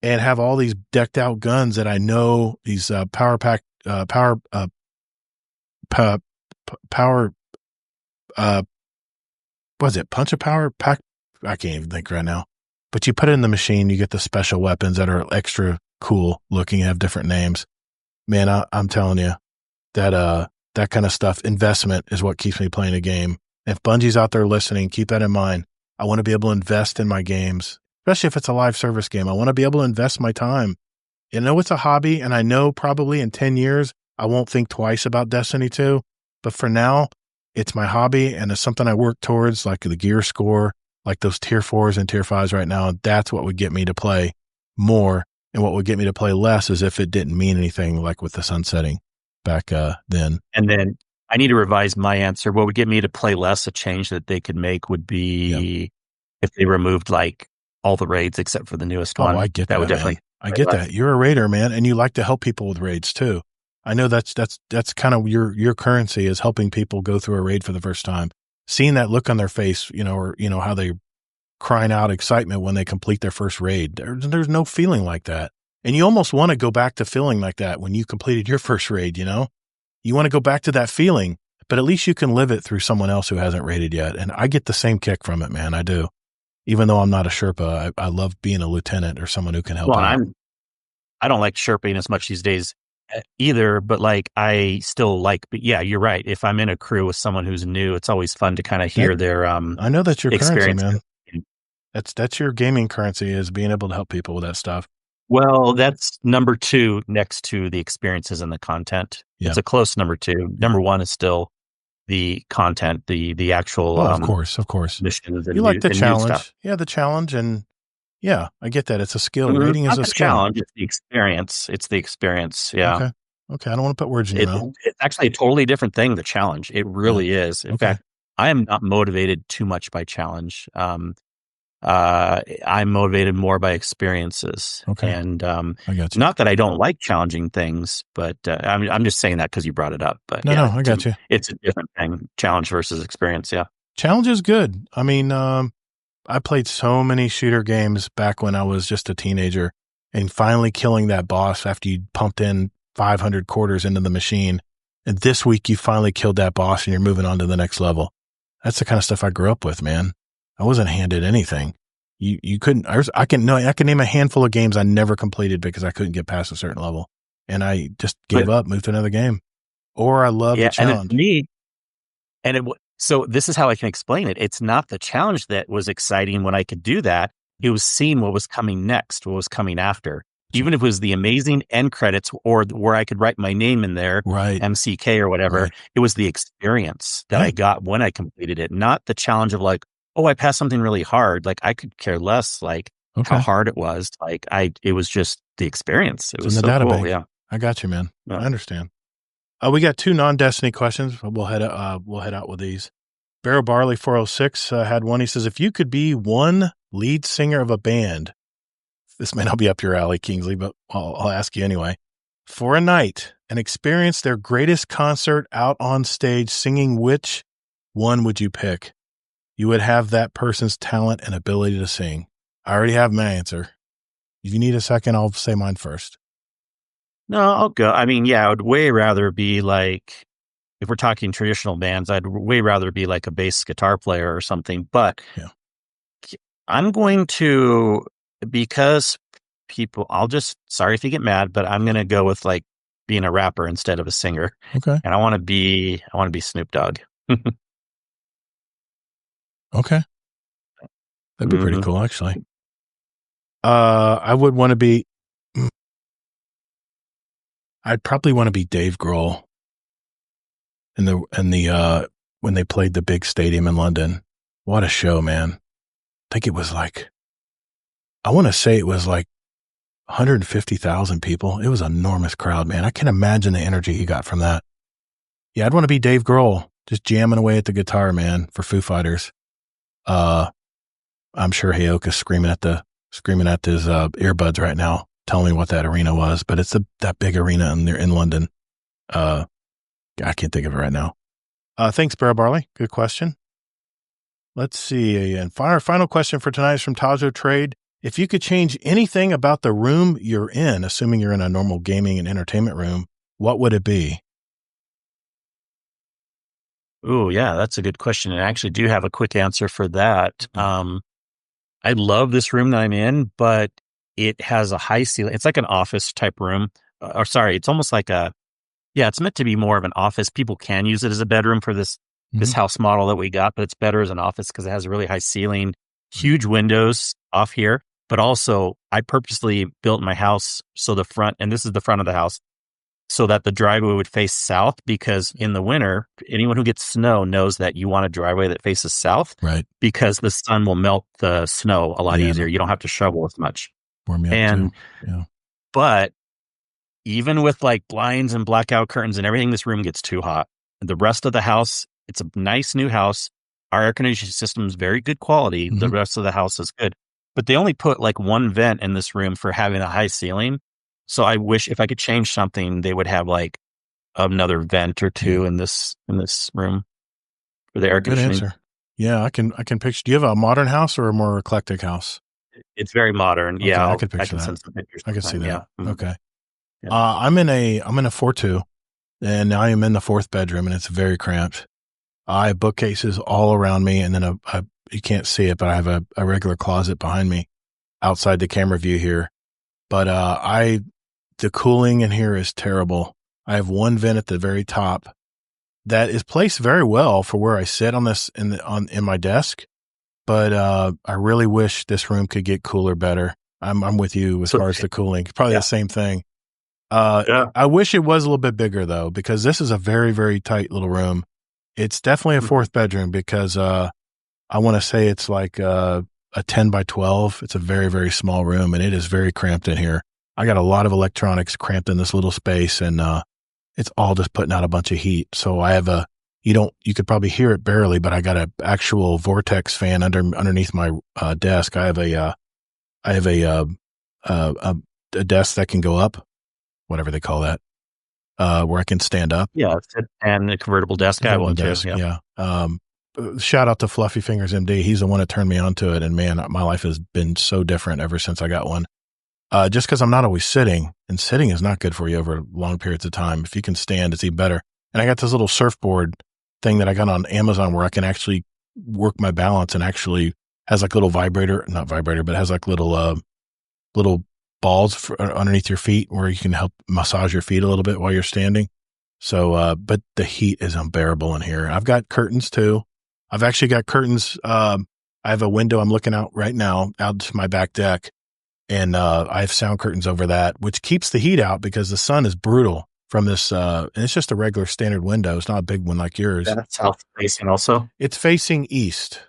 and have all these decked out guns that I know these power was it punch a power pack? I can't even think right now, but you put it in the machine, you get the special weapons that are extra cool looking, have different names. Man, I'm telling you that, that kind of stuff, investment is what keeps me playing a game. If Bungie's out there listening, keep that in mind. I want to be able to invest in my games, especially if it's a live service game. I want to be able to invest my time. I know it's a hobby, and I know probably in 10 years, I won't think twice about Destiny 2, but for now, it's my hobby, and it's something I work towards, like the gear score, like those tier 4s and tier 5s right now. That's what would get me to play more, and what would get me to play less is if it didn't mean anything, like with the sunsetting back then. And then I need to revise my answer. What would get me to play less, a change that they could make would be if they removed like all the raids except for the newest one. I get that. Would definitely. I get that. You're a raider, man, and you like to help people with raids too. I know that's kind of your currency is helping people go through a raid for the first time. Seeing that look on their face, or how they crying out excitement when they complete their first raid. There's no feeling like that. And you almost want to go back to feeling like that when you completed your first raid, You want to go back to that feeling, but at least you can live it through someone else who hasn't raided yet. And I get the same kick from it, man. I do. Even though I'm not a Sherpa, I love being a lieutenant or someone who can help out. I don't like Sherping as much these days. either, but like I still like. But yeah, you're right. If I'm in a crew with someone who's new, it's always fun to kind of hear their I know that's your currency, experience. man. That's your gaming currency, is being able to help people with that stuff. Well, that's number 2 next to the experiences and the content. Yeah. It's a close number 2. Number 1 is still the content, the actual. Of course. Missions and You like the new challenge, stuff. yeah, the challenge, and yeah, I get that. It's a skill. Mhm. Rating is Not a the skill. challenge; it's the experience. It's the experience. Yeah. Okay. I don't want to put words in your mouth. It's actually a totally different thing. The challenge, it really is. In fact, I am not motivated too much by challenge. I'm motivated more by experiences. Okay. And I got you. not that I don't like challenging things, but I'm just saying that because you brought it up. But no, I got you. It's a different thing. Challenge versus experience. Yeah. Challenge is good. I mean, I played so many shooter games back when I was just a teenager, and finally killing that boss after you pumped in 500 quarters into the machine. And this week you finally killed that boss and you're moving on to the next level. That's the kind of stuff I grew up with, man. I wasn't handed anything. You couldn't, I can name a handful of games I never completed because I couldn't get past a certain level, and I just gave up, moved to another game. Or I love the challenge. So this is how I can explain it. It's not the challenge that was exciting when I could do that. It was seeing what was coming next, what was coming after. Even if it was the amazing end credits or where I could write my name in there, right, MCK or whatever, right. It was the experience that I got when I completed it, not the challenge of like, oh, I passed something really hard. Like I could care less, like how hard it was. Like it was just the experience. It was in the so database. cool. Yeah. I got you, man. Yeah. I understand. We got 2 non-Destiny questions. We'll head out with these. Barrow Barley 406 had one. He says, if you could be one lead singer of a band, this may not be up your alley, Kingsley, but I'll ask you anyway, for a night and experience their greatest concert out on stage singing, which one would you pick? You would have that person's talent and ability to sing. I already have my answer. If you need a second, I'll say mine first. No, I'll go. I mean, yeah, I would way rather be like, if we're talking traditional bands, I'd way rather be like a bass guitar player or something. But I'm going to, because people, sorry if you get mad, but I'm going to go with like being a rapper instead of a singer. Okay. And I want to be Snoop Dogg. Okay. That'd be pretty cool, actually. I would want to be, I'd probably want to be Dave Grohl in the when they played the big stadium in London. What a show, man. I think it was like, I want to say it was like 150,000 people. It was an enormous crowd, man. I can imagine the energy he got from that. Yeah, I'd want to be Dave Grohl, just jamming away at the guitar, man, for Foo Fighters. I'm sure Hayoka's screaming at his earbuds right now, telling me what that arena was, but it's that big arena in London. I can't think of it right now. Thanks, Barrow Barley. Good question. Let's see. And final question for tonight is from Tajo Trade. If you could change anything about the room you're in, assuming you're in a normal gaming and entertainment room, what would it be? Oh, yeah, that's a good question. And I actually do have a quick answer for that. I love this room that I'm in, but it has a high ceiling. It's like an office type room. It's almost like it's meant to be more of an office. People can use it as a bedroom for this house model that we got, but it's better as an office because it has a really high ceiling, huge windows off here. But also, I purposely built my house so the front, and this is the front of the house, so that the driveway would face south, because in the winter, anyone who gets snow knows that you want a driveway that faces south, right? Because the sun will melt the snow a lot easier. You don't have to shovel as much. Warm me up too. Yeah. But even with like blinds and blackout curtains and everything, this room gets too hot. The rest of the house, it's a nice new house. Our air conditioning system is very good quality. The rest of the house is good. But they only put like one vent in this room for having a high ceiling. So I wish if I could change something, they would have like another vent or two in this room for the air conditioning. Good answer. Yeah, I can picture. Do you have a modern house or a more eclectic house? It's very modern. Okay, yeah, I could picture that. Send some pictures. I can see that. Yeah. Okay. Yeah. I'm in a 4-2, and I am in the 4th bedroom, and it's very cramped. I have bookcases all around me, and then you can't see it, but I have a regular closet behind me outside the camera view here. But the cooling in here is terrible. I have one vent at the very top that is placed very well for where I sit on this in my desk. But I really wish this room could get cooler better. I'm with you as far as the cooling. Probably the same thing. I wish it was a little bit bigger though, because this is a very, very tight little room. It's definitely a fourth bedroom because I want to say it's like a 10 by 12. It's a very, very small room, and it is very cramped in here. I got a lot of electronics cramped in this little space, and it's all just putting out a bunch of heat. So I have you could probably hear it barely, but I got an actual vortex fan underneath my desk. I have a desk that can go up, whatever they call that, where I can stand up. Yeah, and a convertible desk. I want to. Yeah. Shout out to Fluffy Fingers MD. He's the one that turned me onto it, and man, my life has been so different ever since I got one. Just because I'm not always sitting, and sitting is not good for you over long periods of time. If you can stand, it's even better. And I got this little surfboard thing that I got on Amazon where I can actually work my balance, and actually has like little not vibrator, but has like little balls underneath your feet where you can help massage your feet a little bit while you're standing. So, but the heat is unbearable in here. I've got curtains too. I've actually got curtains. I have a window I'm looking out right now out to my back deck, and I have sound curtains over that, which keeps the heat out because the sun is brutal from this. And it's just a regular standard window. It's not a big one like yours. That's south facing also. It's facing east.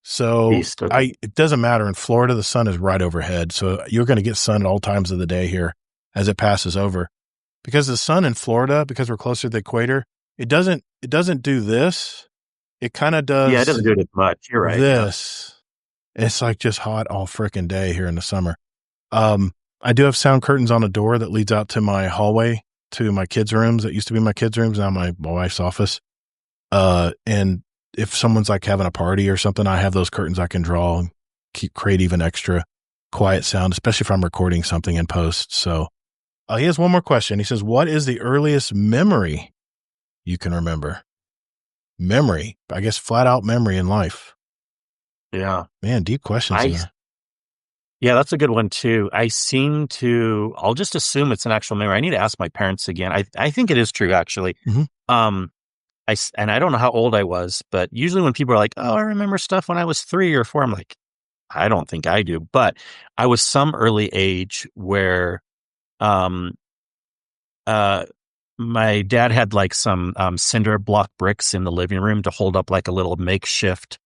So East, okay. it doesn't matter. In Florida, the sun is right overhead. So you're going to get sun at all times of the day here as it passes over, because the sun in Florida, because we're closer to the equator, it doesn't do this. It kind of does. Yeah, it doesn't do it as much. You're right. This, it's like just hot all freaking day here in the summer. I do have sound curtains on a door that leads out to my hallway, to my kids' rooms. That used to be my kids' rooms, now my wife's office. And if someone's like having a party or something, I have those curtains I can draw and create even extra quiet sound, especially if I'm recording something in post. So he has one more question. He says, what is the earliest memory you can remember? Memory, I guess, flat out memory in life. Yeah. Man, deep questions. Yeah, that's a good one too. I'll just assume it's an actual memory. I need to ask my parents again. I think it is true, actually. Mm-hmm. I don't know how old I was, but usually when people are like, oh, I remember stuff when I was 3 or 4, I'm like, I don't think I do. But I was some early age where my dad had like some cinder block bricks in the living room to hold up like a little makeshift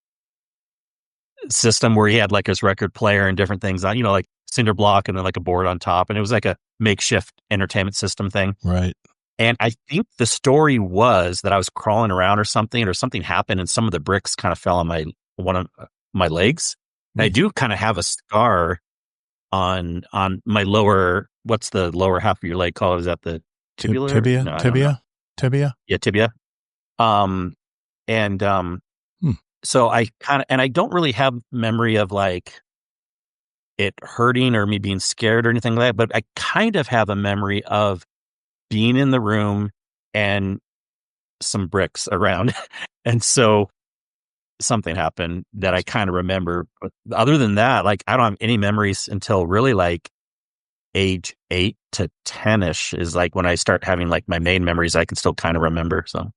system where he had like his record player and different things on, like cinder block and then like a board on top. And it was like a makeshift entertainment system thing. Right. And I think the story was that I was crawling around or something happened and some of the bricks kind of fell on one of my legs. And I do kind of have a scar on my lower, what's the lower half of your leg called? Is that the tibia? No, tibia? Yeah, tibia. So I and I don't really have memory of like it hurting or me being scared or anything like that, but I kind of have a memory of being in the room and some bricks around. And so something happened that I kind of remember. But other than that, like I don't have any memories until really like age 8 to 10-ish is like when I start having like my main memories I can still kind of remember. So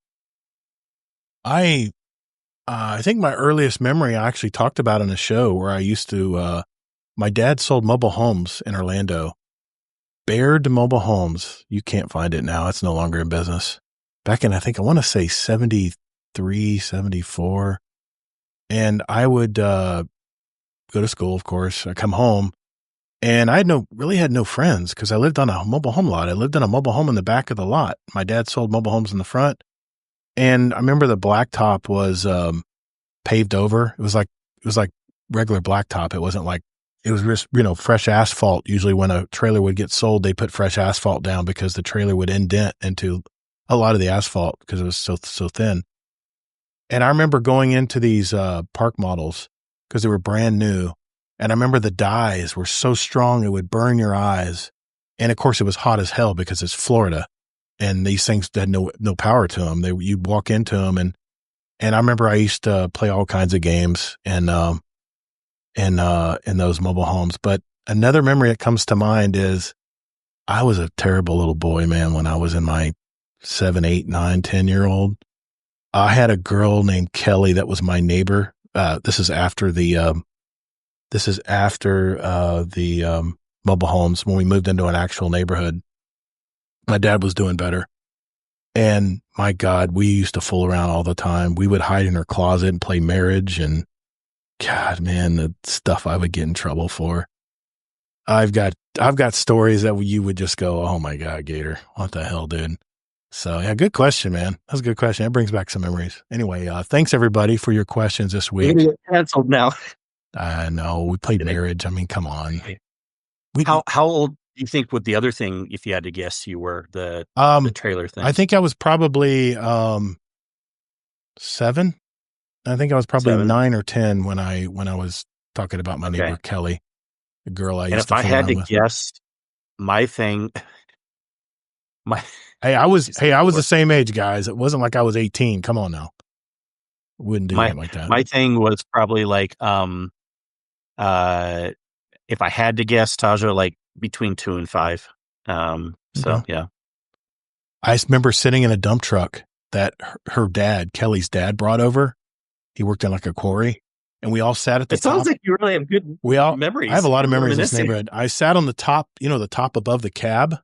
I think my earliest memory I actually talked about in a show where I used to, my dad sold mobile homes in Orlando. Baird Mobile Homes. You can't find it now. It's no longer in business. Back in, I want to say 73, 74. And I would go to school, of course. I come home and I had no friends because I lived on a mobile home lot. I lived in a mobile home in the back of the lot. My dad sold mobile homes in the front. And I remember the blacktop was paved over. It was like regular blacktop. It wasn't like, it was just, fresh asphalt. Usually when a trailer would get sold, they put fresh asphalt down because the trailer would indent into a lot of the asphalt because it was so thin. And I remember going into these park models because they were brand new. And I remember the dyes were so strong it would burn your eyes. And of course it was hot as hell because it's Florida. And these things had no power to them. You'd walk into them, and I remember I used to play all kinds of games in those mobile homes. But another memory that comes to mind is I was a terrible little boy, man, when I was in my 7, 8, 9, 10-year-old. I had a girl named Kelly that was my neighbor. This is after the mobile homes, when we moved into an actual neighborhood. My dad was doing better. And my God, we used to fool around all the time. We would hide in her closet and play marriage. And God, man, the stuff I would get in trouble for. I've got stories that you would just go, oh my God, Gator, what the hell, dude? So yeah, good question, man. That's a good question. It brings back some memories. Anyway, thanks everybody for your questions this week. You're canceled now. I know we played marriage. I mean, come on. How old do you think with the other thing, if you had to guess, you were the trailer thing? I think I was probably 7. I think I was probably 7. 9 or 10 when I was talking about my neighbor Kelly, the girl I used to. And if I had to guess, my thing, I was the same age, guys. It wasn't like I was 18. Come on now, wouldn't do that like that. My thing was probably like, if I had to guess, Taja, like between 2 and 5. So yeah, I remember sitting in a dump truck that her dad, Kelly's dad, brought over. He worked in like a quarry, and we all sat at the top. It sounds like you really have good memories. I have a lot of memories in this neighborhood. I sat on the top, the top above the cab,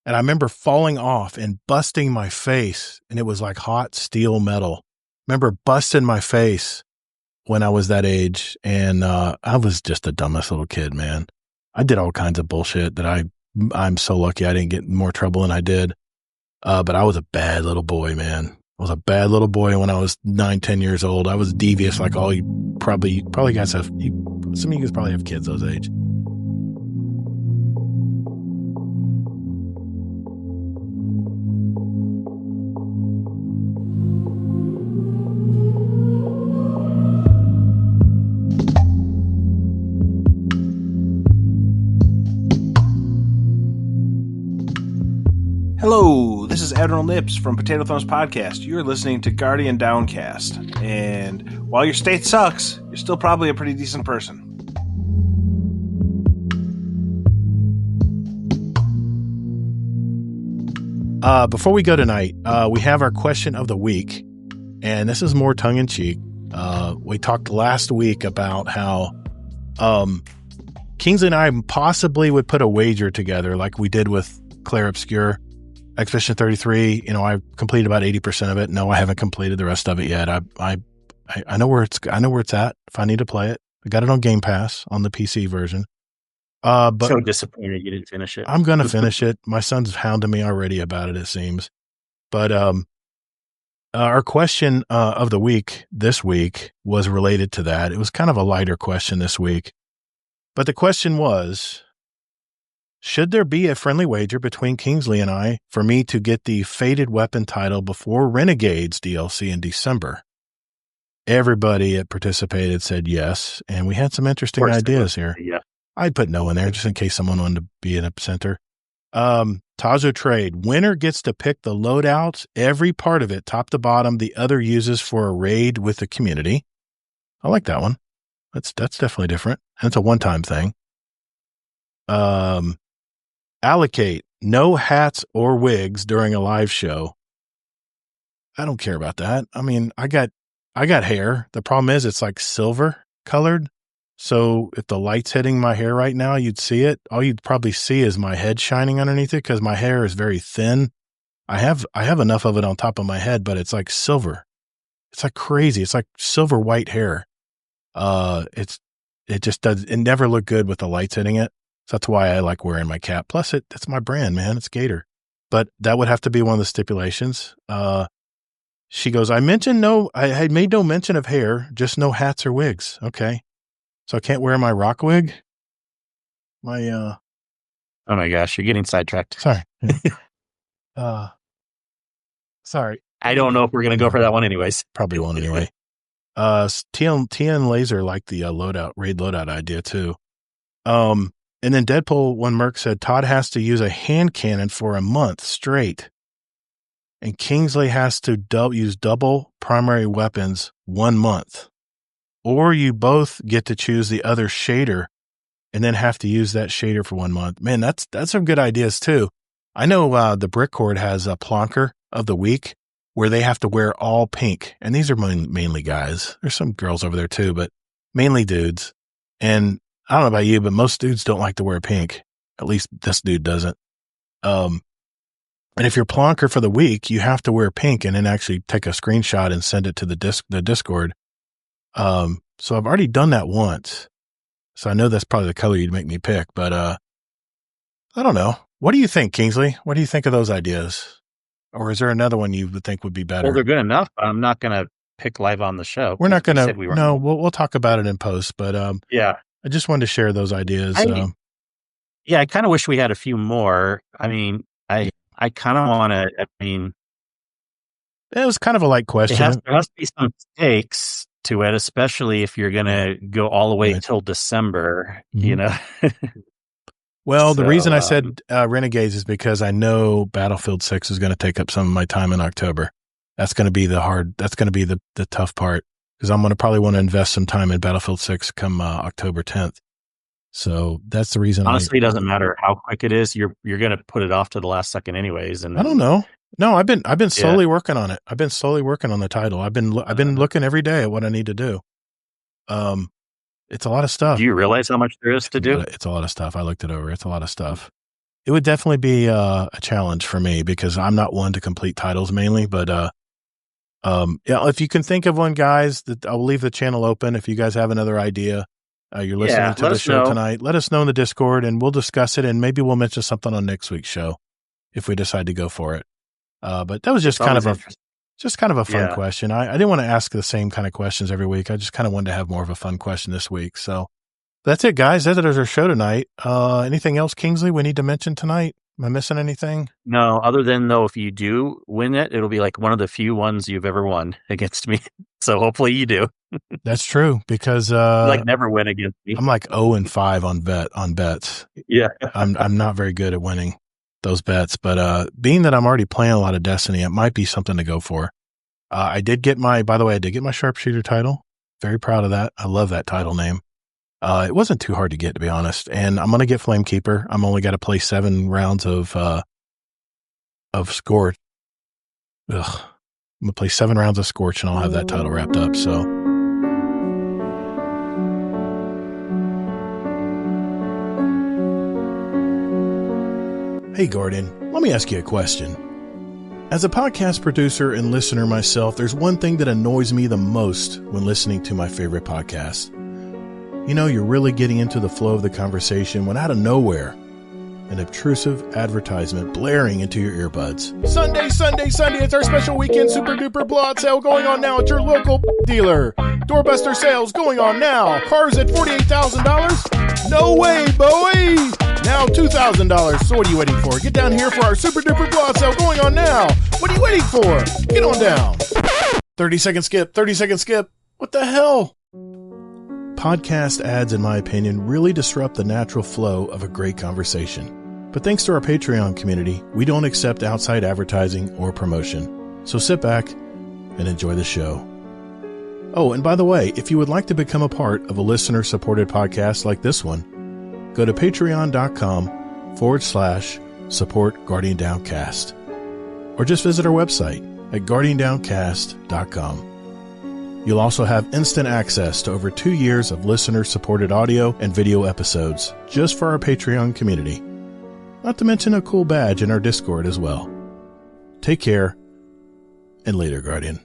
and I remember falling off and busting my face, and it was like hot steel metal. Remember busting my face when I was that age, and I was just the dumbest little kid, man. I did all kinds of bullshit that I'm so lucky I didn't get in more trouble than I did. But I was a bad little boy, man. I was a bad little boy when I was 9, 10 years old. I was devious, like all you probably guys have. Some of you guys probably have kids those age. Hello, this is Admiral Nips from Potato Thumbs Podcast. You're listening to Guardian Downcast. And while your state sucks, you're still probably a pretty decent person. Before we go tonight, we have our question of the week. And this is more tongue-in-cheek. We talked last week about how Kingsley and I possibly would put a wager together like we did with Claire Obscure. Expedition 33, I've completed about 80% of it. No, I haven't completed the rest of it yet. I know where it's at if I need to play it. I got it on Game Pass on the PC version. But so disappointed you didn't finish it. I'm going to finish it. My son's hounding me already about it seems. But our question of the week this week was related to that. It was kind of a lighter question this week. But the question was, should there be a friendly wager between Kingsley and I for me to get the Fated Weapon title before Renegades DLC in December? Everybody that participated said yes, and we had some interesting ideas here. Yeah. I'd put no in there just in case someone wanted to be an epicenter. Tazo Trade. Winner gets to pick the loadouts, every part of it, top to bottom, the other uses for a raid with the community. I like that one. That's definitely different. And it's a one-time thing. Allocate no hats or wigs during a live show. I don't care about that. I mean, I got hair. The problem is it's like silver colored. So if the light's hitting my hair right now, you'd see it. All you'd probably see is my head shining underneath it because my hair is very thin. I have enough of it on top of my head, but it's like silver. It's like crazy. It's like silver white hair. It never looked good with the lights hitting it. So that's why I like wearing my cap. Plus that's my brand, man. It's Gator. But that would have to be one of the stipulations. She goes, I made no mention of hair, just no hats or wigs. Okay. So I can't wear my rock wig. Oh my gosh, you're getting sidetracked. Sorry. Sorry. I don't know if we're going to go for that one anyways. Probably won't anyway. TN Laser liked the raid loadout idea too. And then Deadpool One Merc said Todd has to use a hand cannon for a month straight. And Kingsley has to use double primary weapons 1 month. Or you both get to choose the other shader and then have to use that shader for 1 month. Man, that's some good ideas too. I know the Brickcord has a plonker of the week where they have to wear all pink. And these are mainly guys. There's some girls over there too, but mainly dudes. And I don't know about you, but most dudes don't like to wear pink. At least this dude doesn't. And if you're plonker for the week, you have to wear pink and then actually take a screenshot and send it to the Discord. So I've already done that once. So I know that's probably the color you'd make me pick, but I don't know. What do you think, Kingsley? What do you think of those ideas? Or is there another one you would think would be better? Well, they're good enough. I'm not going to pick live on the show. We're not going to. No, we'll talk about it in post. But yeah, I just wanted to share those ideas. Yeah, I kind of wish we had a few more. I mean, I kind of want to. I mean, it was kind of a light question. There has to be some stakes to it, especially if you're going to go all the way until December. Mm-hmm. You know. Well, the reason I said Renegades is because I know Battlefield 6 is going to take up some of my time in October. That's going to be that's going to be the tough part, because I'm going to probably want to invest some time in Battlefield 6 come October 10th. So that's the reason. Honestly, it doesn't matter how quick it is. You're going to put it off to the last second anyways. And I don't know. No, I've been slowly working on it. I've been slowly working on the title. I've been looking every day at what I need to do. It's a lot of stuff. Do you realize how much there is to do? It's a lot of stuff. I looked it over. It's a lot of stuff. It would definitely be a challenge for me because I'm not one to complete titles mainly, but yeah, if you can think of one, guys, that I'll leave the channel open. If you guys have another idea, you're listening to the show tonight, let us know in the Discord and we'll discuss it, and maybe we'll mention something on next week's show if we decide to go for it. But that was just kind of a fun question. I didn't want to ask the same kind of questions every week. I just kind of wanted to have more of a fun question this week. So that's it, guys. That is our show tonight. Anything else, Kingsley, we need to mention tonight? Am I missing anything? No, other than though, if you do win it, it'll be like one of the few ones you've ever won against me. So hopefully you do. That's true, because never win against me. I'm like 0-5 on bets. Yeah. I'm not very good at winning those bets, but being that I'm already playing a lot of Destiny, it might be something to go for. I did get my sharpshooter title. Very proud of that. I love that title name. It wasn't too hard to get, to be honest. And I'm going to get Flamekeeper. I'm only got to play 7 rounds of Scorch. I'm going to play 7 rounds of Scorch and I'll have that title wrapped up. So hey, Guardian, let me ask you a question. As a podcast producer and listener myself, there's one thing that annoys me the most when listening to my favorite podcast. You know, you're really getting into the flow of the conversation when out of nowhere, an obtrusive advertisement blaring into your earbuds. Sunday, it's our special weekend super duper blowout sale going on now at your local dealer. Doorbuster sales going on now. Cars at $48,000? No way, boy! Now $2,000. So what are you waiting for? Get down here for our super duper blowout sale going on now. What are you waiting for? Get on down. 30-second skip. What the hell? Podcast ads, in my opinion, really disrupt the natural flow of a great conversation. But thanks to our Patreon community, we don't accept outside advertising or promotion. So sit back and enjoy the show. Oh, and by the way, if you would like to become a part of a listener-supported podcast like this one, go to patreon.com/support Guardian Downcast. Or just visit our website at guardiandowncast.com. You'll also have instant access to over 2 years of listener-supported audio and video episodes just for our Patreon community. Not to mention a cool badge in our Discord as well. Take care, and later, Guardian.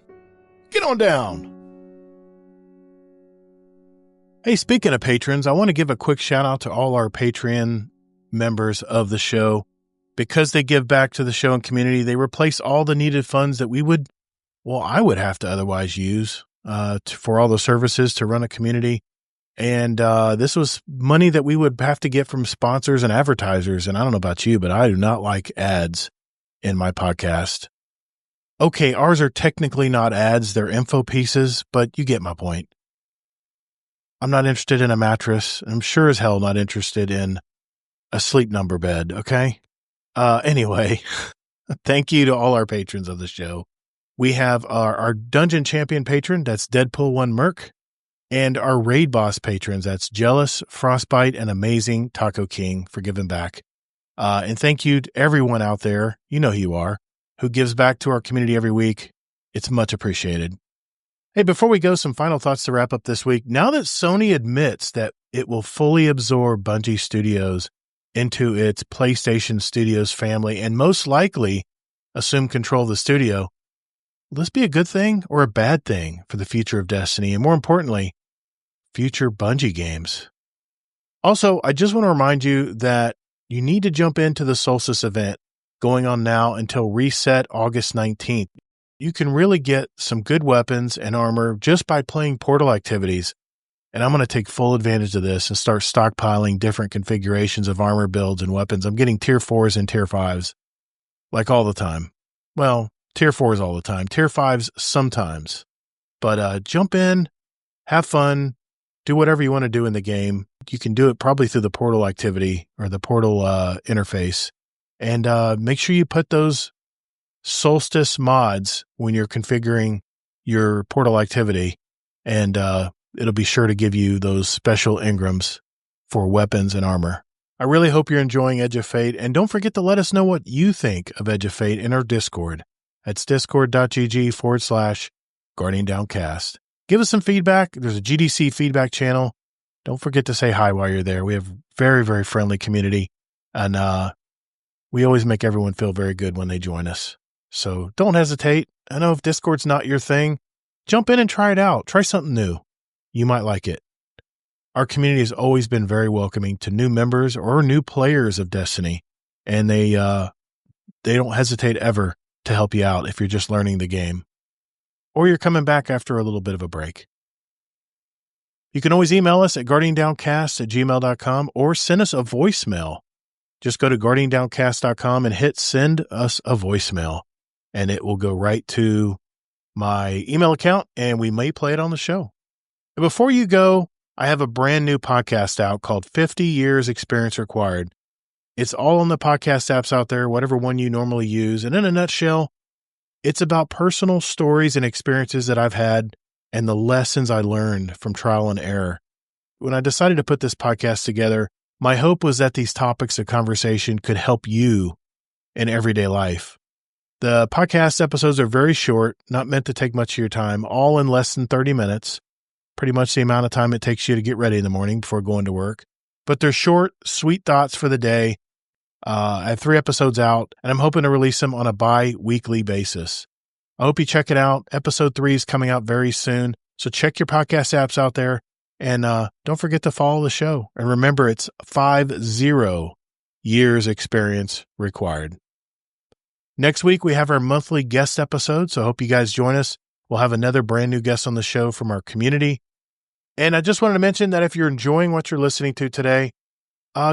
Get on down! Hey, speaking of patrons, I want to give a quick shout out to all our Patreon members of the show. Because they give back to the show and community, they replace all the needed funds that I would have to otherwise use for all the services to run a community. And this was money that we would have to get from sponsors and advertisers. And I don't know about you, but I do not like ads in my podcast. Okay, ours are technically not ads. They're info pieces, but you get my point. I'm not interested in a mattress. I'm sure as hell not interested in a sleep number bed, okay? Anyway, thank you to all our patrons of the show. We have our Dungeon Champion patron, that's Deadpool1 Merc. and our Raid Boss patrons. That's Jealous, Frostbite, and Amazing Taco King for giving back. And thank you to everyone out there, you know who you are, who gives back to our community every week. It's much appreciated. Hey, before we go, some final thoughts to wrap up this week. Now that Sony admits that it will fully absorb Bungie Studios into its PlayStation Studios family and most likely assume control of the studio, will this be a good thing or a bad thing for the future of Destiny and, more importantly, future Bungie games? Also, I just want to remind you that you need to jump into the Solstice event going on now until reset August 19th. You can really get some good weapons and armor just by playing portal activities. And I'm going to take full advantage of this and start stockpiling different configurations of armor builds and weapons. I'm getting tier 4s and tier 5s like all the time. Well, tier 4s all the time, tier 5s sometimes. But jump in, have fun, do whatever you want to do in the game. You can do it probably through the portal activity or the portal interface. And make sure you put those Solstice mods when you're configuring your portal activity, and it'll be sure to give you those special engrams for weapons and armor. I really hope you're enjoying Edge of Fate, and don't forget to let us know what you think of Edge of Fate in our Discord. That's discord.gg/Guardian Downcast. Give us some feedback. There's a GDC feedback channel. Don't forget to say hi while you're there. We have very, very friendly community, and we always make everyone feel very good when they join us. So don't hesitate. I know if Discord's not your thing, jump in and try it out. Try something new. You might like it. Our community has always been very welcoming to new members or new players of Destiny, and they don't hesitate ever to help you out if you're just learning the game or you're coming back after a little bit of a break. You can always email us at guardiandowncast@gmail.com or send us a voicemail. Just go to guardiandowncast.com and hit send us a voicemail, and it will go right to my email account, and we may play it on the show. And before you go, I have a brand new podcast out called 50 Years Experience Required. It's all on the podcast apps out there, whatever one you normally use. And in a nutshell, it's about personal stories and experiences that I've had and the lessons I learned from trial and error. When I decided to put this podcast together, my hope was that these topics of conversation could help you in everyday life. The podcast episodes are very short, not meant to take much of your time, all in less than 30 minutes, pretty much the amount of time it takes you to get ready in the morning before going to work. But they're short, sweet thoughts for the day. I have 3 episodes out, and I'm hoping to release them on a bi-weekly basis. I hope you check it out. Episode 3 is coming out very soon, so check your podcast apps out there. And don't forget to follow the show. And remember, it's 50 years experience required. Next week, we have our monthly guest episode, so I hope you guys join us. We'll have another brand new guest on the show from our community. And I just wanted to mention that if you're enjoying what you're listening to today,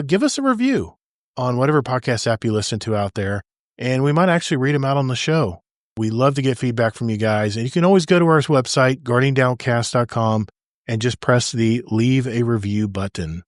give us a review on whatever podcast app you listen to out there, and we might actually read them out on the show. We love to get feedback from you guys, and you can always go to our website, guardiandowncast.com, and just press the leave a review button.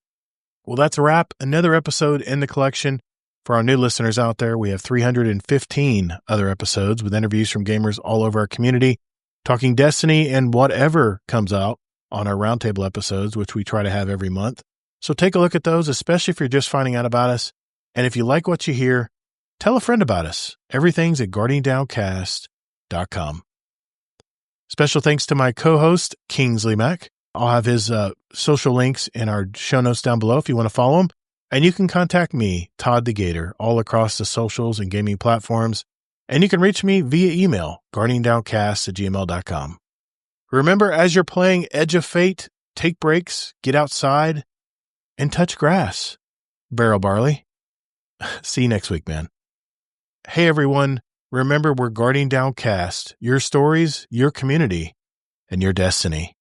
Well, that's a wrap. Another episode in the collection. For our new listeners out there, we have 315 other episodes with interviews from gamers all over our community, talking Destiny and whatever comes out on our roundtable episodes, which we try to have every month. So take a look at those, especially if you're just finding out about us. And if you like what you hear, tell a friend about us. Everything's at guardiandowncast.com. Special thanks to my co-host, Kingsleymac. I'll have his social links in our show notes down below if you want to follow him. And you can contact me, Todd the Gator, all across the socials and gaming platforms. And you can reach me via email, guardiandowncast@gmail.com. Remember, as you're playing Edge of Fate, take breaks, get outside, and touch grass. Barrel Barley. See you next week, man. Hey, everyone. Remember, we're Guardian Downcast. Your stories, your community, and your destiny.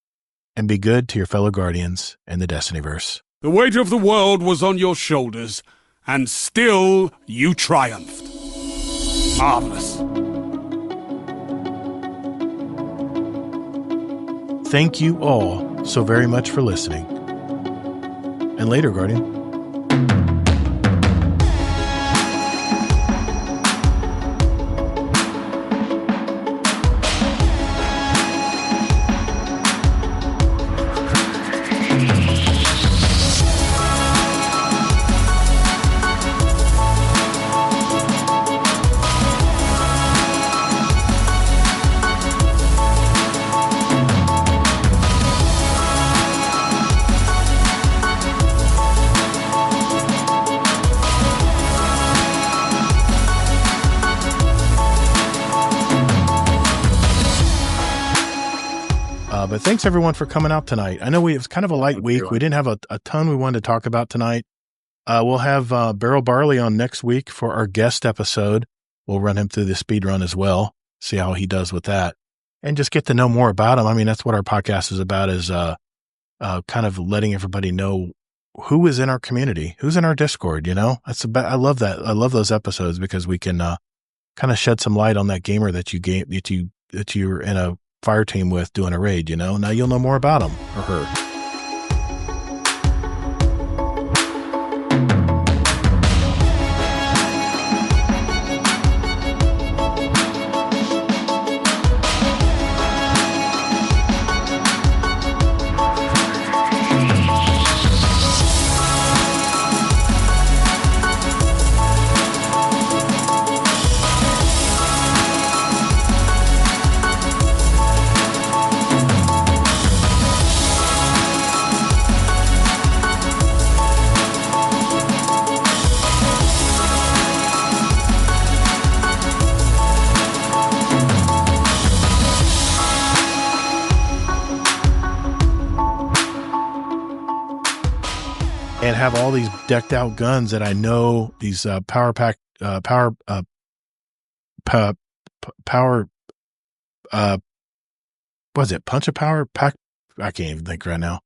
And be good to your fellow Guardians and the Destinyverse. The weight of the world was on your shoulders, and still you triumphed. Marvelous. Thank you all so very much for listening. And later, Guardian. But thanks everyone for coming out tonight. I know it was kind of a light week. We didn't have a ton we wanted to talk about tonight. We'll have Beryl Barley on next week for our guest episode. We'll run him through the speed run as well, see how he does with that, and just get to know more about him. I mean, that's what our podcast is about, is kind of letting everybody know who is in our community, who's in our Discord. I love that. I love those episodes because we can kind of shed some light on that gamer that you're in a fire team with doing a raid. Now you'll know more about him or her. And have all these decked out guns that I know, these power, was it punch a power pack? I can't even think right now.